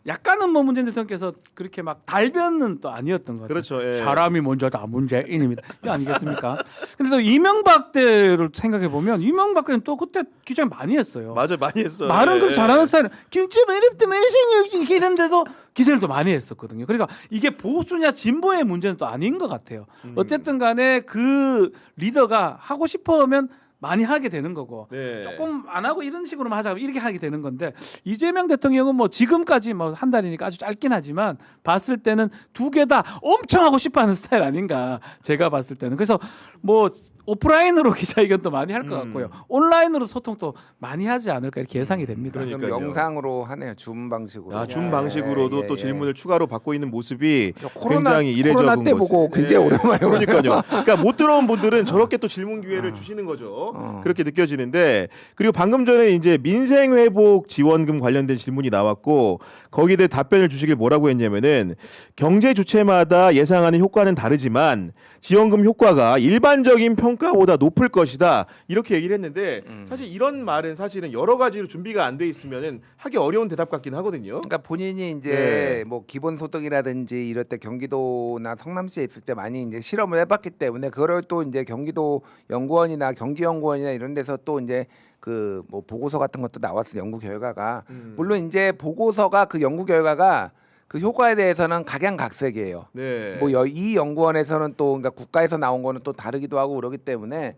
약간은 뭐 문재인 대통령께서 그렇게 막 달변은 또 아니었던 것 같아요. 그렇죠. 예. 사람이 먼저다 문재인입니다. 이거 아니겠습니까? 근데 또 이명박 때를 생각해 보면 이명박 때는 또 그때 기자회 많이 했어요. 맞아 많이 했어. 말은 예. 그렇게 잘하는 스타일은 경제 매립도 매생이 이랬는데도 기사를 더 많이 했었거든요. 그러니까 이게 보수냐 진보의 문제는 또 아닌 것 같아요. 어쨌든 간에 그 리더가 하고 싶으면 많이 하게 되는 거고 네. 조금 안 하고 이런 식으로만 하자 이렇게 하게 되는 건데 이재명 대통령은 뭐 지금까지 뭐 한 달이니까 아주 짧긴 하지만 봤을 때는 두 개 다 엄청 하고 싶어하는 스타일 아닌가 제가 봤을 때는 그래서 뭐 오프라인으로 기자회견도 많이 할 것 같고요 온라인으로 소통도 많이 하지 않을까 이렇게 예상이 됩니다. 지금 그러니까요. 영상으로 하네요. 줌 방식으로. 아, 줌 방식으로도 또 질문을 추가로 받고 있는 모습이 코로나 굉장히 이례적인 코로나 때 모습. 보고 굉장히 오랜만에 그러니까요. 그러니까 못 들어온 분들은 저렇게 또 질문 기회를 주시는 거죠. 그렇게 느껴지는데 그리고 방금 전에 이제 민생 회복 지원금 관련된 질문이 나왔고 거기에 대해 답변을 주시길 뭐라고 했냐면은 경제 주체마다 예상하는 효과는 다르지만 지원금 효과가 일반적인 평가보다 높을 것이다 이렇게 얘기를 했는데 사실 이런 말은 사실은 여러 가지로 준비가 안 돼 있으면은 하기 어려운 대답 같긴 하거든요. 그러니까 본인이 이제 네. 뭐 기본소득이라든지 이럴 때 경기도나 성남시에 있을 때 많이 이제 실험을 해봤기 때문에 그걸 또 이제 경기도 연구원이나 경기연구원이나 이런 데서 또 이제 그 뭐 보고서 같은 것도 나왔어 연구 결과가 물론 이제 보고서가 그 연구 결과가 그 효과에 대해서는 각양각색이에요. 네. 뭐 이 연구원에서는 또 그러니까 국가에서 나온 거는 또 다르기도 하고 그러기 때문에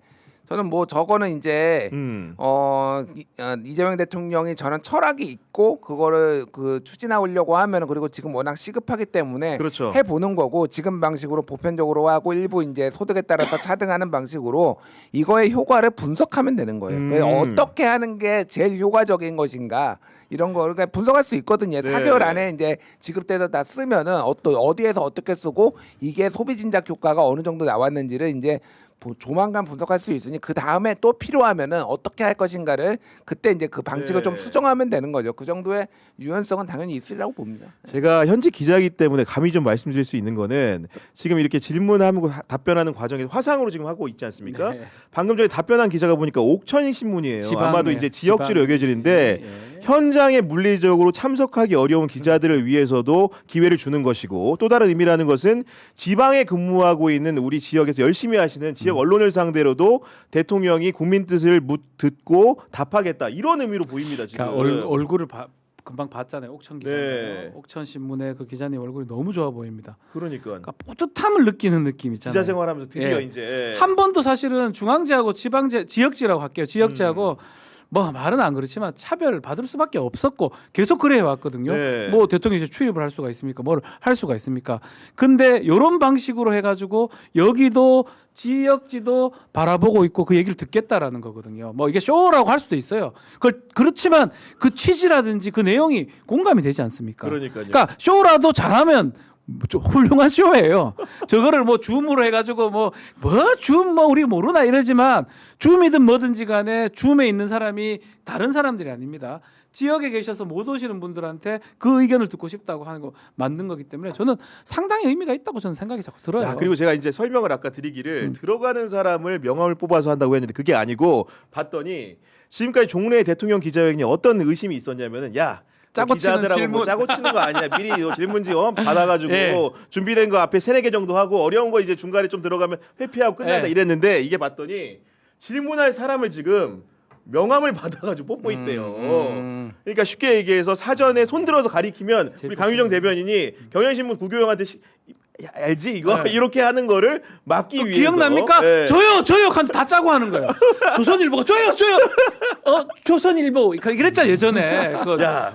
저는 뭐 저거는 이제 이재명 대통령이 저는 철학이 있고 그거를 그 추진하려고 하면 그리고 지금 워낙 시급하기 때문에 그렇죠. 해보는 거고 지금 방식으로 보편적으로 하고 일부 이제 소득에 따라서 차등하는 방식으로 이거의 효과를 분석하면 되는 거예요. 그래서 어떻게 하는 게 제일 효과적인 것인가 이런 거 그러니까 분석할 수 있거든요. 네. 4개월 안에 이제 지급돼서 다 쓰면은 어디에서 어떻게 쓰고 이게 소비 진작 효과가 어느 정도 나왔는지를 이제 조만간 분석할 수 있으니 그 다음에 또 필요하면은 어떻게 할 것인가를 그때 이제 그 방식을 네. 좀 수정하면 되는 거죠. 그 정도의 유연성은 당연히 있으리라고 봅니다. 제가 현직 기자이기 때문에 감히 좀 말씀드릴 수 있는 거는 지금 이렇게 질문하고 답변하는 과정에서 화상으로 지금 하고 있지 않습니까? 네. 방금 전에 답변한 기자가 보니까 옥천 신문이에요. 지방에, 아마도 이제 지역지로 지방. 여겨지는데 예. 현장에 물리적으로 참석하기 어려운 기자들을 위해서도 기회를 주는 것이고 또 다른 의미라는 것은 지방에 근무하고 있는 우리 지역에서 열심히 하시는 지역 언론을 상대로도 대통령이 국민 뜻을 듣고 답하겠다 이런 의미로 보입니다. 지금. 그러니까 얼굴을 금방 봤잖아요. 옥천 기자. 네. 옥천 신문의 그 기자님 얼굴이 너무 좋아 보입니다. 그러니까 그러니까 뿌듯함을 느끼는 느낌 있잖아요. 기자 생활하면서 드디어 예. 이제 한 번도 사실은 중앙지하고 지역지라고 할게요. 지역지하고 뭐 말은 안 그렇지만 차별 받을 수밖에 없었고 계속 그래 왔거든요. 네. 뭐 대통령이 이제 출입을 할 수가 있습니까? 뭘 할 수가 있습니까? 근데 이런 방식으로 해가지고 여기도 지역지도 바라보고 있고 그 얘기를 듣겠다라는 거거든요. 뭐 이게 쇼라고 할 수도 있어요. 그렇지만 그 취지라든지 그 내용이 공감이 되지 않습니까? 그러니까요. 그러니까 쇼라도 잘하면 좀 훌륭한 쇼예요. 저거를 뭐 줌으로 해가지고 줌 우리 모르나 이러지만 줌이든 뭐든지 간에 줌에 있는 사람이 다른 사람들이 아닙니다. 지역에 계셔서 못 오시는 분들한테 그 의견을 듣고 싶다고 하는 거 만든 거기 때문에 저는 상당히 의미가 있다고 저는 생각이 자꾸 들어요. 야, 그리고 제가 이제 설명을 아까 드리기를 들어가는 사람을 명함을 뽑아서 한다고 했는데 그게 아니고 봤더니 지금까지 종래의 대통령 기자회견이 어떤 의심이 있었냐면은 짜고 치는 기자들하고 질문. 뭐 짜고 치는 거 아니냐 미리 질문지 받아가지고 예. 준비된 거 앞에 3-4개 정도 하고 어려운 거 이제 중간에 좀 들어가면 회피하고 끝난다 예. 이랬는데 이게 봤더니 질문할 사람을 지금 명함을 받아가지고 뽑고 있대요. 그러니까 쉽게 얘기해서 사전에 손들어서 가리키면 우리 강유정 대변인이 경향신문 구교영한테 알지 이거 네. 이렇게 하는 거를 막기 위해서 기억납니까? 네. 저요 다 짜고 하는 거예요. 조선일보가 저요 조선일보 그랬잖아요 예전에 야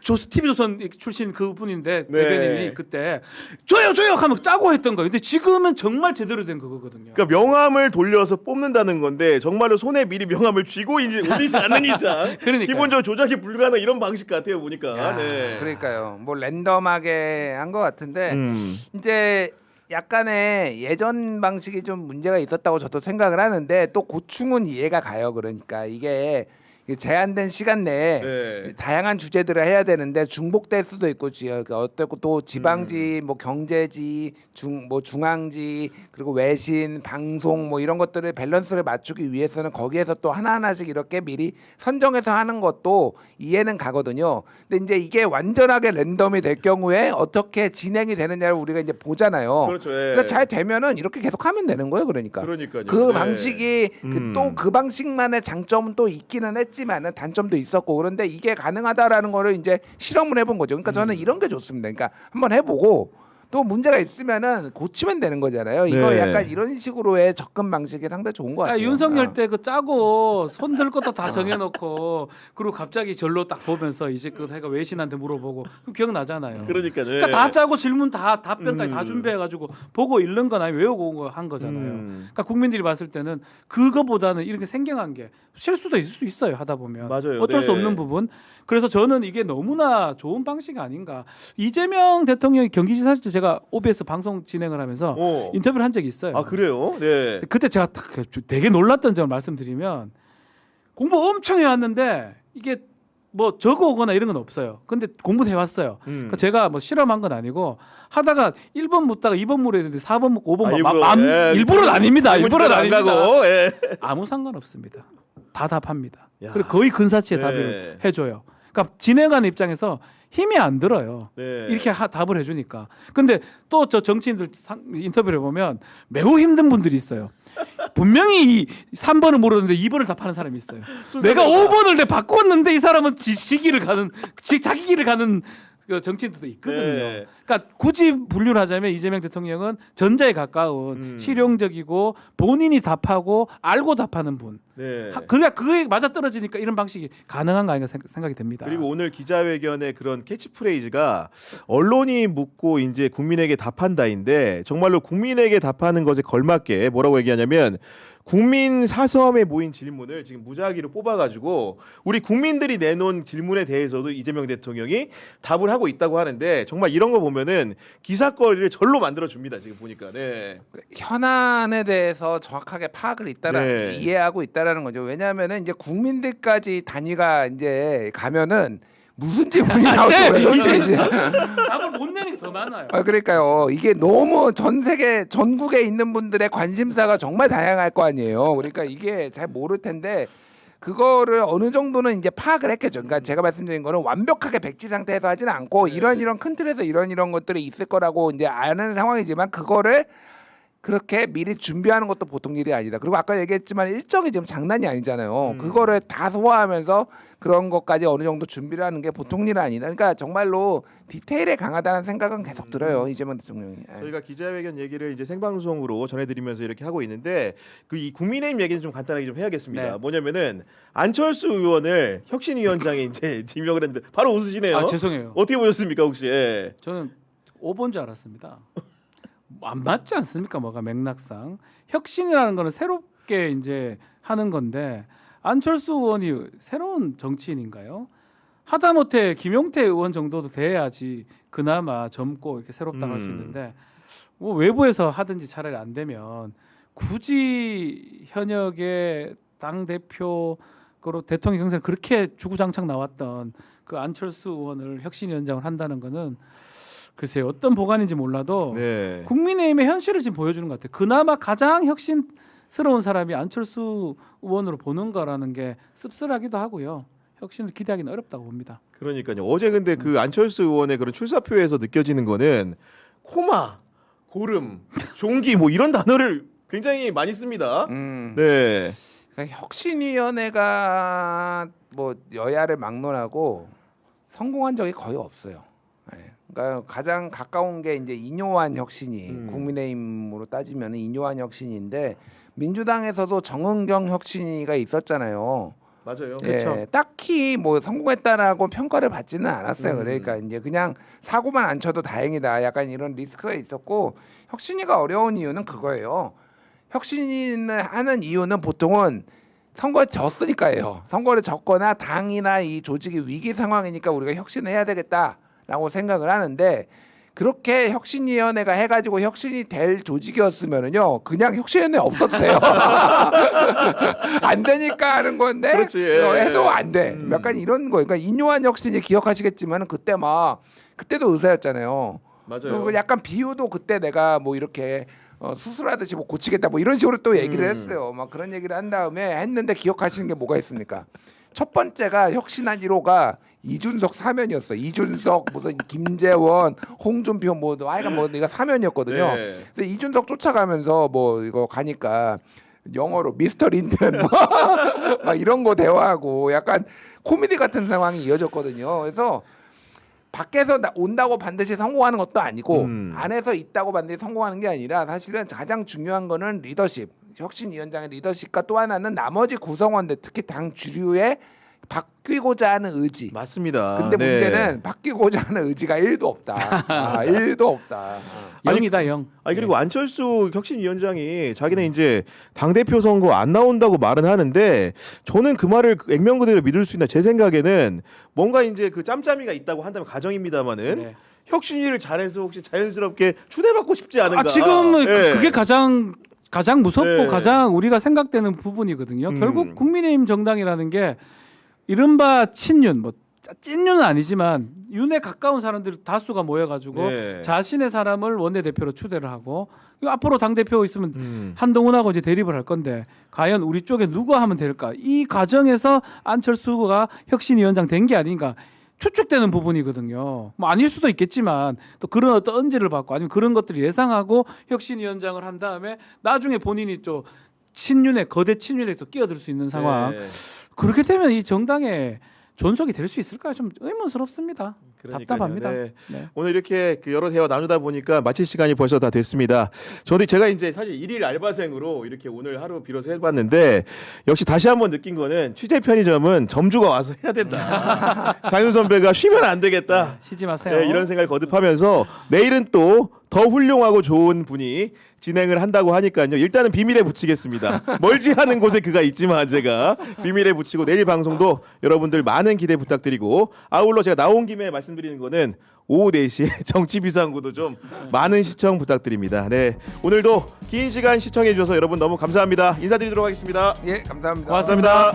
TV조선 출신 그 분인데 네. 대변인이 그때 저요 하면 짜고 했던 거예요. 근데 지금은 정말 제대로 된 그거거든요. 그러니까 명함을 돌려서 뽑는다는 건데 정말로 손에 미리 명함을 쥐고 이제 올리지 않는 이상 그러니까요. 기본적으로 조작이 불가능 이런 방식 같아요 보니까. 네. 그러니까요. 뭐 랜덤하게 한 것 같은데 음. 이제 약간의 예전 방식이 좀 문제가 있었다고 저도 생각을 하는데 또 고충은 이해가 가요. 그러니까 이게 제한된 시간 내에 네. 다양한 주제들을 해야 되는데 중복될 수도 있고 어떻고 또 지방지 뭐 경제지 뭐 중앙지 그리고 외신 방송 뭐 이런 것들을 밸런스를 맞추기 위해서는 거기에서 또 하나하나씩 이렇게 미리 선정해서 하는 것도 이해는 가거든요. 근데 이제 이게 완전하게 랜덤이 될 경우에 어떻게 진행이 되느냐를 우리가 이제 보잖아요. 그렇죠. 예. 그러니까 잘 되면은 이렇게 계속 하면 되는 거예요. 그러니까. 그러니까요. 그 네. 방식이 또 그 방식만의 장점은 또 있기는 했지만은 단점도 있었고 그런데 이게 가능하다라는 거를 이제 실험을 해본 거죠. 그러니까 저는 이런 게 좋습니다. 그러니까 한번 해보고 또 문제가 있으면은 고치면 되는 거잖아요. 이거 네. 약간 이런 식으로의 접근 방식이 상당히 좋은 것 같아요. 윤석열 때 그 짜고 손 들 것도 다 정해놓고 그리고 갑자기 절로 딱 보면서 이제 그 해가 외신한테 물어보고 그럼 기억나잖아요. 그러니까요. 그러니까 다 짜고 질문 다 답변까지 다 준비해가지고 보고 읽는 건 아니고 외우고 온 거 한 거잖아요. 그러니까 국민들이 봤을 때는 그거보다는 이렇게 생경한 게 실수도 있을 수 있어요. 하다 보면 맞아요. 어쩔 수 네. 없는 부분. 그래서 저는 이게 너무나 좋은 방식이 아닌가. 이재명 대통령이 경기지사 때 제가 OBS 방송 진행을 하면서 인터뷰를 한 적이 있어요. 아 그래요? 네. 그때 제가 되게 놀랐던 점을 말씀드리면 공부 엄청 해왔는데 이게 뭐 적어오거나 이런 건 없어요. 근데 공부는 해왔어요. 그러니까 제가 뭐 실험한 건 아니고 하다가 1번 묻다가 2번 물어야 되는데 4번 묻고 5번 일부러는 아닙니다. 일부러는 아닙니다. 예. 아무 상관없습니다. 다 답합니다. 야. 그리고 거의 근사치의 네. 답을 해줘요. 그러니까 진행하는 입장에서 힘이 안 들어요. 네. 이렇게 답을 해주니까. 근데 또 저 정치인들 인터뷰를 보면 매우 힘든 분들이 있어요. 분명히 3번을 물었는데 2번을 답하는 사람이 있어요. 내가 5번을 바꿨는데 이 사람은 자기 길을 가는 그 정치인들도 있거든요. 네. 그러니까 굳이 분류를 하자면 이재명 대통령은 전자에 가까운 실용적이고 본인이 답하고 알고 답하는 분. 네. 그게 맞아 떨어지니까 이런 방식이 가능한 거 아닌가 생각이 됩니다. 그리고 오늘 기자회견의 그런 캐치프레이즈가 언론이 묻고 이제 국민에게 답한다인데 정말로 국민에게 답하는 것에 걸맞게 뭐라고 얘기하냐면 국민 사서함에 모인 질문을 지금 무작위로 뽑아가지고 우리 국민들이 내놓은 질문에 대해서도 이재명 대통령이 답을 하고 있다고 하는데 정말 이런 거 보면은 기사거리를 절로 만들어 줍니다. 지금 보니까. 네. 현안에 대해서 정확하게 파악을 이해하고 있다라는 거죠. 왜냐하면은 이제 국민들까지 단위가 이제 가면은 무슨 질문이 나올지 이제 답을 못 내는 게 더 많아요. 그러니까요. 이게 너무 전 세계 전국에 있는 분들의 관심사가 정말 다양할 거 아니에요. 그러니까 이게 잘 모를 텐데 그거를 어느 정도는 이제 파악을 했겠죠. 그러니까 제가 말씀드린 거는 완벽하게 백지 상태에서 하지는 않고 이런 큰 틀에서 이런 것들이 있을 거라고 이제 아는 상황이지만 그거를 그렇게 미리 준비하는 것도 보통 일이 아니다. 그리고 아까 얘기했지만 일정이 지금 장난이 아니잖아요. 그거를 다 소화하면서 그런 것까지 어느 정도 준비를 하는 게 보통 일은 아니다. 그러니까 정말로 디테일에 강하다는 생각은 계속 들어요. 이재명 대통령이. 저희가 기자회견 얘기를 이제 생방송으로 전해드리면서 이렇게 하고 있는데 그 이 국민의힘 얘기는 좀 간단하게 좀 해야겠습니다. 네. 뭐냐면은 안철수 의원을 혁신위원장에 이제 지명을 했는데 바로 웃으시네요. 아 죄송해요. 어떻게 보셨습니까 혹시? 예. 저는 5번 줄 알았습니다. 안 맞지 않습니까? 뭐가 맥락상 혁신이라는 거는 새롭게 이제 하는 건데 안철수 의원이 새로운 정치인인가요? 하다못해 김용태 의원 정도도 돼야지 그나마 젊고 이렇게 새롭다고 할 수 있는데 뭐 외부에서 하든지 차라리 안 되면 굳이 현역의 당 대표 그리고 대통령 경선에 그렇게 주구장창 나왔던 그 안철수 의원을 혁신위원장을 한다는 거는 글쎄요 어떤 보관인지 몰라도 네. 국민의힘의 현실을 지금 보여주는 것 같아요. 그나마 가장 혁신스러운 사람이 안철수 의원으로 보는 거라는 게 씁쓸하기도 하고요. 혁신을 기대하기는 어렵다고 봅니다. 그러니까요. 어제 근데 그 안철수 의원의 그런 출사표에서 느껴지는 거는 코마, 고름, 종기 뭐 이런 단어를 굉장히 많이 씁니다. 네. 그러니까 혁신위원회가 뭐 여야를 막론하고 성공한 적이 거의 없어요. 네. 그러니까 가장 가까운 게 이제 이뇨한 혁신이 국민의힘으로 따지면 이뇨한 혁신인데 민주당에서도 정은경 혁신이가 있었잖아요. 맞아요. 예, 그렇죠. 딱히 뭐 성공했다라고 평가를 받지는 않았어요. 그러니까 이제 그냥 사고만 안 쳐도 다행이다. 약간 이런 리스크가 있었고 혁신이가 어려운 이유는 그거예요. 혁신을 하는 이유는 보통은 선거에 졌으니까예요. 선거를 졌거나 당이나 이 조직이 위기 상황이니까 우리가 혁신을 해야 되겠다라고 생각을 하는데 그렇게 혁신위원회가 해가지고 혁신이 될 조직이었으면은요 그냥 혁신위원회 없어도 돼요. 안 되니까 하는 건데 그렇지. 해도 안 돼. 약간 이런 거. 그러니까 인요한 혁신이 기억하시겠지만 그때 막 그때도 의사였잖아요. 맞아요. 약간 비유도 그때 내가 뭐 이렇게 수술하듯이 뭐 고치겠다 뭐 이런 식으로 또 얘기를 했어요. 막 그런 얘기를 한 다음에 했는데 기억하시는 게 뭐가 있습니까? 첫 번째가 혁신한 1호가 이준석 사면이었어. 이준석 무슨 김재원, 홍준표 뭐 하여간 뭐 이거 사면이었거든요. 네. 근데 이준석 쫓아가면서 뭐 이거 가니까 영어로 미스터 린튼 뭐 막 이런 거 대화하고 약간 코미디 같은 상황이 이어졌거든요. 그래서 밖에서 온다고 반드시 성공하는 것도 아니고 안에서 있다고 반드시 성공하는 게 아니라 사실은 가장 중요한 거는 리더십, 혁신위원장의 리더십과 또 하나는 나머지 구성원들 특히 당 주류의 바뀌고자 하는 의지. 맞습니다. 근데 네. 문제는 바뀌고자 하는 의지가 1도 없다. 1도 없다. 영이다 영. 아니 그리고 안철수 혁신위원장이 자기는 이제 당대표 선거 안 나온다고 말은 하는데 저는 그 말을 액면 그대로 믿을 수 있나 제 생각에는 뭔가 이제 그 짬짬이가 있다고 한다면 가정입니다마는 네. 혁신위를 잘해서 혹시 자연스럽게 초대받고 싶지 않은가. 지금 예. 그게 가장 무섭고 네. 가장 우리가 생각되는 부분이거든요. 결국 국민의힘 정당이라는 게 이른바 친윤 뭐 찐윤은 아니지만 윤에 가까운 사람들이 다수가 모여가지고 네. 자신의 사람을 원내대표로 추대를 하고 이거 앞으로 당대표 있으면 음. 한동훈하고 이제 대립을 할 건데 과연 우리 쪽에 누가 하면 될까? 이 과정에서 안철수가 혁신위원장 된 게 아닌가 추측되는 부분이거든요. 뭐 아닐 수도 있겠지만 또 그런 어떤 언지를 받고 아니면 그런 것들을 예상하고 혁신위원장을 한 다음에 나중에 본인이 또 친윤에 거대 친윤에 또 끼어들 수 있는 상황. 네. 그렇게 되면 이 정당의 존속이 될 수 있을까 좀 의문스럽습니다. 그러니까요. 답답합니다. 네. 네. 오늘 이렇게 그 여러 대화 나누다 보니까 마칠 시간이 벌써 다 됐습니다. 제가 이제 사실 일일 알바생으로 이렇게 오늘 하루 비로소 해봤는데 역시 다시 한번 느낀 거는 취재 편의점은 점주가 와서 해야 된다. 장윤 선배가 쉬면 안 되겠다. 쉬지 마세요. 네, 이런 생각을 거듭하면서 내일은 또 더 훌륭하고 좋은 분이 진행을 한다고 하니까요. 일단은 비밀에 붙이겠습니다. 멀지 않은 곳에 그가 있지만 제가 비밀에 붙이고 내일 방송도 여러분들 많은 기대 부탁드리고 아울러 제가 나온 김에 말씀드리는 거는 오후 4시에 정치비상구도 좀 많은 시청 부탁드립니다. 네, 오늘도 긴 시간 시청해 주셔서 여러분 너무 감사합니다. 인사드리도록 하겠습니다. 예, 감사합니다. 고맙습니다.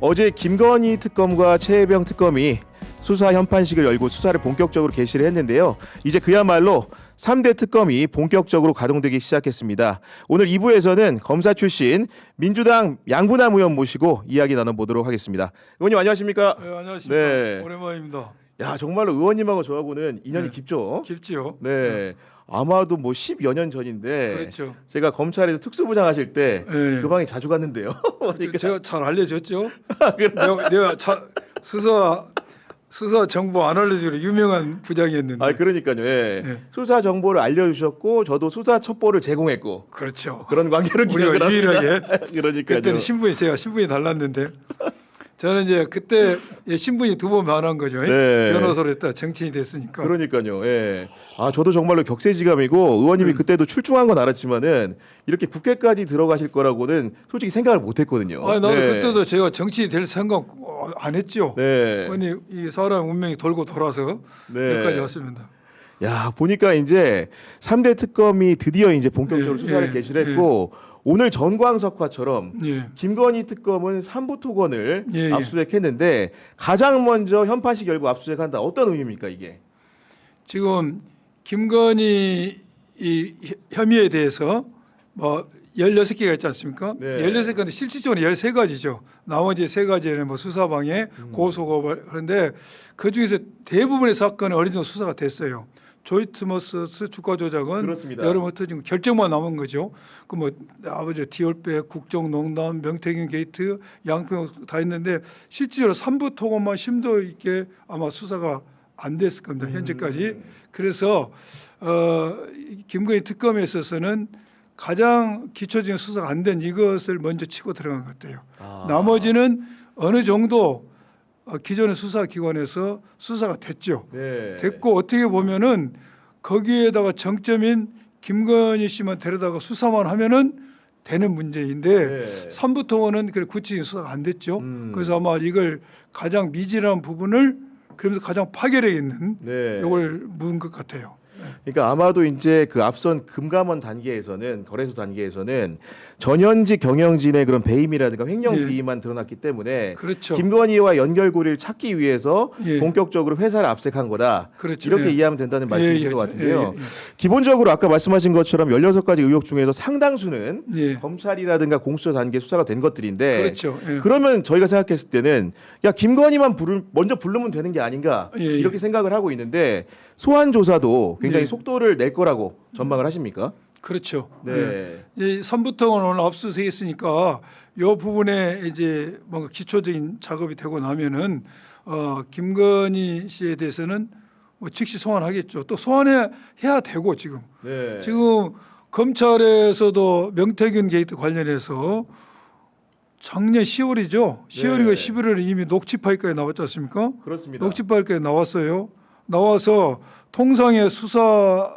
어제 김건희 특검과 최혜병 특검이 수사 현판식을 열고 수사를 본격적으로 개시를 했는데요. 이제 그야말로 3대 특검이 본격적으로 가동되기 시작했습니다. 오늘 2부에서는 검사 출신 민주당 양분남 의원 모시고 이야기 나눠보도록 하겠습니다. 의원님 안녕하십니까? 네, 안녕하십니까. 네. 오랜만입니다. 야 정말로 의원님하고 저하고는 인연이 네. 깊죠? 깊지요. 네. 아마도 뭐 10여 년 전인데 그렇죠. 제가 검찰에서 특수부장 하실 때 그 네. 방에 자주 갔는데요. 그러니까 제가 잘 알려줬죠. 내가 수사 정보 안 알려주기로 유명한 부장이었는데. 아 그러니까요. 예. 네. 수사 정보를 알려주셨고 저도 수사 첩보를 제공했고 그렇죠. 그런 관계로 기억을 우리가 합니다. 유일하게 그러니까요. 그때는 신분이 달랐는데 저는 이제 그때 신분이 2번 변한 거죠. 네. 변호사로 했다 정치인이 됐으니까. 그러니까요. 예. 아 저도 정말로 격세지감이고 의원님이 그때도 출중한 건 알았지만은 이렇게 국회까지 들어가실 거라고는 솔직히 생각을 못했거든요. 아니 나도 네. 그때도 제가 정치인 될 생각 안 했죠. 네. 아니 이 사람 운명이 돌고 돌아서 네. 여기까지 왔습니다. 야 보니까 이제 3대 특검이 드디어 이제 본격적으로 예, 수사를 예, 개시를 했고 오늘 전광석화처럼 예. 김건희 특검은 3부 토건을 예, 예. 압수수색했는데 가장 먼저 현판식 열고 압수수색한다. 어떤 의미입니까 이게? 지금 김건희 이 혐의에 대해서 뭐 16개가 있지 않습니까? 네. 16개인데 실질적으로 13가지죠. 나머지 3가지는 뭐 수사방해, 고소고발 하는데 그중에서 대부분의 사건은 어느 정도 수사가 됐어요. 조이트머스 주가 조작은 그렇습니다. 여러 번 터진 거, 결정만 남은 거죠. 그 뭐 아버지 디올백, 국정농단, 명태균 게이트, 양평 다 했는데 실질적으로 3부 토건만 심도 있게 아마 수사가 안 됐을 겁니다. 현재까지. 그래서 김건희 특검에 있어서는 가장 기초적인 수사가 안 된 이것을 먼저 치고 들어간 것 같아요. 나머지는 어느 정도 기존의 수사기관에서 수사가 됐죠. 네. 됐고 어떻게 보면은 거기에다가 정점인 김건희 씨만 데려다가 수사만 하면은 되는 문제인데 네. 3부 통원은 구체적인 수사가 안 됐죠. 음. 그래서 아마 이걸 가장 미진한 부분을 그러면서 가장 파괴력 있는 네. 이걸 묻은 것 같아요. 그러니까 아마도 이제 그 앞선 금감원 단계에서는 거래소 단계에서는 전현직 경영진의 그런 배임이라든가 횡령 예. 비위만 드러났기 때문에 그렇죠. 김건희와 연결고리를 찾기 위해서 예. 본격적으로 회사를 압색한 거다. 그렇죠. 이렇게 예. 이해하면 된다는 말씀이신 예, 예, 것 같은데요. 예, 예. 기본적으로 아까 말씀하신 것처럼 16가지 의혹 중에서 상당수는 예. 검찰이라든가 공수처 단계 수사가 된 것들인데 그렇죠. 예. 그러면 저희가 생각했을 때는 야 김건희만 먼저 부르면 되는 게 아닌가 예, 예. 이렇게 생각을 하고 있는데 소환 조사도 굉장히 예. 속도를 낼 거라고 전망을 하십니까? 그렇죠. 네. 예. 이 삼부통은 오늘 압수수색했으니까 이 부분에 이제 뭔가 기초적인 작업이 되고 나면은 김건희 씨에 대해서는 뭐 즉시 소환하겠죠. 또 소환해야 되고 지금 네. 지금 검찰에서도 명태균 게이트 관련해서 작년 10월이죠. 10월이고 네. 11월에 이미 녹취 파일까지 나왔지 않습니까? 그렇습니다. 녹취 파일까지 나왔어요. 나와서 통상의 수사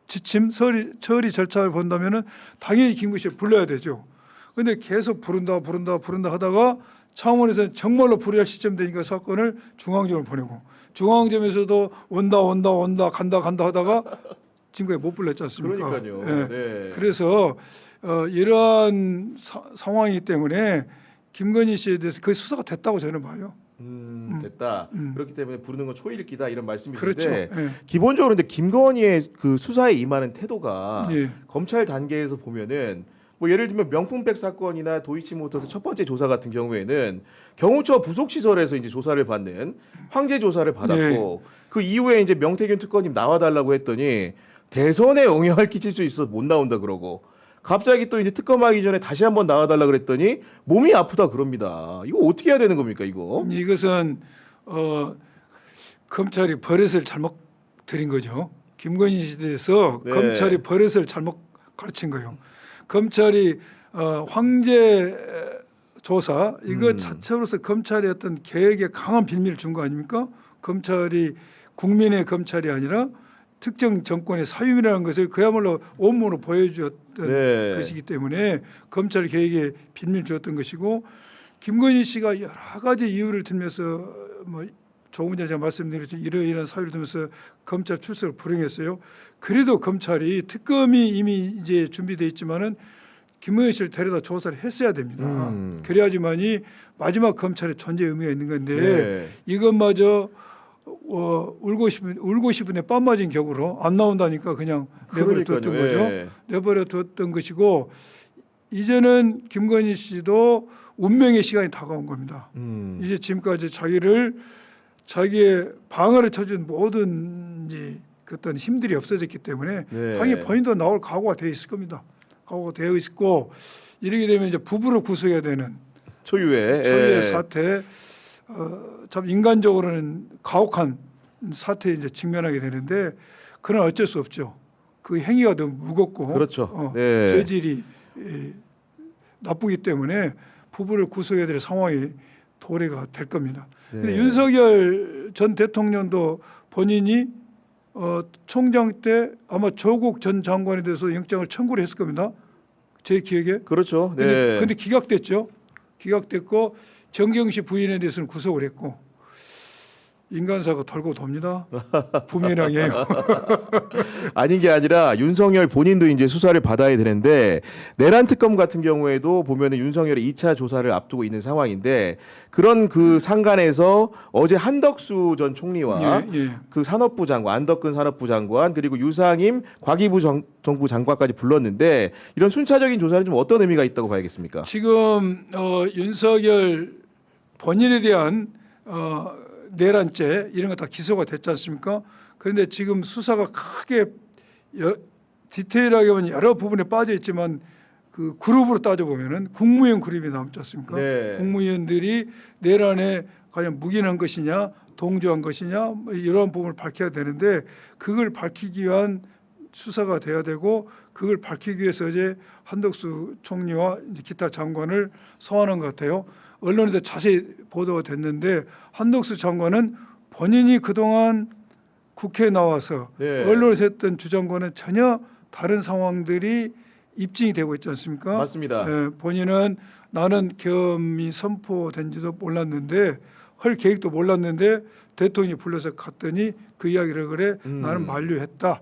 지침 처리 절차를 본다면은 당연히 김구 씨를 불러야 되죠. 그런데 계속 부른다 하다가 창원에서는 정말로 불의할 시점 되니까 사건을 중앙지검을 보내고 중앙지검에서도 온다 간다 하다가 지금까지 못 불렀지 않습니까? 그러니까요. 예. 네. 그래서 이러한 상황이기 때문에 김건희 씨에 대해서 그 수사가 됐다고 저는 봐요. 됐다. 그렇기 때문에 부르는 건 초일기다 이런 말씀이신데 그렇죠. 예. 기본적으로 근데 김건희의 그 수사에 임하는 태도가 예. 검찰 단계에서 보면은 뭐 예를 들면 명품백 사건이나 도이치모터스 첫 번째 조사 같은 경우에는 경호처 부속 시설에서 이제 조사를 받는 황제 조사를 받았고 그 이후에 이제 명태균 특검님 나와달라고 했더니 대선에 영향을 끼칠 수 있어서 못 나온다 그러고 갑자기 또 이제 특검하기 전에 다시 한번 나와달라 그랬더니 몸이 아프다 그럽니다. 이거 어떻게 해야 되는 겁니까 이거? 이것은 검찰이 버릇을 잘못 들인 거죠. 김건희 씨에 대해서 네. 검찰이 버릇을 잘못 가르친 거예요. 검찰이 황제 조사 이거 자체로서 검찰의 어떤 계획에 강한 빌미를 준 거 아닙니까? 검찰이 국민의 검찰이 아니라 특정 정권의 사유이라는 것을 그야말로 온몸으로 보여주었던 네. 것이기 때문에 검찰 계획에 빌미를 주었던 것이고 김건희 씨가 여러 가지 이유를 들면서 뭐 조금 전에 제가 말씀드렸지만 이러이러한 사유를 들면서 검찰 출석을 불응했어요. 그래도 검찰이 특검이 이미 이제 준비돼 있지만은 김건희 씨를 데려다 조사를 했어야 됩니다. 그래야지만이 마지막 검찰의 존재 의미가 있는 건데 네. 이것마저 울고 싶은데 뺨 맞은 격으로 안 나온다니까 그냥 내버려 뒀던 그러니까요. 거죠. 예. 내버려 뒀던 것이고 이제는 김건희 씨도 운명의 시간이 다가온 겁니다. 이제 지금까지 자기의 방어를 쳐준 모든 그 어떤 힘들이 없어졌기 때문에 네. 당연히 본인도 나올 각오가 되어 있을 겁니다. 각오가 되어 있고 이렇게 되면 이제 부부를 구속해야 되는 초유의 초유의 사태, 참 인간적으로는 가혹한 사태에 이제 직면하게 되는데 그러나 어쩔 수 없죠. 그 행위가 너무 무겁고 그렇죠. 네. 죄질이 나쁘기 때문에 부부를 구속해야 될 상황이 도래가 될 겁니다. 그런데 네. 윤석열 전 대통령도 본인이 총장 때 아마 조국 전 장관에 대해서 영장을 청구를 했을 겁니다. 제 기억에. 그렇죠. 네. 근데 기각됐죠. 기각됐고 정경심 부인에 대해서는 구속을 했고 인간사가 돌고 돕니다. 부메랑이에요. 아닌 게 아니라 윤석열 본인도 이제 수사를 받아야 되는데 내란 특검 같은 경우에도 보면은 윤석열이 2차 조사를 앞두고 있는 상황인데 그런 그 상간에서 어제 한덕수 전 총리와 예. 그 산업부 장관 안덕근 산업부 장관 그리고 유상임 과기부 정부 장관까지 불렀는데 이런 순차적인 조사는 좀 어떤 의미가 있다고 봐야겠습니까? 지금 윤석열 본인에 대한 내란죄 이런 거 다 기소가 됐지 않습니까? 그런데 지금 수사가 크게 디테일하게 보면 여러 부분에 빠져 있지만 그 그룹으로 따져 보면은 국무위원 그룹이 남지 않습니까? 네. 국무위원들이 내란에 과연 묵인한 것이냐, 동조한 것이냐 뭐 이런 부분을 밝혀야 되는데 그걸 밝히기 위한 수사가 돼야 되고 그걸 밝히기 위해서 이제 한덕수 총리와 이제 기타 장관을 소환한 것 같아요. 언론에도 자세히 보도가 됐는데 한덕수 장관은 본인이 그동안 국회에 나와서 네. 언론에서 했던 주장과는 전혀 다른 상황들이 입증이 되고 있지 않습니까? 맞습니다. 본인은 나는 계엄이 선포된지도 몰랐는데 할 계획도 몰랐는데 대통령이 불러서 갔더니 그 이야기를 그래 나는 만류했다.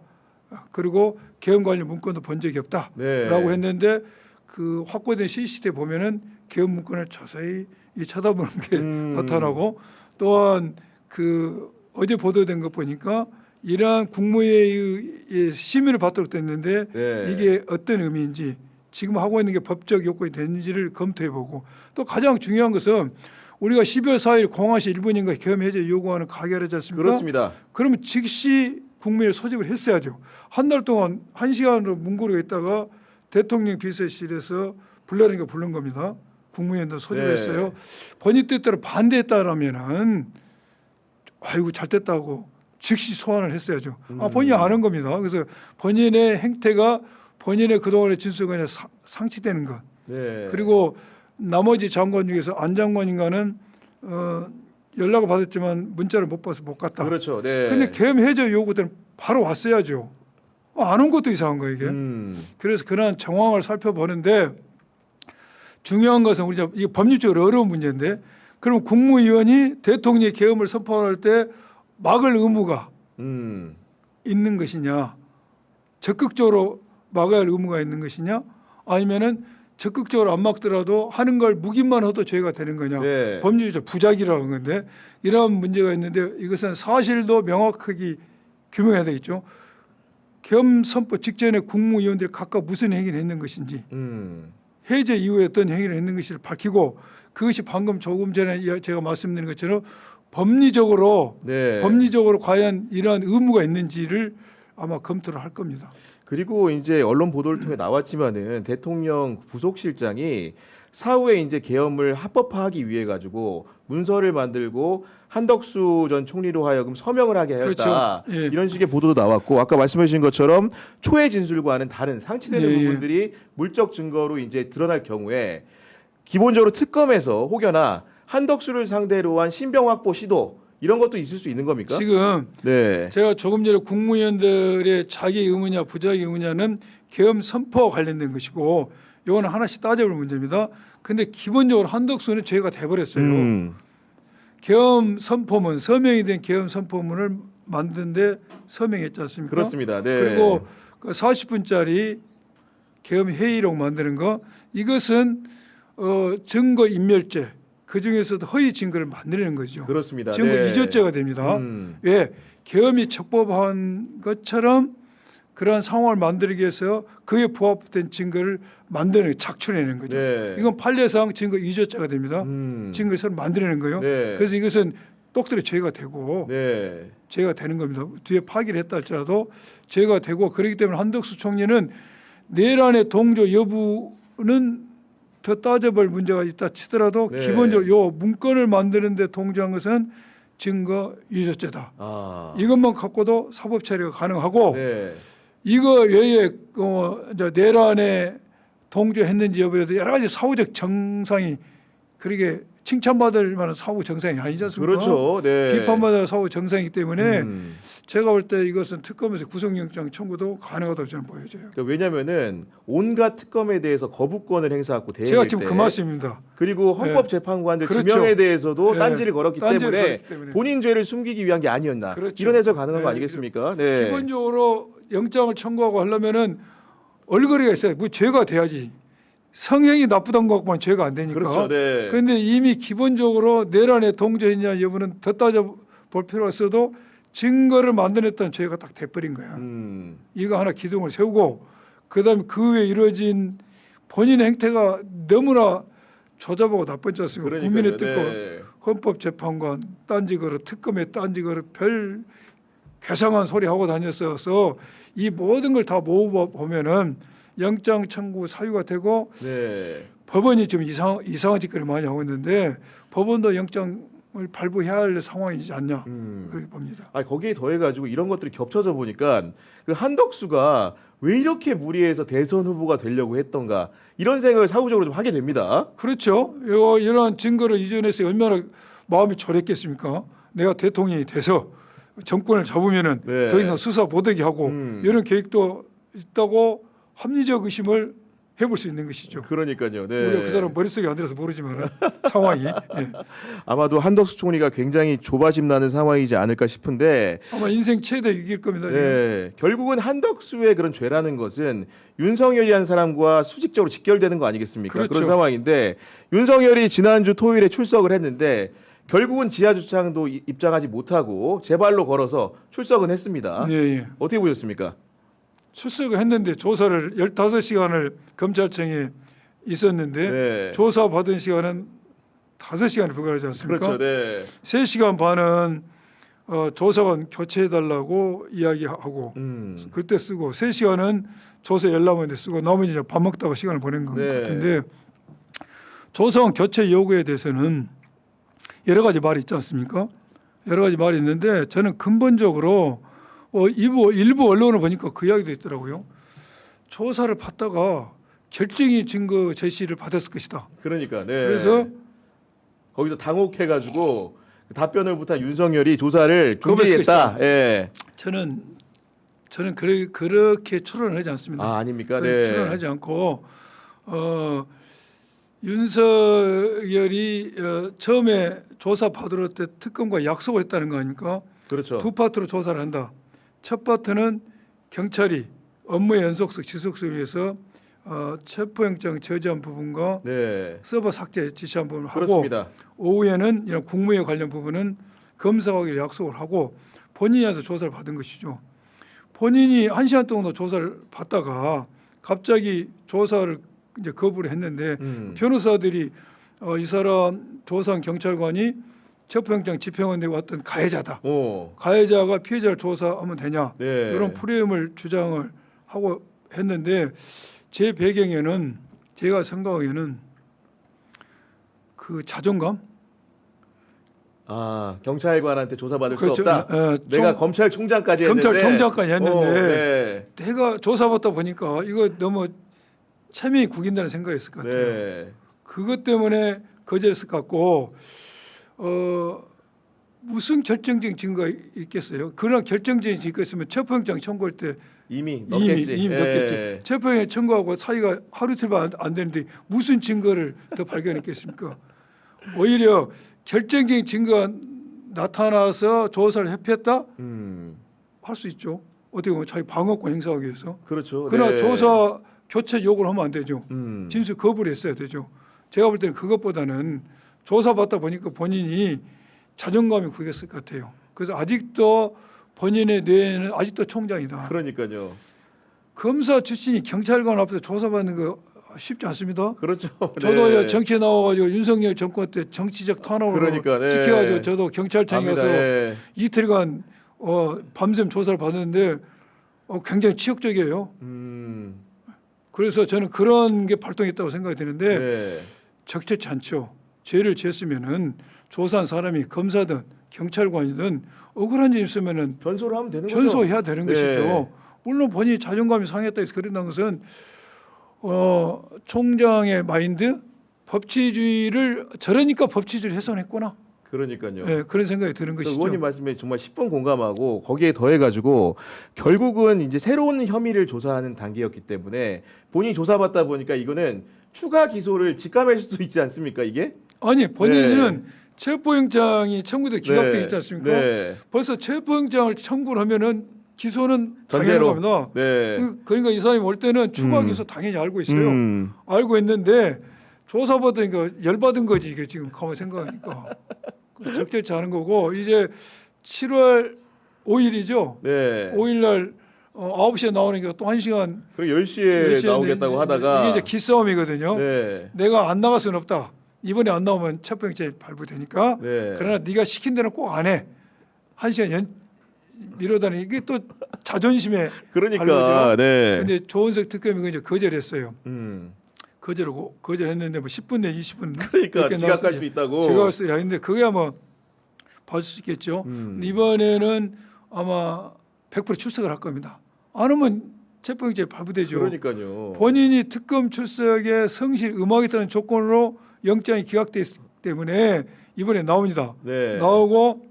그리고 계엄 관련 문건도 본 적이 없다라고 네. 했는데 그 확보된 CCTV 보면은 계엄 문건을 자세히 쳐다보는 게 나타나고 또한 그 어제 보도된 것 보니까 이러한 국무회의의 심의를 받도록 됐는데 네. 이게 어떤 의미인지 지금 하고 있는 게 법적 요건이 되는지를 검토해보고 또 가장 중요한 것은 우리가 12월 4일 공화시 일본인과 계엄 해제 요구하는 가결하지 않습니까? 그렇습니다. 그러면 즉시 국무회의 소집을 했어야죠. 한 달 동안 1시간으로 문고리가 있다가 대통령 비서실에서 불러내니까 부른 겁니다. 국무회의도 소집했어요. 네. 본인 뜻대로 반대했다라면은 아이고 잘 됐다고 즉시 소환을 했어야죠. 본인이 아는 겁니다. 그래서 본인의 행태가 본인의 그동안의 진술과 그냥 상치되는 것. 네. 그리고 나머지 장관 중에서 안 장관인가는 연락을 받았지만 문자를 못 봐서 못 갔다. 그렇죠. 네. 근데 계엄 해제 요구 때는 바로 왔어야죠. 안 온 것도 이상한 거예요 이게. 그래서 그런 정황을 살펴보는데 중요한 것은 우리가 이게 법률적으로 어려운 문제인데 그럼 국무위원이 대통령이 계엄을 선포할 때 막을 의무가 있는 것이냐, 적극적으로 막아야 할 의무가 있는 것이냐, 아니면은 적극적으로 안 막더라도 하는 걸 묵인만 해도 죄가 되는 거냐. 네. 법률적 부작위라는 건데 이런 문제가 있는데 이것은 사실도 명확하게 규명해야 되겠죠. 계엄 선포 직전에 국무위원들이 각각 무슨 행위를 했는 것인지 해제 이후에 어떤 행위를 했는 것을 밝히고 그것이 방금 조금 전에 제가 말씀드린 것처럼 법리적으로 네. 법리적으로 과연 이러한 의무가 있는지를 아마 검토를 할 겁니다. 그리고 이제 언론 보도를 통해 나왔지만은 대통령 부속실장이 사후에 이제 계엄을 합법화하기 위해 가지고 문서를 만들고 한덕수 전 총리로 하여금 서명을 하게 하였다. 그렇죠. 예. 이런 식의 보도도 나왔고 아까 말씀해 주신 것처럼 초의 진술과는 다른 상치되는 예, 예. 부분들이 물적 증거로 이제 드러날 경우에 기본적으로 특검에서 혹여나 한덕수를 상대로 한 신병 확보 시도 이런 것도 있을 수 있는 겁니까? 지금 네. 제가 조금 전에 국무위원들의 자기 의무냐 부자기 의무냐는 계엄 선포와 관련된 것이고 이거는 하나씩 따져볼 문제입니다. 근데 기본적으로 한덕수는 죄가 돼버렸어요. 계엄 선포문 서명이 된 계엄 선포문을 만드는데 서명했지 않습니까? 그렇습니다. 네. 그리고 그 40분짜리 계엄 회의록 만드는 거 이것은 증거 인멸죄 그 중에서도 허위 증거를 만드는 거죠. 그렇습니다. 증거 네. 위조죄가 됩니다. 왜 계엄이 적법한 것처럼 그러한 상황을 만들기 위해서 그에 부합된 증거를 만드는 착출해내는 거죠. 네. 이건 판례상 증거 위조죄가 됩니다. 증거를 서로 만들어내는 거예요. 네. 그래서 이것은 똑들이 죄가 되고 네. 죄가 되는 겁니다. 뒤에 파기를 했다 할지라도 죄가 되고 그렇기 때문에 한덕수 총리는 내란의 동조 여부는 더 따져볼 문제가 있다 치더라도 네. 기본적으로 요 문건을 만드는데 동조한 것은 증거 위조죄다. 아. 이것만 갖고도 사법 처리가 가능하고 네. 이거 외에 이제 내란에 동조했는지 여부에도 여러 가지 사후적 정상이 그렇게 칭찬받을 만한 사후 정상이 아니지 않습니까? 그렇죠. 네. 비판받을 사후 정상이기 때문에 제가 볼 때 이것은 특검에서 구속영장 청구도 가능하다고 저는 보여져요. 그러니까 왜냐하면은 온갖 특검에 대해서 거부권을 행사하고 대행일 제가 지금 때 그 말씀입니다. 그리고 헌법재판관들 그렇죠. 지명에 대해서도 네. 딴지를 걸었기 딴지를 때문에 걸었기 때문에. 본인 죄를 숨기기 위한 게 아니었나 그렇죠. 이런 해석 가능한 거 네. 아니겠습니까? 네. 기본적으로 영장을 청구하고 하려면은 얼거리가 있어요. 뭐 죄가 돼야지. 성형이 나쁘다는 것 갖고는 죄가 안 되니까. 그렇죠. 네. 그런데 이미 기본적으로 내란에 동조했냐 여부는 더 따져볼 필요가 있어도 증거를 만들어냈다는 죄가 딱 돼버린 거야. 이거 하나 기둥을 세우고 그다음에 그 후에 이루어진 본인의 행태가 너무나 조잡하고 나쁘지 않습니까? 국민의 뜻과 네. 헌법재판관 딴지 걸어 특검에 딴지 걸어 별 괴상한 소리 하고 다녔어서 이 모든 걸 다 모으고 보면은 영장 청구 사유가 되고 네. 법원이 좀 이상한 짓거리 많이 하고 있는데 법원도 영장을 발부해야 할 상황이지 않냐 그렇게 봅니다. 아 거기에 더해가지고 이런 것들이 겹쳐져 보니까 그 한덕수가 왜 이렇게 무리해서 대선 후보가 되려고 했던가 이런 생각을 사후적으로 좀 하게 됩니다. 그렇죠. 이러한 증거를 이전해서 얼마나 마음이 졸했겠습니까? 내가 대통령이 돼서 정권을 잡으면은 네. 더 이상 수사 못하게 하고 이런 계획도 있다고 합리적 의심을 해볼 수 있는 것이죠. 그러니까요. 네. 우리가 그 사람 머릿속에 안 들어서 모르지만 상황이 아마도 한덕수 총리가 굉장히 조바심 나는 상황이지 않을까 싶은데 아마 인생 최대 위기일 겁니다. 지금. 네, 결국은 한덕수의 그런 죄라는 것은 윤석열이라는 사람과 수직적으로 직결되는 거 아니겠습니까? 그렇죠. 그런 상황인데 윤석열이 지난주 토요일에 출석을 했는데 결국은 지하 주차장도 입장하지 못하고 제 발로 걸어서 출석은 했습니다. 네, 예. 어떻게 보셨습니까? 출석을 했는데 조사를 15시간을 검찰청에 있었는데 네. 조사 받은 시간은 5시간에 불과하지 않습니까? 그렇죠. 네. 3시간 반은 조사관 교체해달라고 이야기하고 그때 쓰고 3시간은 조사 열람원에 쓰고 나머지 이제 밥 먹다가 시간을 보낸 것 네. 같은데 조사관 교체 요구에 대해서는 여러 가지 말이 있지 않습니까? 여러 가지 말이 있는데 저는 근본적으로 일부 언론을 보니까 그 이야기도 있더라고요. 조사를 받다가 결정이 증거 제시를 받았을 것이다. 그러니까 네. 그래서 거기서 당혹해가지고 답변을 못한 윤석열이 조사를 거부했을 중지했다. 것이다. 예. 저는 그렇게 추론을 하지 않습니다. 아 아닙니까? 그렇게 네. 추론하지 않고 윤석열이 처음에 조사 받으러 때 특검과 약속을 했다는 거 아닙니까? 그렇죠. 두 파트로 조사를 한다. 첫 파트는 경찰이 업무의 연속성, 지속성을 위해서 체포영장 저지한 부분과 네. 서버 삭제 지시한 부분을 하고 그렇습니다. 오후에는 이런 국무에 관련 부분은 검사하기로 약속을 하고 본인이 와서 조사를 받은 것이죠. 본인이 1시간 동안 조사를 받다가 갑자기 조사를 이제 거부를 했는데 변호사들이 이 사람 조사한 경찰관이 체포영장 집행원에 왔던 가해자다. 오. 가해자가 피해자를 조사하면 되냐 네. 이런 프레임을 주장을 하고 했는데 제 배경에는 제가 생각하기에는 그 자존감 아 경찰관한테 조사받을 그렇죠. 수 없다. 내가 검찰총장까지 했는데. 검찰총장까지 했는데 네. 내가 조사받다 보니까 이거 너무 체면이 구긴다는 생각이 있을 것 같아요. 네. 그것 때문에 거절했을 것 같고 무슨 결정적인 증거가 있겠어요? 그러나 결정적인 증거가 있으면 체포영장 청구할 때 이미 넣겠지. 이미 넣겠지. 체포영장 청구하고 사이가 하루 이틀만 안 되는데 무슨 증거를 더 발견했겠습니까? 오히려 결정적인 증거가 나타나서 조사를 회피했다? 할 수 있죠. 어떻게 보면 자기 방어권 행사하기 위해서. 그렇죠. 그러나 네. 조사 교체 요구를 하면 안 되죠. 음. 진술 거부를 했어야 되죠. 제가 볼 때는 그것보다는 조사받다 보니까 본인이 자존감이 구겼을 것 같아요. 그래서 아직도 본인의 뇌에는 아직도 총장이다. 그러니까요. 검사 출신이 경찰관 앞에서 조사받는 거 쉽지 않습니다. 그렇죠. 저도 네. 정치에 나와가지고 윤석열 정권 때 정치적 탄압으로 그러니까, 네. 지켜가지고 저도 경찰청에 압니다. 가서 예. 이틀간 밤샘 조사를 받았는데 굉장히 치욕적이에요. 그래서 저는 그런 게 발동했다고 생각이 드는데 네. 적절치 않죠. 죄를 지었으면은 조사한 사람이 검사든 경찰관이든 억울한 점 있으면은 변소를 하면 되는 거죠. 변소해야 되는 네. 것이죠. 물론 본인이 자존감이 상했다 해서 그런다는 것은 총장의 마인드 법치주의를 저러니까 법치주의를 훼손했구나. 그러니까요. 네, 그런 생각이 드는 것이죠. 의원님 말씀에 정말 10분 공감하고 거기에 더해가지고 결국은 이제 새로운 혐의를 조사하는 단계였기 때문에 본인이 조사받다 보니까 이거는 추가 기소를 직감할 수도 있지 않습니까 이게? 아니 본인은 네. 체포영장이 청구돼 기각돼 네. 있지 않습니까? 네. 벌써 체포영장을 청구를 하면은 기소는 전제로. 당연한 겁니다. 네. 그러니까 이 사람이 올 때는 추가 기소 당연히 알고 있어요. 알고 있는데 조사받으니까 열받은 거지 이게 지금 가만 생각하니까 적절치 않은 거고 이제 7월 5일이죠. 네. 5일날 9시에 나오니까 또 1시간 그리고 10시에 나오겠다고 하다가 이게 이제 기싸움이거든요. 네. 내가 안 나갈 수는 없다. 이번에 안 나오면 체포영장이 발부되니까. 네. 그러나 네가 시킨 대로 꼭 안 해. 1시간 미뤄다니 이게 또 자존심에 그러니까 발로죠. 네. 근데 조은석 특검이 이제 거절했어요. 음. 거절하고 거절했는데 뭐 10분 내 20분 그러니까 지각할 수 있다고. 지각할 수 있는데 그게 아마 봐줄 수 있겠죠. 근데 이번에는 아마 100% 출석을 할 겁니다. 안 오면 체포영장이 발부되죠. 그러니까요. 본인이 특검 출석에 성실 음악이라는 조건으로 영장이 기각됐기 때문에 이번에 나옵니다. 네. 나오고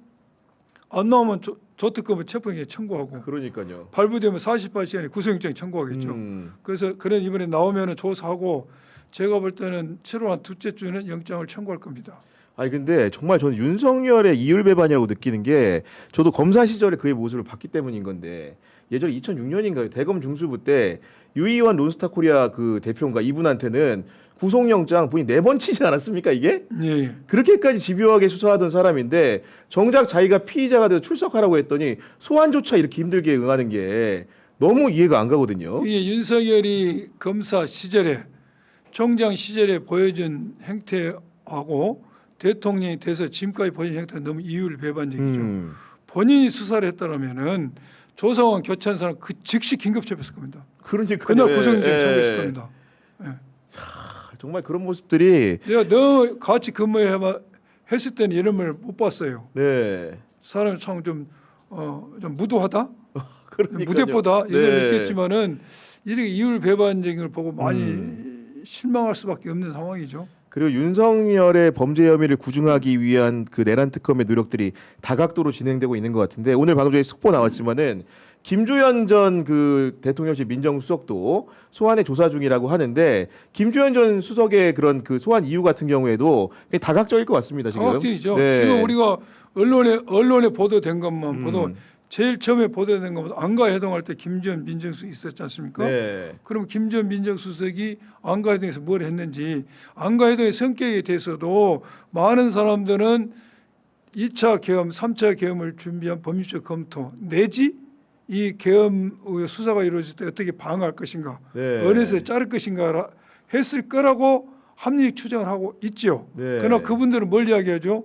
안 나오면 조특검은 체포영장 청구하고 그러니까요. 발부되면 48시간에 구속영장 청구하겠죠. 그래서 그런 이번에 나오면은 조사하고 제가 볼 때는 7월 한 둘째 주는 영장을 청구할 겁니다. 아니 근데 정말 저는 윤석열의 이율배반이라고 느끼는 게 저도 검사 시절에 그의 모습을 봤기 때문인 건데 예전 2006년인가요? 대검 중수부 때 유이완 론스타코리아 그 대표인가 이분한테는 구속영장 본인 4번 치지 않았습니까 이게? 예. 그렇게까지 집요하게 수사하던 사람인데 정작 자기가 피의자가 돼서 출석하라고 했더니 소환조차 이렇게 힘들게 응하는 게 너무 이해가 안 가거든요. 이게 윤석열이 검사 시절에 총장 시절에 보여준 행태하고 대통령이 돼서 지금까지 보여준 행태는 너무 이율배반적이죠. 본인이 수사를 했다면은 조성원 교체한 사람 그 즉시 긴급 체포했을 겁니다. 그러니까 그날 구속영장 청구했을 겁니다. 정말 그런 모습들이 내가 너 같이 근무해 했을 때는 이런 걸 못 봤어요. 네. 사람이 좀 무도하다, 그러니까요. 무대보다 이걸 네. 느꼈지만은 이렇게 이율배반적인 걸 보고 많이 실망할 수밖에 없는 상황이죠. 그리고 윤석열의 범죄 혐의를 구중하기 위한 그 내란 특검의 노력들이 다각도로 진행되고 있는 것 같은데 오늘 방금 전에 속보 나왔지만은 김주현 전 그 대통령실 민정수석도 소환의 조사 중이라고 하는데 김주현 전 수석의 그런 그 소환 이유 같은 경우에도 다각적일 것 같습니다 지금. 다각적이죠. 네. 지금 우리가 언론에 보도된 것만 보도 제일 처음에 보도된 것보다 안가해동할 때 김주현 민정수석이 있었지 않습니까? 네. 그럼 김주현 민정수석이 안가해동에서 뭘 했는지 안가해동의 성격에 대해서도 많은 사람들은 2차 계엄, 3차 계엄을 준비한 법률적 검토 내지 이 계엄 수사가 이루어질 때 어떻게 방어할 것인가, 네. 어느새 자를 것인가 했을 거라고 합리적 추정을 하고 있죠. 네. 그러나 그분들은 뭘 이야기하죠?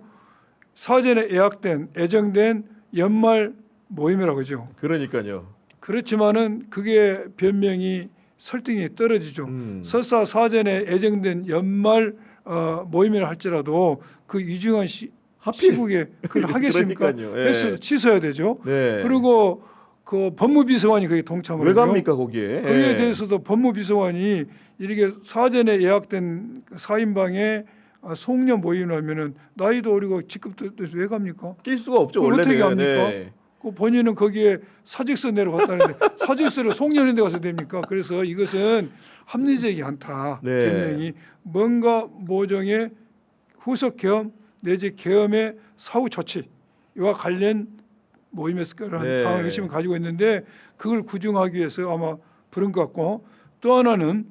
사전에 예약된, 예정된 연말 모임이라고 하죠. 그러니까요. 그렇지만은 그게 변명이 설득이 떨어지죠. 설사 사전에 예정된 연말 모임이라 할지라도 그 유중한 시국에 그걸 하겠습니까? 그러니까요. 예. 했어도 취소해야 되죠. 네. 그리고 그 법무비서관이 거기 동참을 왜 하죠. 갑니까 거기에? 거기에 예. 대해서도 법무비서관이 이렇게 사전에 예약된 4인방의 송년 모임을 하면은 나이도 어리고 직급도 왜 갑니까? 낄 수가 없죠 그걸 원래는. 어떻게 합니까? 네. 그 본인은 거기에 사직서 내려갔다는데 사직서를 송년회인데 가서 됩니까? 그래서 이것은 합리적이 않다. 네. 변명이 뭔가 모종의 후속 계엄 내지 계엄의 사후 조치와 관련 모임에서 그런 네. 당한 의심을 가지고 있는데 그걸 구중하기 위해서 아마 부른 것 같고 또 하나는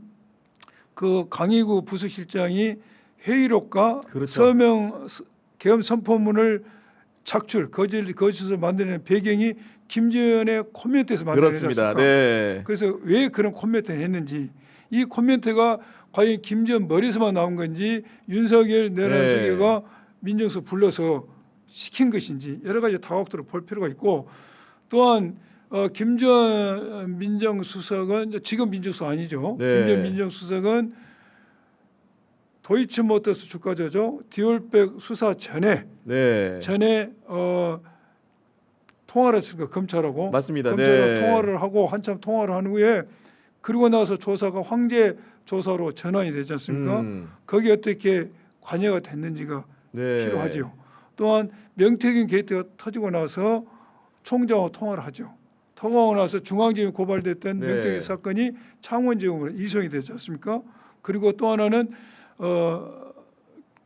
그 강희구 부수실장이 회의록과 그렇죠. 서명 계엄 선포문을 작출 거짓을 만드는 배경이 김재현의 코멘트에서 만들어내지 그렇습니다. 않습니까? 네. 그래서 왜 그런 코멘트를 했는지 이 코멘트가 과연 김재현 머리에서만 나온 건지 윤석열 내란수계가 민정수 불러서 시킨 것인지 여러 가지 다각도로 볼 필요가 있고 또한 김전 민정수석은 지금 민정수석 아니죠. 네. 김전 민정수석은 도이치모터스 주가조죠. 디올백 수사 전에 네. 통화를 했으니까 검찰하고 맞습니다. 검찰하고 네. 통화를 하고 한참 통화를 한 후에 그리고 나서 조사가 황제 조사로 전환이 되지 않습니까? 거기에 어떻게 관여가 됐는지가 네. 필요하죠. 또한 명태균 게이트가 터지고 나서 총장하고 통화를 하죠. 통화하고 나서 중앙지검에 고발됐던 네. 명태균 사건이 창원지검으로 이송이 되지 않습니까? 그리고 또 하나는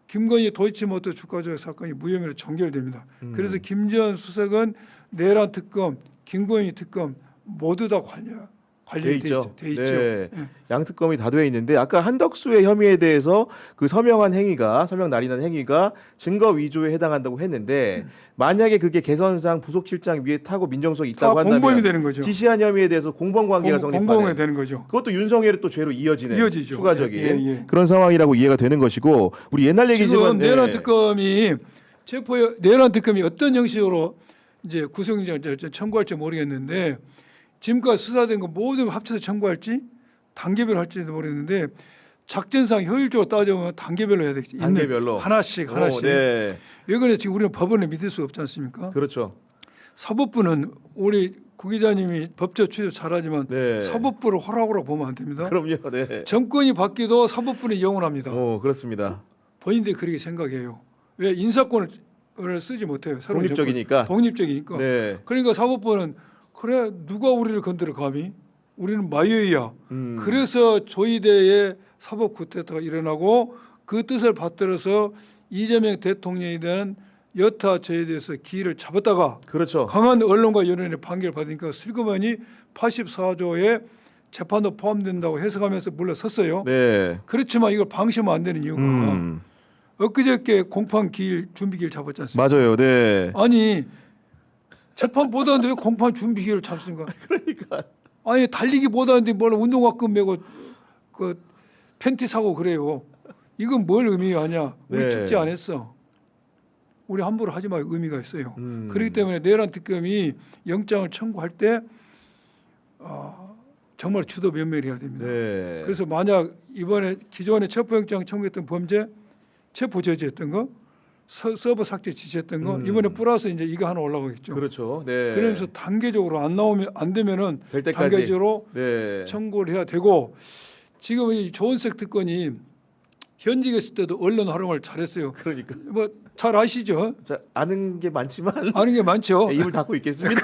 김건희 도이치모터 주가조작 사건이 무혐의로 종결됩니다. 그래서 김전 수석은 내란 특검, 김건희 특검 모두 다 관련돼 있죠. 돼 있죠. 네. 예. 양 특검이 다 돼 있는데 아까 한덕수의 혐의에 대해서 그 서명 날인한 행위가 증거 위조에 해당한다고 했는데 만약에 그게 개선상 부속실장 위에 타고 민정수석이 다 있다고 한다면 공범이 되는 거죠. 지시한 혐의에 대해서 공범 관계가 공범이 성립하는 되는 거죠. 그것도 윤석열의 또 죄로 이어지는 추가적인 추가적인 그런 상황이라고 이해가 되는 것이고 우리 옛날 얘기지만 지금 내란 특검이 내란 특검이 어떤 형식으로 이제 구속영장을 청구할지 모르겠는데 지금까지 수사된 거 모든 걸 합쳐서 청구할지 단계별로 할지도 모르겠는데 작전상 효율적으로 따져보면 단계별로 해야 되겠지. 단계별로 하나씩. 네. 왜 그래? 지금 우리는 법원을 믿을 수 없지 않습니까? 그렇죠. 사법부는 우리 구 기자님이 법조 취재 잘하지만 네. 사법부를 호락호락 보면 안 됩니다. 그럼요. 네. 정권이 바뀌어도 사법부는 영원합니다. 그렇습니다. 본인들이 그렇게 생각해요. 왜 인사권을 쓰지 못해요. 새로운 독립적이니까. 정권. 독립적이니까. 네. 그러니까 사법부는 그래 누가 우리를 건드려 감히? 우리는 마요이야. 그래서 조이대의 사법 쿠데타가 일어나고 그 뜻을 받들어서 이재명 대통령에 대한 여타 죄에 대해서 기일을 잡았다가 그렇죠. 강한 언론과 여론의 판결을 받으니까 슬그머니 84조에 재판도 포함된다고 해석하면서 물러섰어요. 네. 그렇지만 이걸 방치하면 안 되는 이유가 엊그저께 공판 기일 준비 기일 잡았지 않습니까? 맞아요. 네. 아니 재판 못하는데 왜 공판 준비 기일을 잡습니까? 그러니까. 아니 달리기 못하는데 뭘 운동화끈 메고 그 팬티 사고 그래요. 이건 뭘 의미하냐? 우리 네. 축제 안 했어. 우리 함부로 하지 마 의미가 있어요. 그렇기 때문에 내란 특검이 영장을 청구할 때 정말 주도 면밀해야 됩니다. 네. 그래서 만약 이번에 기존에 체포영장 청구했던 범죄 체포 저지했던 거 서버 삭제 지시했던 거 이번에 플러스 이제 이거 하나 올라가겠죠. 그렇죠. 네. 그러면서 단계적으로 안 나오면 안 되면은 될 때까지. 단계적으로 네. 청구를 해야 되고 지금 이 조은석 특검이 현직에 있을 때도 언론 활용을 잘했어요. 그러니까. 뭐 잘 아시죠? 자, 아는 게 많지만 아는 게 많죠. 네, 입을 닫고 있겠습니다.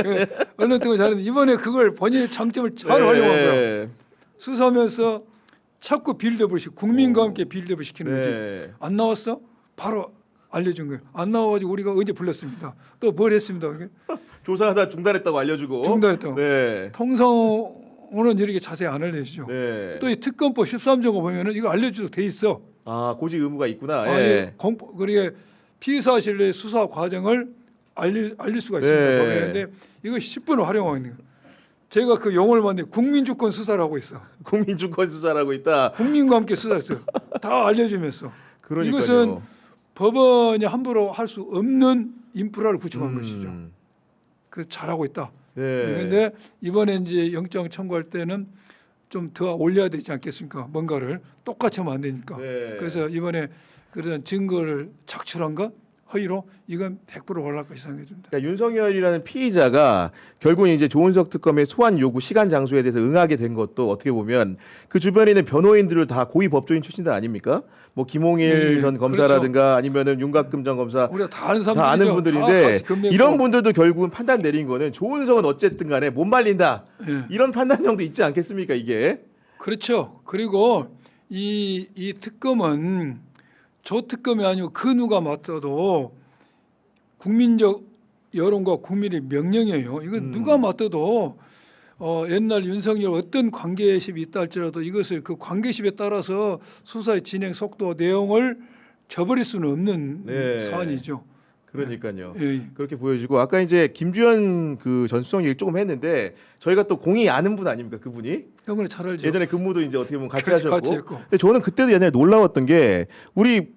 예, 언론 특검 잘했는데 이번에 그걸 본인의 장점을 잘 활용한 거예요. 수사하면서 자꾸 빌드업을 시키고 국민과 함께 빌드업을 시키는 거지. 네. 안 나왔어? 바로 알려준 거예요. 안 나와가지고 우리가 언제 불렀습니다. 또 뭘 했습니다. 그게? 조사하다 중단했다고 알려주고. 중단했다고. 네. 통상으로는 이렇게 자세히 안 알려주죠. 네. 또 이 특검법 13조가 보면은 이거 알려주도 돼 있어. 아 고지 의무가 있구나. 아, 예. 그러게 피의사실 내 수사 과정을 알릴 수가 있습니다. 네. 그런데 이거 10분을 활용하고 있는 거예요. 제가 그 용어를 봤는데 국민주권 수사를 하고 있어. 국민주권 수사라고 있다. 국민과 함께 수사했어요. 다 알려주면서. 그러니까요. 이것은 법원이 함부로 할 수 없는 인프라를 구축한 것이죠. 그 잘하고 있다. 네. 그런데 이번에 이제 영장 청구할 때는 좀 더 올려야 되지 않겠습니까? 뭔가를 똑같이 하면 안 되니까. 네. 그래서 이번에 그런 증거를 착출한 것 허위로 이건 100% 올라갈 것이 생각됩니다. 그러니까 윤석열이라는 피의자가 결국 이제 조은석 특검의 소환 요구 시간 장소에 대해서 응하게 된 것도 어떻게 보면 그 주변에 있는 변호인들을 다 고위 법조인 출신들 아닙니까? 뭐 김홍일 네, 전 검사라든가 아니면은 윤곽금 전 검사 우리가 다 아는 다 사람들이죠. 아는 다 분들인데 같이 건배했고. 이런 분들도 결국은 판단 내린 거는 조은석은 어쨌든 간에 못 말린다. 예. 이런 판단형도 있지 않겠습니까 이게? 그렇죠. 그리고 이 특검은 조 특검이 아니고 그 누가 맡아도 국민적 여론과 국민의 명령이에요. 이건 누가 맡아도 옛날 윤석열 어떤 관계십이 있다 할지라도 이것을 그 관계십에 따라서 수사의 진행 속도 내용을 저버릴 수는 없는 네. 사안이죠. 그러니까요. 예. 그렇게 보여지고 아까 이제 김주현 그 전 수석 얘기 조금 했는데 저희가 또 공이 아는 분 아닙니까 그분이? 이번에 잘 알죠. 예전에 근무도 이제 어떻게 보면 같이 그렇죠, 하셨고. 같이 했고. 근데 저는 그때도 옛날에 놀라웠던 게 우리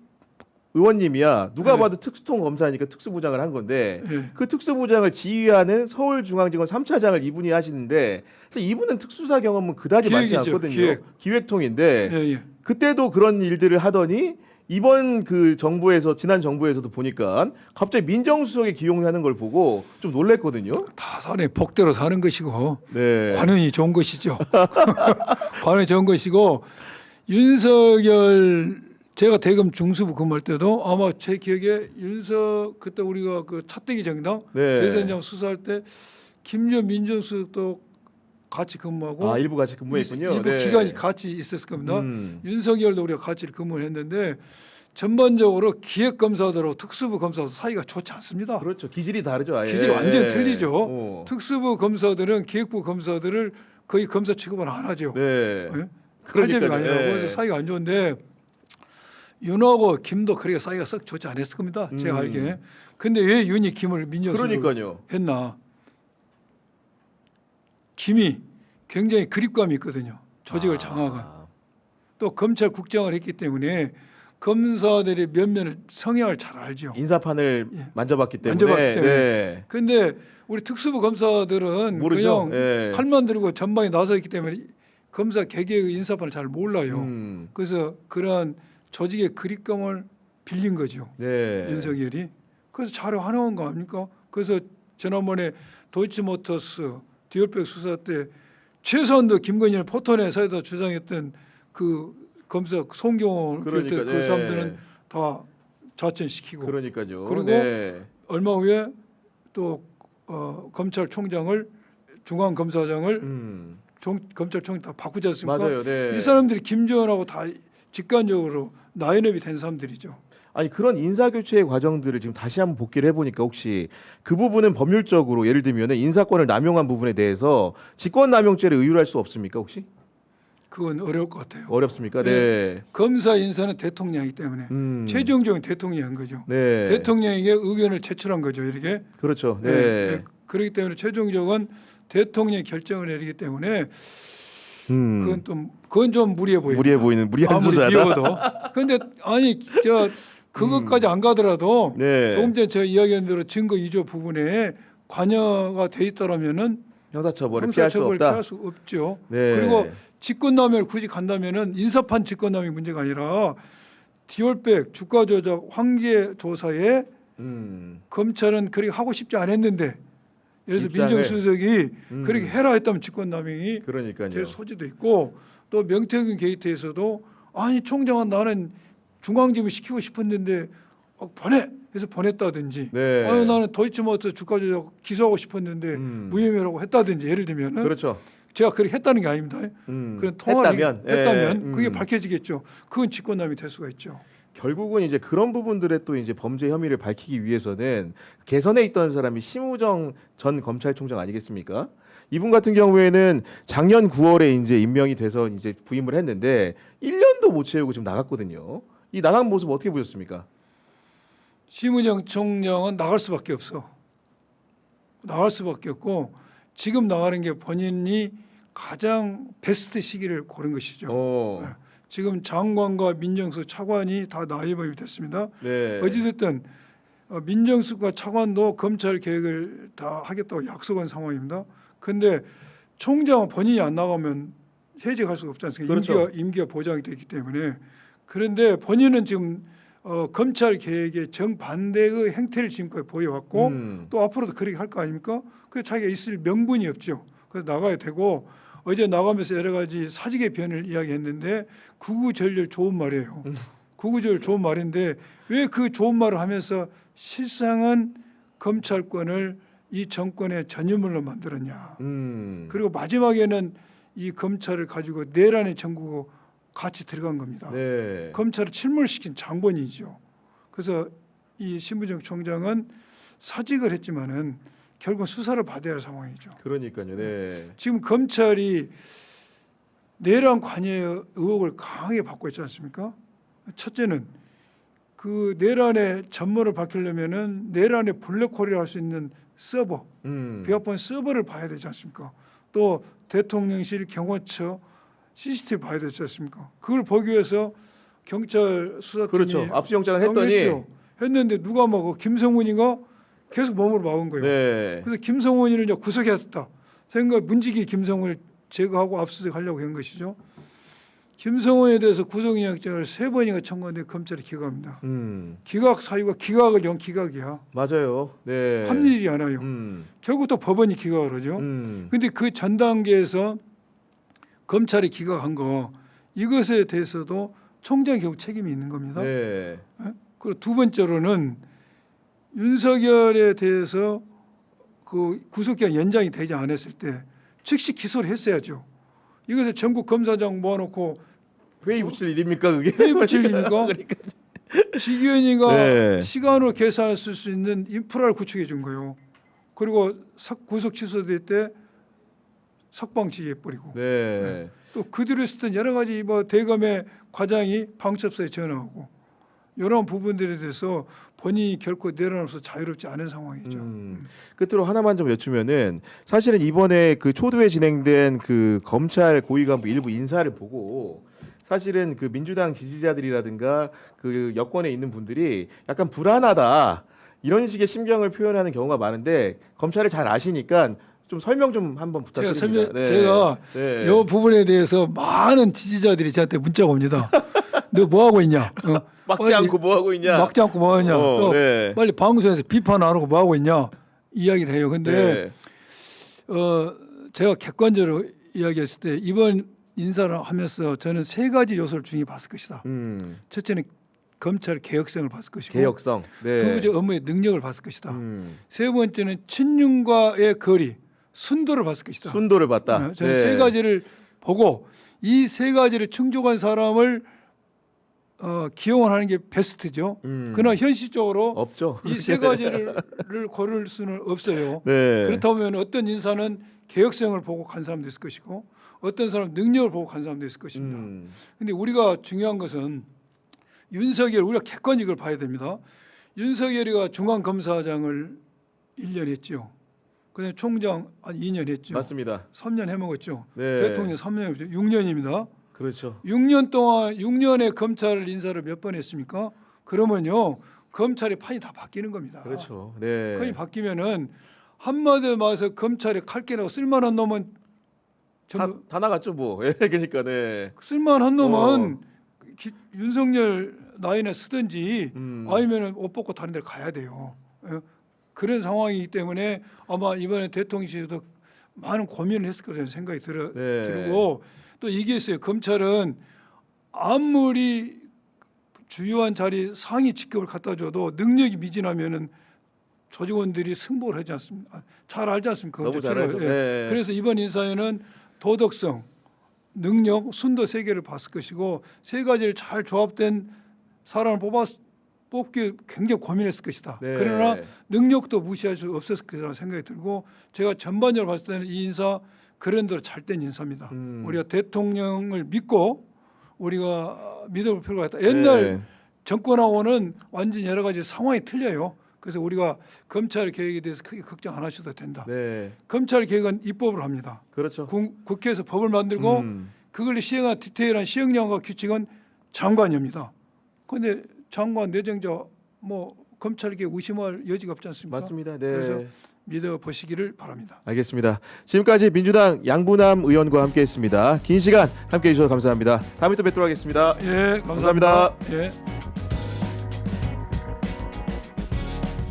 의원님이야 누가 네. 봐도 특수통 검사니까 특수부장을 한 건데 예. 그 특수부장을 지휘하는 서울중앙지검 3차장을 이분이 하시는데 사실 이분은 특수사 경험은 그다지 많지 기획이죠, 않거든요. 기획. 통인데 예. 그때도 그런 일들을 하더니 이번 그 정부에서 지난 정부에서도 보니까 갑자기 민정수석에 기용하는 걸 보고 좀 놀랬거든요. 다 사람이 복대로 사는 것이고 네. 관원이 좋은 것이죠. 관원이 좋은 것이고 윤석열 제가 대검 중수부 근무할 때도 아마 제 기억에 그때 우리가 그 차떼기 정당 네. 대선장 수사할 때 김전 민정수석도 같이 근무하고 아 일부 같이 근무했군요. 일부 네. 기간이 같이 있었을 겁니다. 음. 윤석열도 우리가 같이 근무를 했는데 전반적으로 기획검사들하고 특수부 검사도 사이가 좋지 않습니다. 그렇죠. 기질이 다르죠. 아예. 기질이 완전 틀리죠. 어. 특수부 검사들은 기획부 검사들을 거의 검사 취급을 안 하죠. 네. 예? 칼잡이가 그러니까요. 아니라고 예. 그래서 사이가 안 좋은데 윤하고 김도 그렇게 사이가 썩 좋지 않았을 겁니다. 제가 알기에. 근데 왜 윤이 김을 민정수석으로 그러니까요. 했나? 김이 굉장히 그립감이 있거든요. 조직을 장악한. 또 검찰 국장을 했기 때문에 검사들의 면면을 성향을 잘 알죠. 인사판을 예. 만져봤기 때문에. 만져봤기 때문에. 네. 근데 우리 특수부 검사들은 모르죠. 그냥 예. 칼만 들고 전방에 나서 있기 때문에 검사 개개의 인사판을 잘 몰라요. 그래서 그러한 조직의 그립감을 빌린 거죠. 네. 윤석열이. 그래서 잘 활용한 거 아닙니까? 그래서 지난번에 도이치모터스 디올백 수사 때 최소한도 김건희를 포토넷에서 주장했던 그 검사 송경호 그러니까, 그 네. 사람들은 다 좌천시키고 그러니까요. 그리고 네. 얼마 후에 또 검찰총장을 중앙검사장을 검찰총장 다 바꾸지 않습니까? 맞아요. 네. 이 사람들이 김지원하고 다 직관적으로 라인업이 된 사람들이죠. 아니 그런 인사 교체의 과정들을 지금 다시 한번 복기를 해보니까 혹시 그 부분은 법률적으로 예를 들면 인사권을 남용한 부분에 대해서 직권남용죄를 의율할 수 없습니까 혹시? 그건 어려울 것 같아요. 어렵습니까? 네. 검사 인사는 대통령이기 때문에 최종적인 대통령이 한 거죠. 네. 대통령에게 의견을 제출한 거죠. 이렇게. 그렇죠. 네. 네. 그렇기 때문에 최종적은 대통령이 결정을 내리기 때문에 그건 좀 무리해 보여요. 무리해 보이는 무리한 아무리 수사다. 비워도. 그런데 아니 그것까지 안 가더라도 네. 조금 전에 제가 이야기한 대로 증거 위조 부분에 관여가 돼 있다라면은 형사처벌을 피할 수 없다. 피할 수 없죠. 네. 그리고 직권남용을 굳이 간다면은 인사판 직권남용 문제가 아니라 디올백 주가 조작 황제 조사에 검찰은 그렇게 하고 싶지 않았는데 예를 들어서 입장을. 민정수석이 그렇게 해라 했다면 직권남용이 그러니까요. 될 소지도 있고 또 명태균 게이트에서도 아니 총장은 나는 중앙지검에 시키고 싶었는데 보내 해서 보냈다든지 네. 아니 나는 도이치모터 주가 조작 기소하고 싶었는데 무혐의라고 했다든지 예를 들면은 그렇죠. 제가 그렇게 했다는 게 아닙니다. 그런 통화를 했다면 그게 밝혀지겠죠. 그건 직권남용이 될 수가 있죠. 결국은 이제 그런 부분들의 또 이제 범죄 혐의를 밝히기 위해서는 개선에 있던 사람이 심우정 전 검찰총장 아니겠습니까? 이분 같은 경우에는 작년 9월에 이제 임명이 돼서 이제 부임을 했는데 1년도 못 채우고 지금 나갔거든요. 이 나간 모습 어떻게 보셨습니까? 심우정 총장은 나갈 수밖에 없어. 나갈 수밖에 없고 지금 나가는 게 본인이 가장 베스트 시기를 고른 것이죠. 지금 장관과 민정수석 차관이 다 나이범이 됐습니다. 네. 어찌됐든 민정수석과 차관도 검찰 개혁을 다 하겠다고 약속한 상황입니다. 그런데 총장은 본인이 안 나가면 해직할 수가 없지 않습니까? 그렇죠. 임기가 보장이 되기 때문에. 그런데 본인은 지금 검찰 개혁에 정반대의 행태를 지금까지 보여왔고 또 앞으로도 그렇게 할 거 아닙니까? 그래서 자기가 있을 명분이 없죠. 그래서 나가야 되고 어제 나가면서 여러 가지 사직의 변을 이야기했는데 구구절절 좋은 말이에요. 구구절절 좋은 말인데 왜 그 좋은 말을 하면서 실상은 검찰권을 이 정권의 전유물로 만들었냐. 그리고 마지막에는 이 검찰을 가지고 내란의 정국으로 같이 들어간 겁니다. 네. 검찰을 침몰시킨 장본인이죠. 그래서 이 신부정 총장은 사직을 했지만은 결국 수사를 받아야 할 상황이죠. 그러니까요. 네. 지금 검찰이 내란 관여 의혹을 강하게 받고 있지 않습니까? 첫째는 그 내란의 전모를 밝히려면은 내란의 블랙홀이라 할 수 있는 서버, 비화폰 서버를 봐야 되지 않습니까? 또 대통령실, 경호처, CCTV 봐야 되지 않습니까? 그걸 보기 위해서 경찰 수사팀이 그렇죠. 압수영장을 했더니 했는데 누가 막고 김성훈이가 계속 몸으로 막은 거예요. 네. 그래서 김성훈이를 이제 구속했다. 생각 문지기 김성훈을 제거하고 압수수색하려고 한 것이죠. 김성훈에 대해서 구속영장을 3번이나 청구했는데 검찰이 기각합니다. 기각 사유가 기각을 영 기각이야. 맞아요. 네. 합리적이지 않아요. 결국 또 법원이 기각을 하죠. 그런데 그 전 단계에서 검찰이 기각한 거 이것에 대해서도 총장이 결국 책임이 있는 겁니다. 네. 그리고 두 번째로는 윤석열에 대해서 그 구속기간 연장이 되지 않았을 때 즉시 기소를 했어야죠. 이것을 전국 검사장 모아놓고 회의 붙일 일입니까 그게? 회의 붙일 일입니까? 지기현이가 네. 시간으로 계산할 수 있는 인프라를 구축해 준 거예요. 그리고 구속 취소될 때 석방지게 뿌리고 네. 또 그들을 쓰던 여러 가지 뭐 대검의 과장이 방첩소에 전화하고 이런 부분들에 대해서 본인이 결코 내려놓아서 자유롭지 않은 상황이죠. 끝으로 하나만 좀 여쭈면은 사실은 이번에 그 초두에 진행된 그 검찰 고위간부 일부 인사를 보고 사실은 그 민주당 지지자들이라든가 그 여권에 있는 분들이 약간 불안하다 이런 식의 심경을 표현하는 경우가 많은데 검찰을 잘 아시니까 좀 설명 좀 한번 부탁드립니다. 제가 이 부분에 대해서 많은 지지자들이 저한테 문자가 옵니다. 너 뭐 하고 있냐? 막지 않고 뭐 하고 있냐? 막지 않고 뭐 하냐? 또 네. 빨리 방송에서 비판 안 하고 뭐 하고 있냐? 이야기를 해요. 근데 제가 객관적으로 이야기했을 때 이번 인사를 하면서 저는 3가지 요소를 중요히 봤을 것이다. 첫째는 검찰 개혁성을 봤을 것이고 개혁성. 네. 두 번째 업무의 능력을 봤을 것이다. 음. 세 번째는 친윤과의 거리, 순도를 봤을 것이다. 순도를 봤다. 저는 세 가지를 보고 이 세 가지를 충족한 사람을 기용을 하는 게 베스트죠. 그러나 현실적으로 없죠. 이 세 가지를 고를 수는 없어요. 네. 그렇다면 어떤 인사는 개혁성을 보고 간 사람도 있을 것이고 어떤 사람은 능력을 보고 간 사람도 있을 것입니다. 근데 우리가 중요한 것은 윤석열 우리가 객관적으로 봐야 됩니다. 윤석열이가 중앙검사장을 1년 했죠. 그다음에 총장 한 2년 했죠. 맞습니다. 3년 해먹었죠. 네. 대통령 3년 했죠. 6년입니다. 그렇죠. 6년 동안 6년의 검찰 인사를 몇 번 했습니까? 그러면요 검찰의 판이 다 바뀌는 겁니다. 그렇죠. 네. 판이 바뀌면은 한마디로 말해서 검찰에 칼게라고 쓸만한 놈은 전부 다 나갔죠 뭐. 예, 그러니까 네. 쓸만한 놈은 윤석열 라인에 쓰든지 아니면은 옷 벗고 다른 데 가야 돼요. 예? 그런 상황이기 때문에 아마 이번에 대통령실도 많은 고민을 했을 거라는 생각이 들고 또 이게 있어요. 검찰은 아무리 주요한 자리 상위 직급을 갖다 줘도 능력이 미진하면은 조직원들이 승복을 하지 않습니까? 잘 알지 않습니까? 너무 잘 알죠. 네. 그래서 이번 인사에는 도덕성, 능력, 순도 세 개를 봤을 것이고 세 가지를 잘 조합된 사람을 뽑기 굉장히 고민했을 것이다. 네. 그러나 능력도 무시할 수 없었을 거라는 생각이 들고 제가 전반적으로 봤을 때는 이 인사 그런 대로 잘 된 인사입니다. 우리가 대통령을 믿고 우리가 믿어볼 필요가 있다. 옛날 정권하고는 완전 여러 가지 상황이 틀려요. 그래서 우리가 검찰 개혁에 대해서 크게 걱정 안 하셔도 된다. 네. 검찰 개혁은 입법을 합니다. 그렇죠. 국회에서 법을 만들고 그걸 시행한 디테일한 시행령과 규칙은 장관입니다. 그런데 장관 내정자 뭐 검찰에게 의심할 여지가 없지 않습니까? 맞습니다. 네. 그래서 믿어 보시기를 바랍니다. 알겠습니다. 지금까지 민주당 양부남 의원과 함께했습니다. 긴 시간 함께해 주셔서 감사합니다. 다음에 또 뵙도록 하겠습니다. 예, 감사합니다. 예.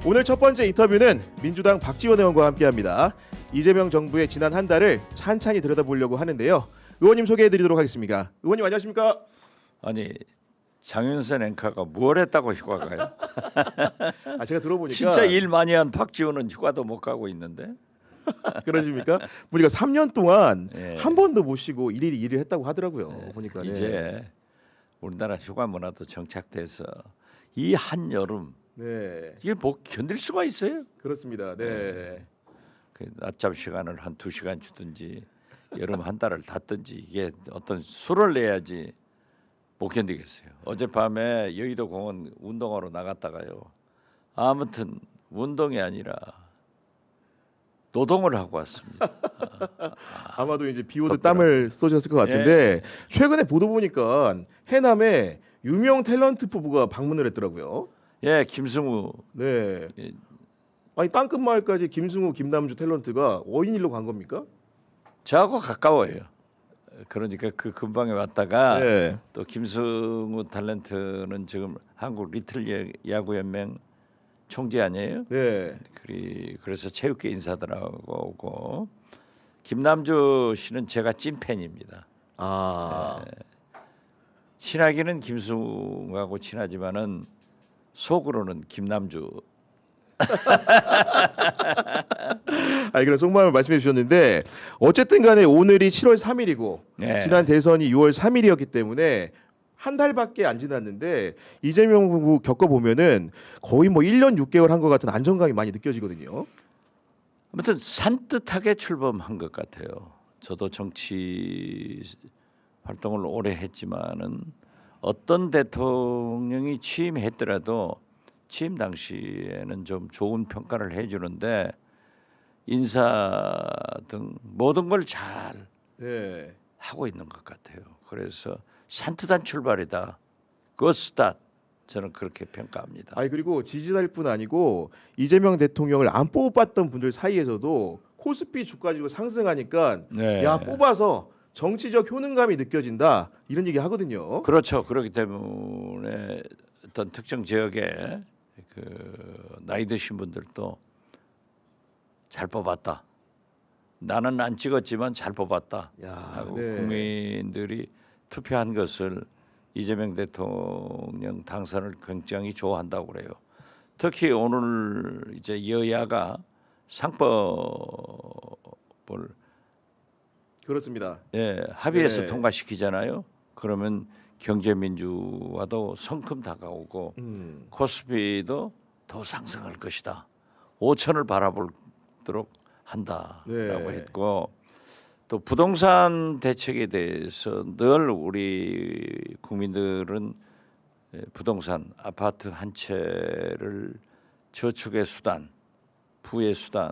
오늘 첫 번째 인터뷰는 민주당 박지원 의원과 함께합니다. 이재명 정부의 지난 한 달을 찬찬히 들여다보려고 하는데요. 의원님 소개해드리도록 하겠습니다. 의원님 안녕하십니까? 아니 장윤선 앵커가 뭘 했다고 휴가 가요? 제가 들어보니까 진짜 일 많이 한 박지원은 휴가도 못 가고 있는데. 그러십니까? 보니까 3년 동안 예. 한 번도 못 쉬고 일일이 일을 했다고 하더라고요. 보니까 이제 우리나라 휴가 문화도 정착돼서 이 한 여름 네, 이게 뭐 견딜 수가 있어요? 그렇습니다. 네. 그 낮잠 시간을 한 2시간 주든지 여름 한 달을 닫든지 이게 어떤 수를 내야지 못 견디겠어요. 어젯밤에 여의도 공원 운동하러 나갔다가요. 아무튼 운동이 아니라 노동을 하고 왔습니다. 아마도 이제 비 오듯 덥더라고요. 땀을 쏟으셨을 것 같은데 최근에 보도 보니까 해남에 유명 탤런트 부부가 방문을 했더라고요. 예, 김승우. 네. 예. 아니 땅끝마을까지 김승우, 김남주 탤런트가 5인일로 간 겁니까? 저하고 가까워요. 그러니까 그 근방에 왔다가 네. 또 김승우 탤런트는 지금 한국 리틀 야구연맹 총재 아니에요? 네. 그래서 체육계 인사들하고 오고 김남주 씨는 제가 찐팬입니다. 친하기는 김승우하고 친하지만은 속으로는 김남주. 그런 속마음을 말씀해 주셨는데 어쨌든 간에 오늘이 7월 3일이고 네. 지난 대선이 6월 3일이었기 때문에 한 달밖에 안 지났는데 이재명 후보 겪어보면은 거의 뭐 1년 6개월 한 것 같은 안정감이 많이 느껴지거든요. 아무튼 산뜻하게 출범한 것 같아요. 저도 정치 활동을 오래 했지만은 어떤 대통령이 취임했더라도 취임 당시에는 좀 좋은 평가를 해주는데 인사 등 모든 걸 잘 네. 하고 있는 것 같아요. 그래서 산뜻한 출발이다. Good start. 저는 그렇게 평가합니다. 그리고 지지자일뿐 아니고 이재명 대통령을 안 뽑았던 분들 사이에서도 코스피 주가 지고 상승하니까 네. 야 뽑아서 정치적 효능감이 느껴진다 이런 얘기 하거든요. 그렇죠. 그렇기 때문에 어떤 특정 지역에 그 나이 드신 분들도 잘 뽑았다. 나는 안 찍었지만 잘 뽑았다. 야, 하고 네. 국민들이 투표한 것을 이재명 대통령 당선을 굉장히 좋아한다고 그래요. 특히 오늘 이제 여야가 상법을 그렇습니다. 합의해서 네. 통과시키잖아요. 그러면 경제민주화도 성큼 다가오고 코스피도 더 상승할 것이다. 5천을 바라보도록 한다라고 네. 했고 또 부동산 대책에 대해서 늘 우리 국민들은 부동산 아파트 한 채를 저축의 수단, 부의 수단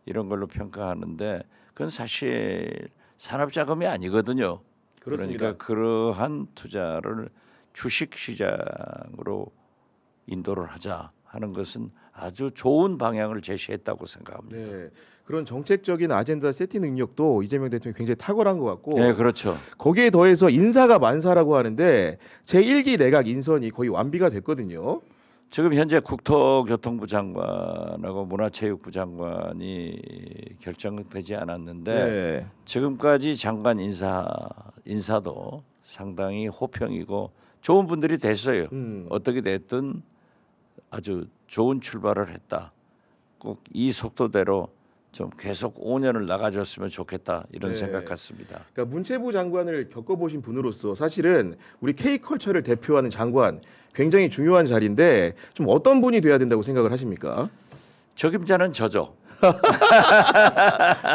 이런 걸로 평가하는데 그건 사실 산업자금이 아니거든요. 그렇습니다. 그러니까 그러한 투자를 주식시장으로 인도를 하자 하는 것은 아주 좋은 방향을 제시했다고 생각합니다. 네. 그런 정책적인 아젠다 세팅 능력도 이재명 대통령이 굉장히 탁월한 것 같고 네, 그렇죠. 거기에 더해서 인사가 만사라고 하는데 제1기 내각 인선이 거의 완비가 됐거든요. 지금 현재 국토교통부 장관하고 문화체육부 장관이 결정되지 않았는데 네. 지금까지 장관 인사도 상당히 호평이고 좋은 분들이 됐어요. 어떻게 됐든 아주 좋은 출발을 했다. 꼭 이 속도대로 좀 계속 5년을 나가줬으면 좋겠다 이런 네. 생각 같습니다. 그러니까 문체부 장관을 겪어보신 분으로서 사실은 우리 K컬처를 대표하는 장관 굉장히 중요한 자리인데 좀 어떤 분이 돼야 된다고 생각을 하십니까? 적임자는 저죠.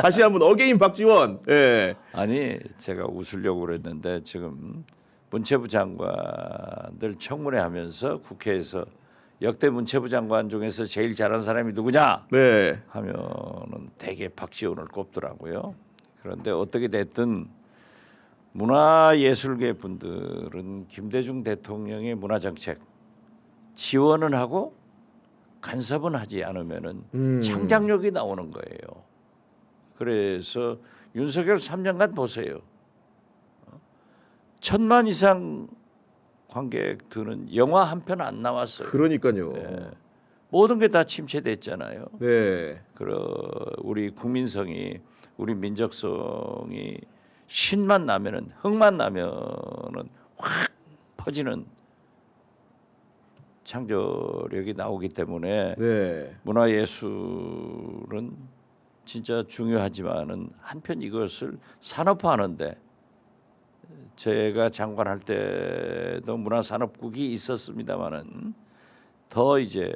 다시 한번 어게인 박지원. 예. 아니 제가 웃으려고 그랬는데 지금 문체부 장관들 청문회 하면서 국회에서 역대 문체부 장관 중에서 제일 잘한 사람이 누구냐 네. 하면은 대개 박지원을 꼽더라고요. 그런데 어떻게 됐든 문화예술계 분들은 김대중 대통령의 문화정책 지원은 하고 간섭은 하지 않으면은 창작력이 나오는 거예요. 그래서 윤석열 3년간 보세요. 1,000만 이상 관객 드는 영화 한 편 안 나왔어요. 그러니까요. 네. 모든 게 다 침체됐잖아요. 네. 우리 국민성이 우리 민족성이 신만 나면은 흥만 나면은 확 퍼지는 창조력이 나오기 때문에 네. 문화예술은 진짜 중요하지만은 한편 이것을 산업화하는데 제가 장관할 때도 문화산업국이 있었습니다만은 더 이제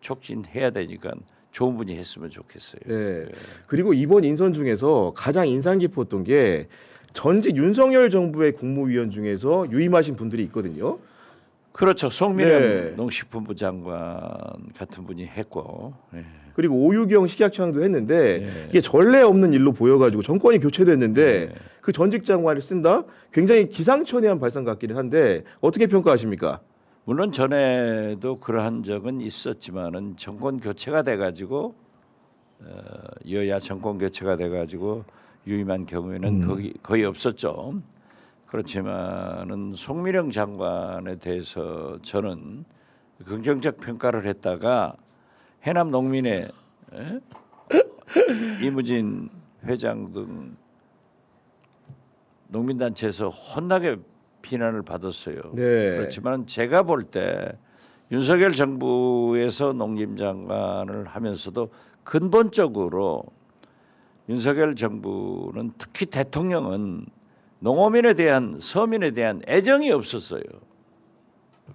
촉진해야 되니까 좋은 분이 했으면 좋겠어요. 네. 그리고 이번 인선 중에서 가장 인상 깊었던 게 전직 윤석열 정부의 국무위원 중에서 유임하신 분들이 있거든요. 그렇죠. 송민영 네. 농식품부 장관 같은 분이 했고, 네. 그리고 오유경 식약청도 했는데 네. 이게 전례 없는 일로 보여가지고 정권이 교체됐는데 네. 그 전직 장관을 쓴다? 굉장히 기상천외한 발상 같기는 한데 어떻게 평가하십니까? 물론 전에도 그러한 적은 있었지만은 정권 교체가 돼가지고 여야 정권 교체가 돼가지고 유임한 경우에는 거의 없었죠. 그렇지만은 송민영 장관에 대해서 저는 긍정적 평가를 했다가 해남 농민회 이무진 회장 등 농민단체에서 혼나게 비난을 받았어요. 네. 그렇지만 제가 볼 때 윤석열 정부에서 농림장관을 하면서도 근본적으로 윤석열 정부는 특히 대통령은 농어민에 대한 서민에 대한 애정이 없었어요.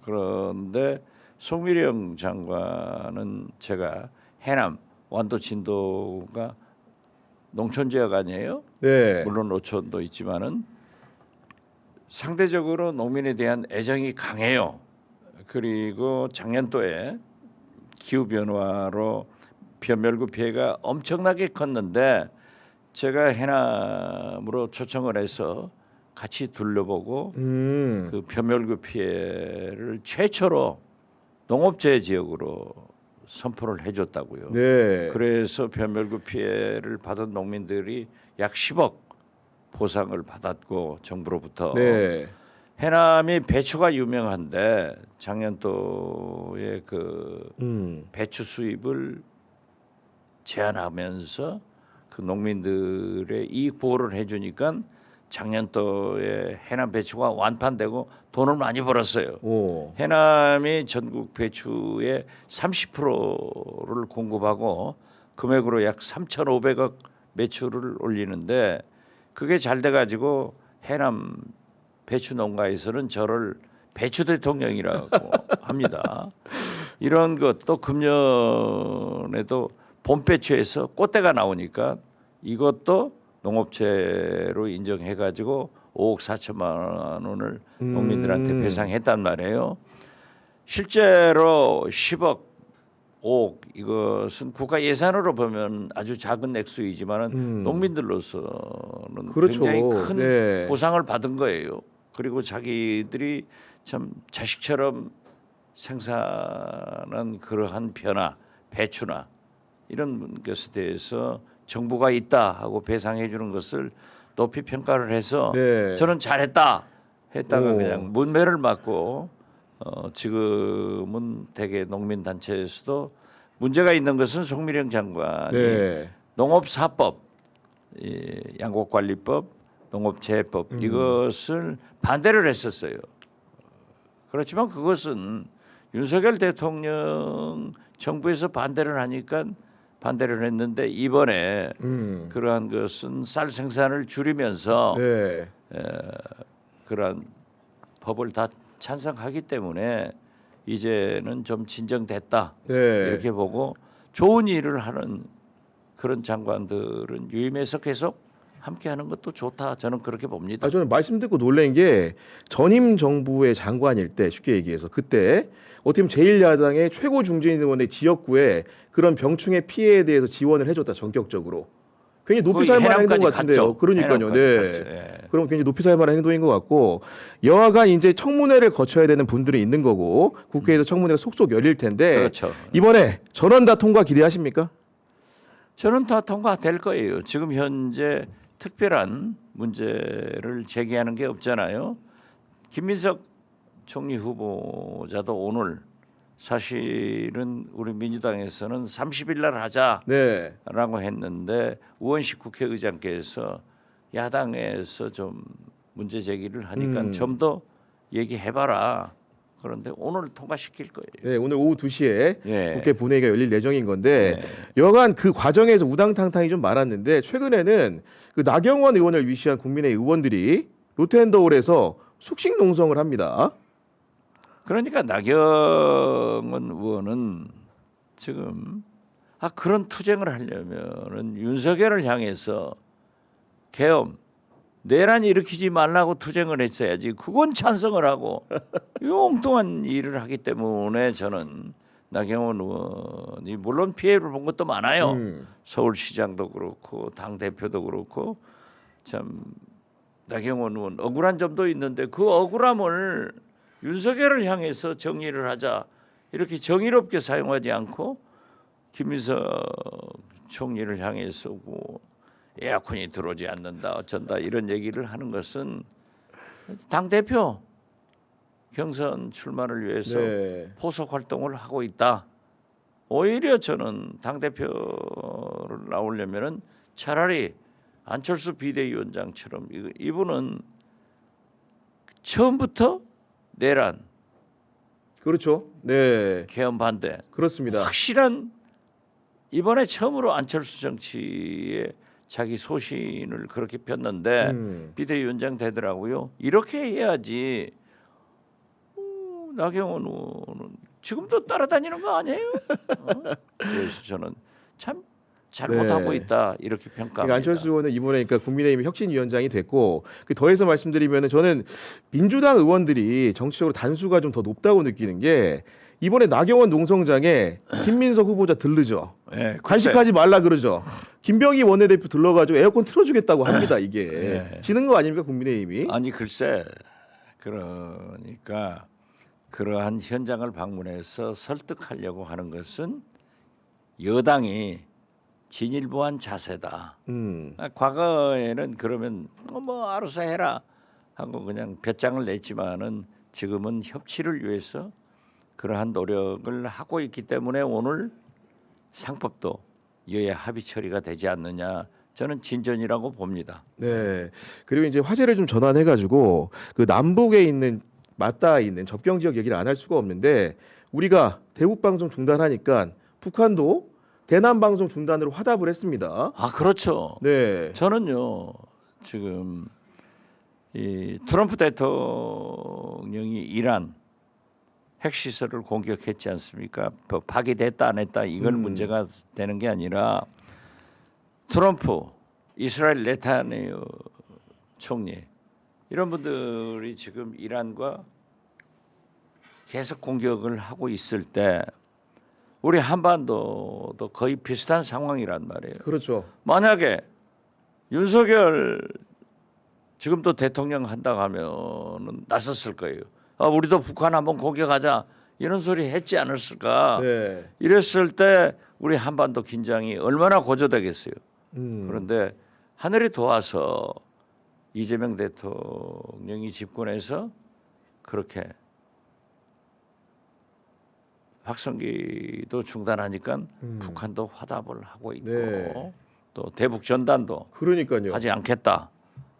그런데 송미령 장관은 제가 해남 완도 진도가 농촌 지역 아니에요? 네. 물론 노촌도 있지만은 상대적으로 농민에 대한 애정이 강해요. 그리고 작년도에 기후 변화로 변멸구 피해가 엄청나게 컸는데 제가 해남으로 초청을 해서 같이 둘러보고 그 변멸구 피해를 최초로 농업재해 지역으로 선포를 해줬다고요. 네. 그래서 변멸구 피해를 받은 농민들이 약 10억 보상을 받았고 정부로부터 네. 해남이 배추가 유명한데 작년도에 그 배추 수입을 제한하면서 그 농민들의 이익 보호를 해주니까 작년도에 해남 배추가 완판되고 돈을 많이 벌었어요. 오. 해남이 전국 배추의 30%를 공급하고 금액으로 약 3,500억 매출을 올리는데 그게 잘 돼가지고 해남 배추 농가에서는 저를 배추 대통령이라고 합니다. 이런 것도 금년에도 봄 배추에서 꽃대가 나오니까 이것도 농업체로 인정해가지고 5억 4천만 원을 농민들한테 배상했단 말이에요. 실제로 10억, 5억 이것은 국가 예산으로 보면 아주 작은 액수이지만은 농민들로서는 그렇죠. 굉장히 큰 네. 보상을 받은 거예요. 그리고 자기들이 참 자식처럼 생산한 그러한 변화, 배추나 이런 것에 대해서 정부가 있다 하고 배상해 주는 것을 높이 평가를 해서 네. 저는 잘했다 했다가 오. 그냥 문매를 맞고 지금은 대개 농민 단체에서도 문제가 있는 것은 송미령 장관이 네. 농업사법, 양곡관리법, 농업재해법 이것을 반대를 했었어요. 그렇지만 그것은 윤석열 대통령 정부에서 반대를 하니까 반대를 했는데 이번에 그러한 것은 쌀 생산을 줄이면서 네. 그러한 법을 다 찬성하기 때문에 이제는 좀 진정됐다 네. 이렇게 보고 좋은 일을 하는 그런 장관들은 유임해서 계속 함께하는 것도 좋다 저는 그렇게 봅니다. 저는 말씀 듣고 놀란 게 전임 정부의 장관일 때 쉽게 얘기해서 그때 어떻게 보면 제1야당의 최고 중진 의원의 지역구에 그런 병충해 피해에 대해서 지원을 해줬다 전격적으로. 굉장히 높이 거의 살만한 행동 해남까지 같은데요. 갔죠. 그러니까요. 네. 해남까지 갔죠. 예. 그럼 굉장히 높이 살만한 행동인 것 같고 여하간 이제 청문회를 거쳐야 되는 분들이 있는 거고 국회에서 청문회가 속속 열릴 텐데 그렇죠. 이번에 전원 다 통과 기대하십니까? 저는 다 통과될 거예요. 지금 현재 특별한 문제를 제기하는 게 없잖아요. 김민석 총리 후보자도 오늘 사실은 우리 민주당에서는 30일 날 하자라고 네. 했는데 우원식 국회의장께서 야당에서 좀 문제 제기를 하니까 좀 더 얘기해봐라. 그런데 오늘 통과시킬 거예요. 네, 오늘 오후 2시에 예. 국회 본회의가 열릴 예정인 건데 네. 여간 그 과정에서 우당탕탕이 좀 많았는데 최근에는 그 나경원 의원을 위시한 국민의 의원들이 롯데앤더홀에서 숙식 농성을 합니다. 그러니까 나경원 의원은 지금 그런 투쟁을 하려면은 윤석열을 향해서 계엄 내란 일으키지 말라고 투쟁을 했어야지. 그건 찬성을 하고 이 엉뚱한 일을 하기 때문에 저는 나경원 의원이 물론 피해를 본 것도 많아요. 서울시장도 그렇고 당 대표도 그렇고 참 나경원 의원 억울한 점도 있는데 그 억울함을 윤석열을 향해서 정리를 하자 이렇게 정의롭게 사용하지 않고 김민석 총리를 향해서 뭐 에어컨이 들어오지 않는다 어쩐다 이런 얘기를 하는 것은 당 대표 경선 출마를 위해서 네. 포석 활동을 하고 있다. 오히려 저는 당 대표를 나오려면은 차라리 안철수 비대위원장처럼 이분은 처음부터 내란, 그렇죠. 네. 계엄 반대, 그렇습니다. 확실한 이번에 처음으로 안철수 정치에 자기 소신을 그렇게 폈는데 비대위원장 되더라고요. 이렇게 해야지. 나경원 의원은 지금도 따라다니는 거 아니에요? 그래서 저는 참 잘못하고 네. 있다 이렇게 평가합니다. 그러니까 안철수 의원은 이번에 그러니까 국민의힘 혁신위원장이 됐고 더해서 말씀드리면은 저는 민주당 의원들이 정치적으로 단수가 좀 더 높다고 느끼는 게 이번에 나경원 농성장에 김민석 후보자 들르죠. 네, 간식하지 말라 그러죠. 김병희 원내대표 들러가지고 에어컨 틀어주겠다고 합니다. 이게 네. 지는 거 아닙니까 국민의힘이? 아니 글쎄 그러니까 그러한 현장을 방문해서 설득하려고 하는 것은 여당이 진일보한 자세다. 과거에는 그러면 뭐 알아서 해라 하고 그냥 볕장을 냈지만은 지금은 협치를 위해서 그러한 노력을 하고 있기 때문에 오늘 상법도 여야 합의 처리가 되지 않느냐 저는 진전이라고 봅니다. 네. 그리고 이제 화제를 좀 전환해가지고 그 남북에 있는 맞닿아 있는 접경 지역 얘기를 안 할 수가 없는데 우리가 대북 방송 중단하니까 북한도 대남 방송 중단으로 화답을 했습니다. 아 그렇죠. 네. 저는요 지금 이 트럼프 대통령이 이란 핵시설을 공격했지 않습니까? 뭐 파기됐다 안 했다 이걸 문제가 되는 게 아니라 트럼프, 이스라엘 네타냐후 총리 이런 분들이 지금 이란과 계속 공격을 하고 있을 때 우리 한반도도 거의 비슷한 상황이란 말이에요. 그렇죠. 만약에 윤석열 지금도 대통령 한다고 하면은 나섰을 거예요. 아, 우리도 북한 한번 공격하자 이런 소리 했지 않았을까? 네. 이랬을 때 우리 한반도 긴장이 얼마나 고조되겠어요. 음. 그런데 하늘이 도와서 이재명 대통령이 집권해서 그렇게 확성기도 중단하니까 북한도 화답을 하고 있고 네. 또 대북 전단도 그러니까요. 하지 않겠다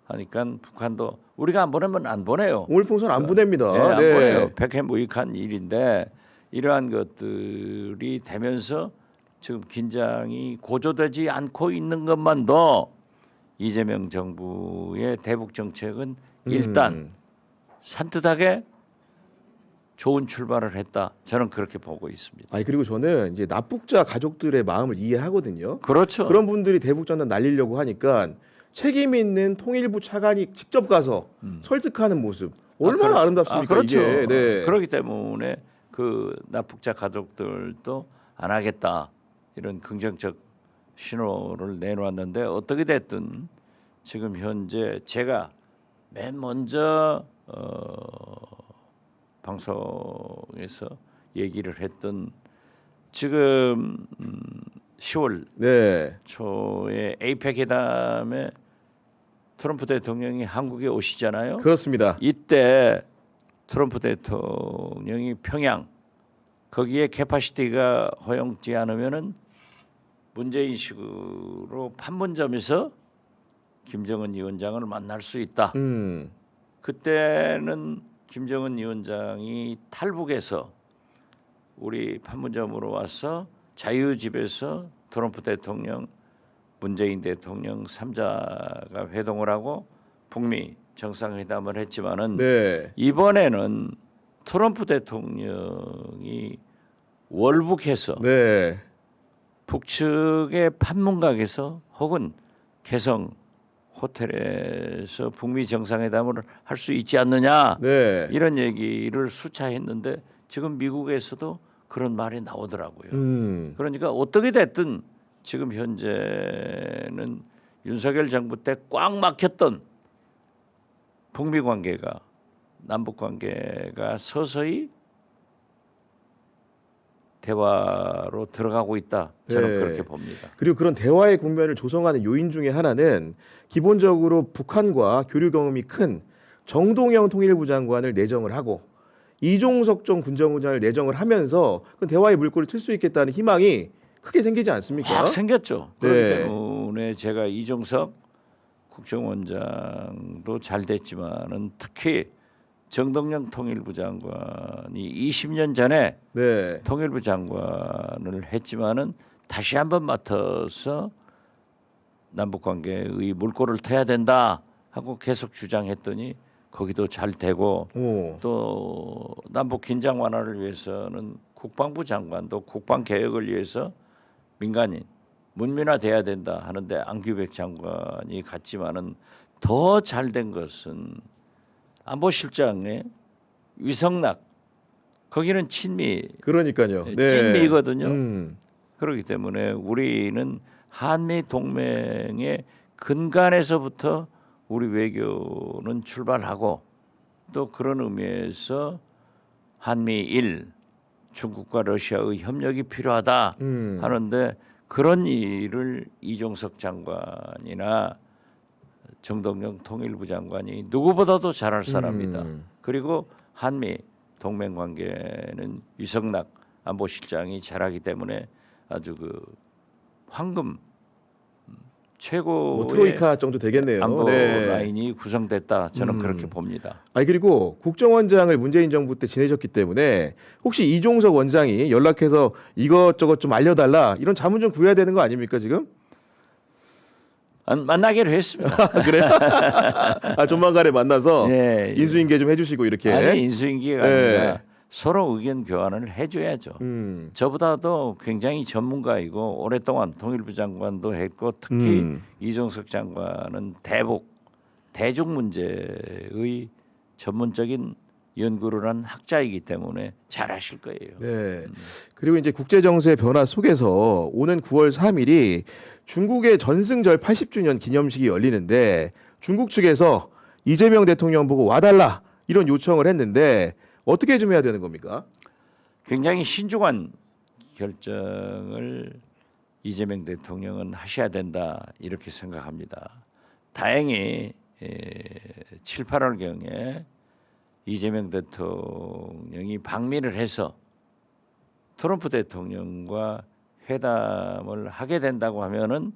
하니까 북한도 우리가 안 보내면 안 보내요. 오늘 풍선 안 보냅니다. 네, 안 네. 보내요. 백해무익한 일인데 이러한 것들이 되면서 지금 긴장이 고조되지 않고 있는 것만도 이재명 정부의 대북 정책은 일단 산뜻하게 좋은 출발을 했다. 저는 그렇게 보고 있습니다. 아니 그리고 저는 이제 납북자 가족들의 마음을 이해하거든요. 그렇죠. 그런 분들이 대북 전단 날리려고 하니까 책임 있는 통일부 차관이 직접 가서 설득하는 모습 얼마나 그렇죠. 아름답습니까? 그렇죠. 이게. 네. 그렇기 때문에 그 납북자 가족들도 안 하겠다 이런 긍정적 신호를 내놓았는데 어떻게 됐든 지금 현재 제가 맨 먼저 방송에서 얘기를 했던 지금 10월 네. 초에 에이펙 회담에 트럼프 대통령이 한국에 오시잖아요. 그렇습니다. 이때 트럼프 대통령이 평양 거기에 캐파시티가 허용지 않으면은 문제인식으로 판문점에서 김정은 위원장을 만날 수 있다. 그때는 김정은 위원장이 탈북해서 우리 판문점으로 와서 자유집에서 트럼프 대통령, 문재인 대통령 3자가 회동을 하고 북미 정상회담을 했지만은 네. 이번에는 트럼프 대통령이 월북해서 네. 북측의 판문각에서 혹은 개성 호텔에서 북미 정상회담을 할 수 있지 않느냐 네. 이런 얘기를 수차 했는데 지금 미국에서도 그런 말이 나오더라고요. 그러니까 어떻게 됐든 지금 현재는 윤석열 정부 때 꽉 막혔던 북미 관계가 남북 관계가 서서히 대화로 들어가고 있다. 저는 네. 그렇게 봅니다. 그리고 그런 대화의 국면을 조성하는 요인 중에 하나는 기본적으로 북한과 교류 경험이 큰 정동영 통일부 장관을 내정을 하고 이종석 전 군정부장을 내정을 하면서 그 대화의 물꼬를 틀 수 있겠다는 희망이 크게 생기지 않습니까? 확 생겼죠. 네. 그렇기 때문에 제가 이종석 국정원장도 잘 됐지만은 특히 정동영 통일부 장관이 20년 전에 네. 통일부 장관을 했지만은 다시 한번 맡아서 남북 관계의 물꼬를 터야 된다 하고 계속 주장했더니 거기도 잘 되고 오. 또 남북 긴장 완화를 위해서는 국방부 장관도 국방 개혁을 위해서 민간인 문민화돼야 된다 하는데 안규백 장관이 갔지만은 더 잘 된 것은 안보실장의 위성락 거기는 친미 그러니까요. 네. 찐미거든요. 그렇기 때문에 우리는 한미 동맹의 근간에서부터 우리 외교는 출발하고 또 그런 의미에서 한미일 중국과 러시아의 협력이 필요하다 하는데 그런 일을 이종석 장관이나 정동영 통일부 장관이 누구보다도 잘할 사람이다. 그리고 한미 동맹 관계는 위성락 안보실장이 잘하기 때문에 아주 그 황금 최고의 뭐 트로이카 정도 되겠네요. 안보 네. 라인이 구성됐다. 저는 그렇게 봅니다. 아니 그리고 국정원장을 문재인 정부 때 지내셨기 때문에 혹시 이종석 원장이 연락해서 이것저것 좀 알려달라 이런 자문 좀 구해야 되는 거 아닙니까 지금? 만나기로 했습니다. 그래요? 아 조만간에 만나서 예, 예. 인수인계 좀 해주시고 이렇게. 아니 인수인계가 예. 아니라 서로 의견 교환을 해줘야죠. 저보다도 굉장히 전문가이고 오랫동안 통일부 장관도 했고 특히 이종석 장관은 대중 문제의 전문적인 연구를 한 학자이기 때문에 잘하실 거예요. 네. 그리고 이제 국제 정세 변화 속에서 오는 9월 3일이 중국의 전승절 80주년 기념식이 열리는데 중국 측에서 이재명 대통령 보고 와달라 이런 요청을 했는데 어떻게 좀 해야 되는 겁니까? 굉장히 신중한 결정을 이재명 대통령은 하셔야 된다 이렇게 생각합니다. 다행히 7, 8월경에 이재명 대통령이 방미를 해서 트럼프 대통령과 회담을 하게 된다고 하면은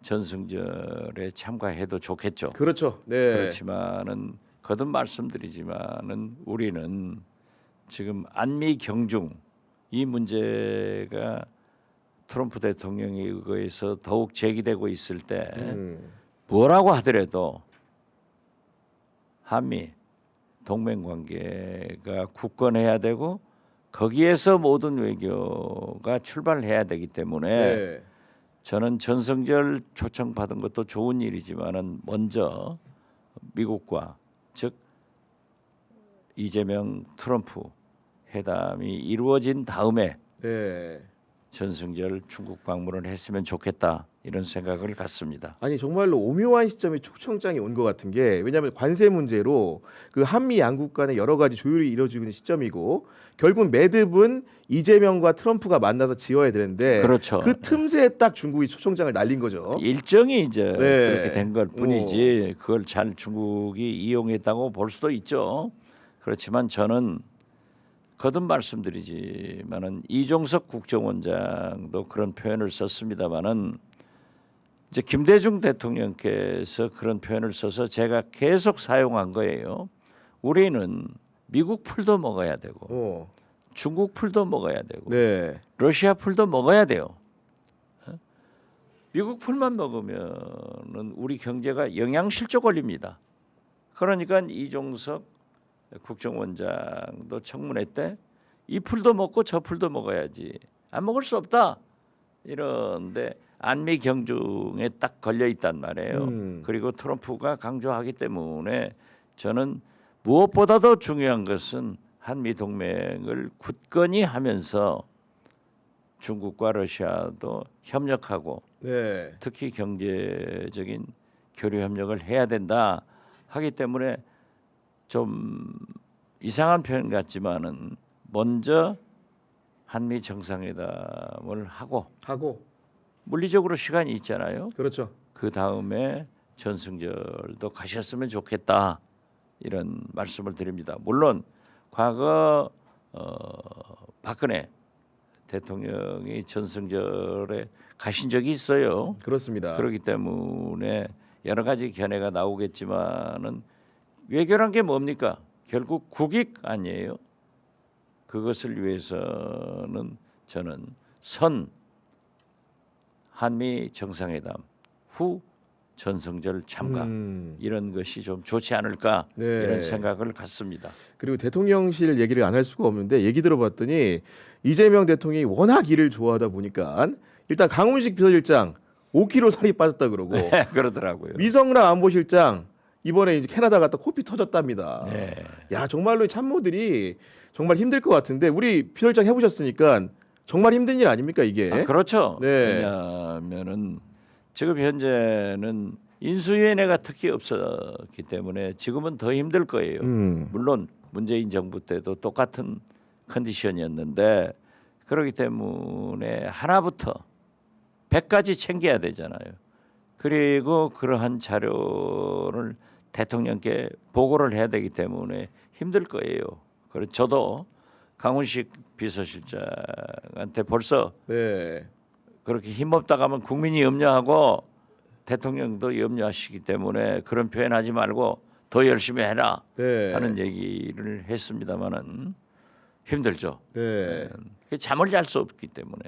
전승절에 참가해도 좋겠죠. 그렇죠. 네. 그렇지만은 거듭 말씀드리지만은 우리는 지금 안미 경중 이 문제가 트럼프 대통령에 의해서 더욱 제기되고 있을 때 뭐라고 하더라도 한미 동맹 관계가 굳건해야 되고 거기에서 모든 외교가 출발해야 되기 때문에 네. 저는 전승절 초청받은 것도 좋은 일이지만은 먼저 미국과 즉 이재명 트럼프 회담이 이루어진 다음에 네. 전승절 중국 방문을 했으면 좋겠다 이런 생각을 갖습니다. 아니 정말로 오묘한 시점에 초청장이 온 것 같은 게 왜냐하면 관세 문제로 그 한미 양국 간의 여러 가지 조율이 이루어지고 있는 시점이고 결국 매듭은 이재명과 트럼프가 만나서 지어야 되는데 그렇죠. 그 틈새에 딱 중국이 초청장을 날린 거죠. 일정이 이제 네. 그렇게 된 걸 뿐이지 그걸 잘 중국이 이용했다고 볼 수도 있죠. 그렇지만 저는 거듭 말씀드리지만은 이종석 국정원장도 그런 표현을 썼습니다만은 이제 김대중 대통령께서 그런 표현을 써서 제가 계속 사용한 거예요. 우리는 미국 풀도 먹어야 되고 중국 풀도 먹어야 되고 네. 러시아 풀도 먹어야 돼요. 미국 풀만 먹으면은 우리 경제가 영양실조 걸립니다. 그러니까 이종석 국정원장도 청문회 때 이 풀도 먹고 저 풀도 먹어야지 안 먹을 수 없다 이런데 안미 경중에 딱 걸려 있단 말이에요. 그리고 트럼프가 강조하기 때문에 저는 무엇보다도 중요한 것은 한미 동맹을 굳건히 하면서 중국과 러시아도 협력하고 네. 특히 경제적인 교류 협력을 해야 된다 하기 때문에 좀 이상한 표현 같지만은 먼저 한미 정상회담을 하고 물리적으로 시간이 있잖아요. 그렇죠. 그 다음에 전승절도 가셨으면 좋겠다 이런 말씀을 드립니다. 물론 과거 박근혜 대통령이 전승절에 가신 적이 있어요. 그렇습니다. 그렇기 때문에 여러 가지 견해가 나오겠지만은 외교란 게 뭡니까? 결국 국익 아니에요. 그것을 위해서는 저는 선 한미 정상회담 후 전승절 참가 이런 것이 좀 좋지 않을까 네. 이런 생각을 갖습니다. 그리고 대통령실 얘기를 안 할 수가 없는데 얘기 들어봤더니 이재명 대통령이 워낙 일을 좋아하다 보니까 일단 강훈식 비서실장 5kg 살이 빠졌다 그러고 그러더라고요. 위성락 안보실장 이번에 이제 캐나다 갔다 코피 터졌답니다. 네. 야 정말로 참모들이 정말 힘들 것 같은데 우리 비서실장 해보셨으니까 정말 힘든 일 아닙니까 이게? 그렇죠. 네. 왜냐하면은 지금 현재는 인수위원회가 특히 없었기 때문에 지금은 더 힘들 거예요. 물론 문재인 정부 때도 똑같은 컨디션이었는데 그렇기 때문에 하나부터 100까지 챙겨야 되잖아요. 그리고 그러한 자료를 대통령께 보고를 해야 되기 때문에 힘들 거예요. 그래서 저도 강훈식 비서실장한테 벌써 네. 그렇게 힘없다 가면 국민이 염려하고 대통령도 염려하시기 때문에 그런 표현하지 말고 더 열심히 해라 네. 하는 얘기를 했습니다만은 힘들죠. 네. 잠을 잘 수 없기 때문에.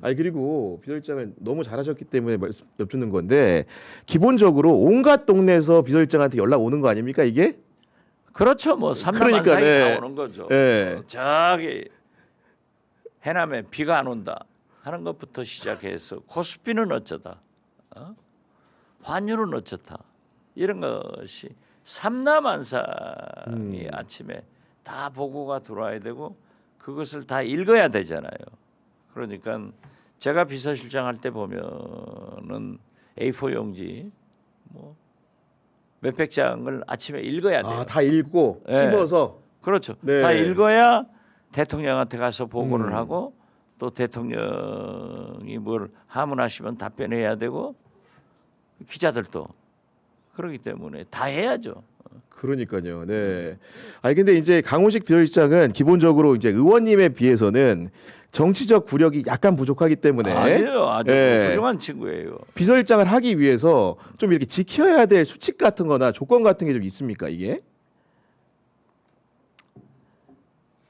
아니 그리고 비서실장은 너무 잘하셨기 때문에 여쭙는 건데 기본적으로 온갖 동네에서 비서실장한테 연락 오는 거 아닙니까 이게? 그렇죠. 뭐 삼남한사이 그러니까, 네. 나오는 거죠. 네. 저기 해남에 비가 안 온다 하는 것부터 시작해서 코스피는 어쩌다, 환율은 어쩌다 이런 것이 삼남한사이 아침에 다 보고가 들어와야 되고 그것을 다 읽어야 되잖아요. 그러니까 제가 비서실장 할 때 보면은 A4 용지 뭐 몇백 장을 아침에 읽어야 돼요. 다 읽고 네. 씹어서. 그렇죠. 네. 다 읽어야 대통령한테 가서 보고를 음. 하고 또 대통령이 뭘 하문하시면 답변해야 되고 기자들도 그렇기 때문에 다 해야죠. 그러니까요. 네. 아니 근데 이제 강훈식 비서실장은 기본적으로 이제 의원님에 비해서는 정치적 구력이 약간 부족하기 때문에 아니에요. 아주 네. 훌륭한 친구예요. 비서실장을 하기 위해서 좀 이렇게 지켜야 될 수칙 같은 거나 조건 같은 게 좀 있습니까, 이게?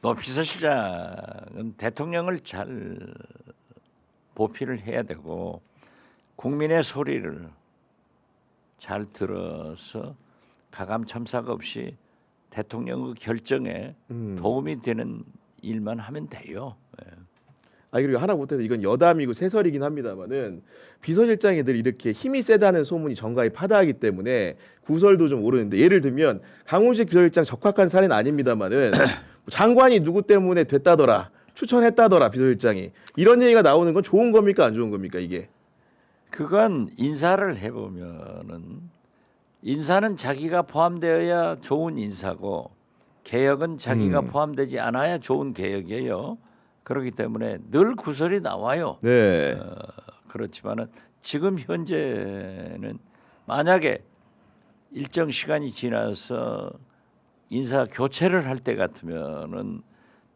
뭐 비서실장은 대통령을 잘 보필을 해야 되고 국민의 소리를 잘 들어서 가감 첨삭 없이 대통령의 결정에 도움이 되는 일만 하면 돼요. 예. 아 그리고 하나 못해서 이건 여담이고 세설이긴 합니다만은 비서실장이 늘 이렇게 힘이 세다는 소문이 정가에 파다하기 때문에 구설도 좀 오르는데 예를 들면 강훈식 비서실장 적합한 사례는 아닙니다만은 장관이 누구 때문에 됐다더라 추천했다더라 비서실장이 이런 얘기가 나오는 건 좋은 겁니까 안 좋은 겁니까 이게? 그건 인사를 해보면은 인사는 자기가 포함되어야 좋은 인사고 개혁은 자기가 포함되지 않아야 좋은 개혁이에요. 그렇기 때문에 늘 구설이 나와요. 네. 그렇지만은 지금 현재는 만약에 일정 시간이 지나서 인사 교체를 할 때 같으면은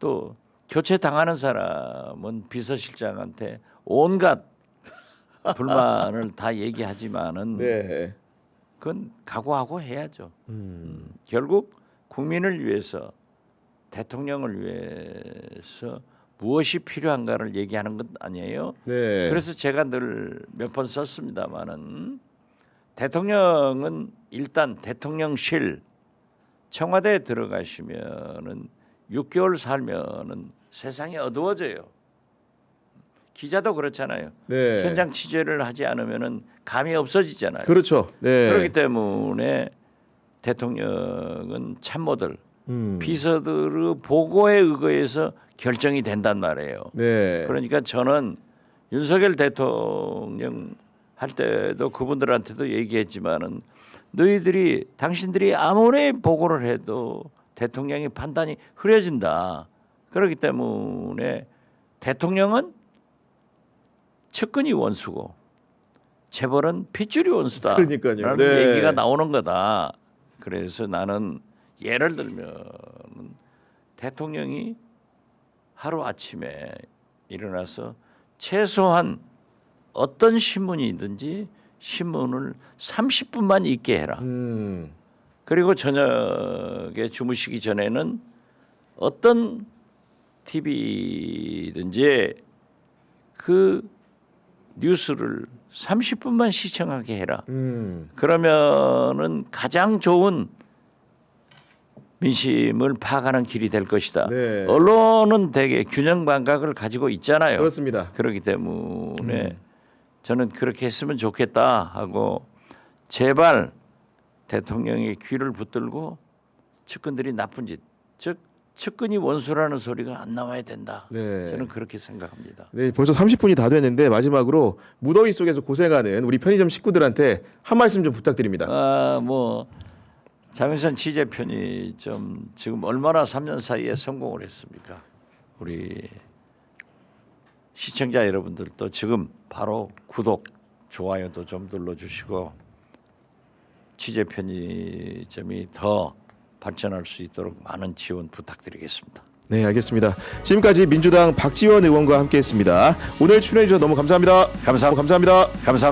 또 교체 당하는 사람은 비서실장한테 온갖 불만을 다 얘기하지만은 네. 그건 각오하고 해야죠. 결국 국민을 위해서 대통령을 위해서 무엇이 필요한가를 얘기하는 것 아니에요. 네. 그래서 제가 늘 몇 번 썼습니다마는 대통령은 일단 대통령실 청와대에 들어가시면은 6개월 살면은 세상이 어두워져요. 기자도 그렇잖아요. 네. 현장 취재를 하지 않으면은 감이 없어지잖아요. 그렇죠. 네. 그렇기 때문에 대통령은 참모들, 비서들의 보고에 의거해서 결정이 된단 말이에요. 네. 그러니까 저는 윤석열 대통령 할 때도 그분들한테도 얘기했지만은 너희들이 당신들이 아무리 보고를 해도 대통령의 판단이 흐려진다. 그렇기 때문에 대통령은 측근이 원수고 재벌은 핏줄이 원수다. 그러니까요. 라는 네. 얘기가 나오는 거다. 그래서 나는 예를 들면 대통령이 하루 아침에 일어나서 최소한 어떤 신문이든지 신문을 30분만 읽게 해라. 그리고 저녁에 주무시기 전에는 어떤 TV든지 그 뉴스를 30분만 시청하게 해라. 그러면은 가장 좋은 민심을 파악하는 길이 될 것이다. 네. 언론은 되게 균형 감각을 가지고 있잖아요. 그렇습니다. 그렇기 때문에 저는 그렇게 했으면 좋겠다 하고 제발 대통령의 귀를 붙들고 측근들이 나쁜 짓, 즉 측근이 원수라는 소리가 안 나와야 된다. 네. 저는 그렇게 생각합니다. 네, 벌써 30분이 다 됐는데 마지막으로 무더위 속에서 고생하는 우리 편의점 식구들한테 한 말씀 좀 부탁드립니다. 뭐 장윤선 취재 편의점 지금 얼마나 3년 사이에 성공을 했습니까? 우리 시청자 여러분들도 지금 바로 구독, 좋아요도 좀 눌러주시고 취재 편의점이 더 발전할 수 있도록 많은 지원 부탁드리겠습니다. 네, 알겠습니다. 지금까지 민주당 박지원 의원과 함께했습니다. 오늘 출연해 주셔서 너무 감사합니다. 감사합니다. 감사합니다. 감사합니다.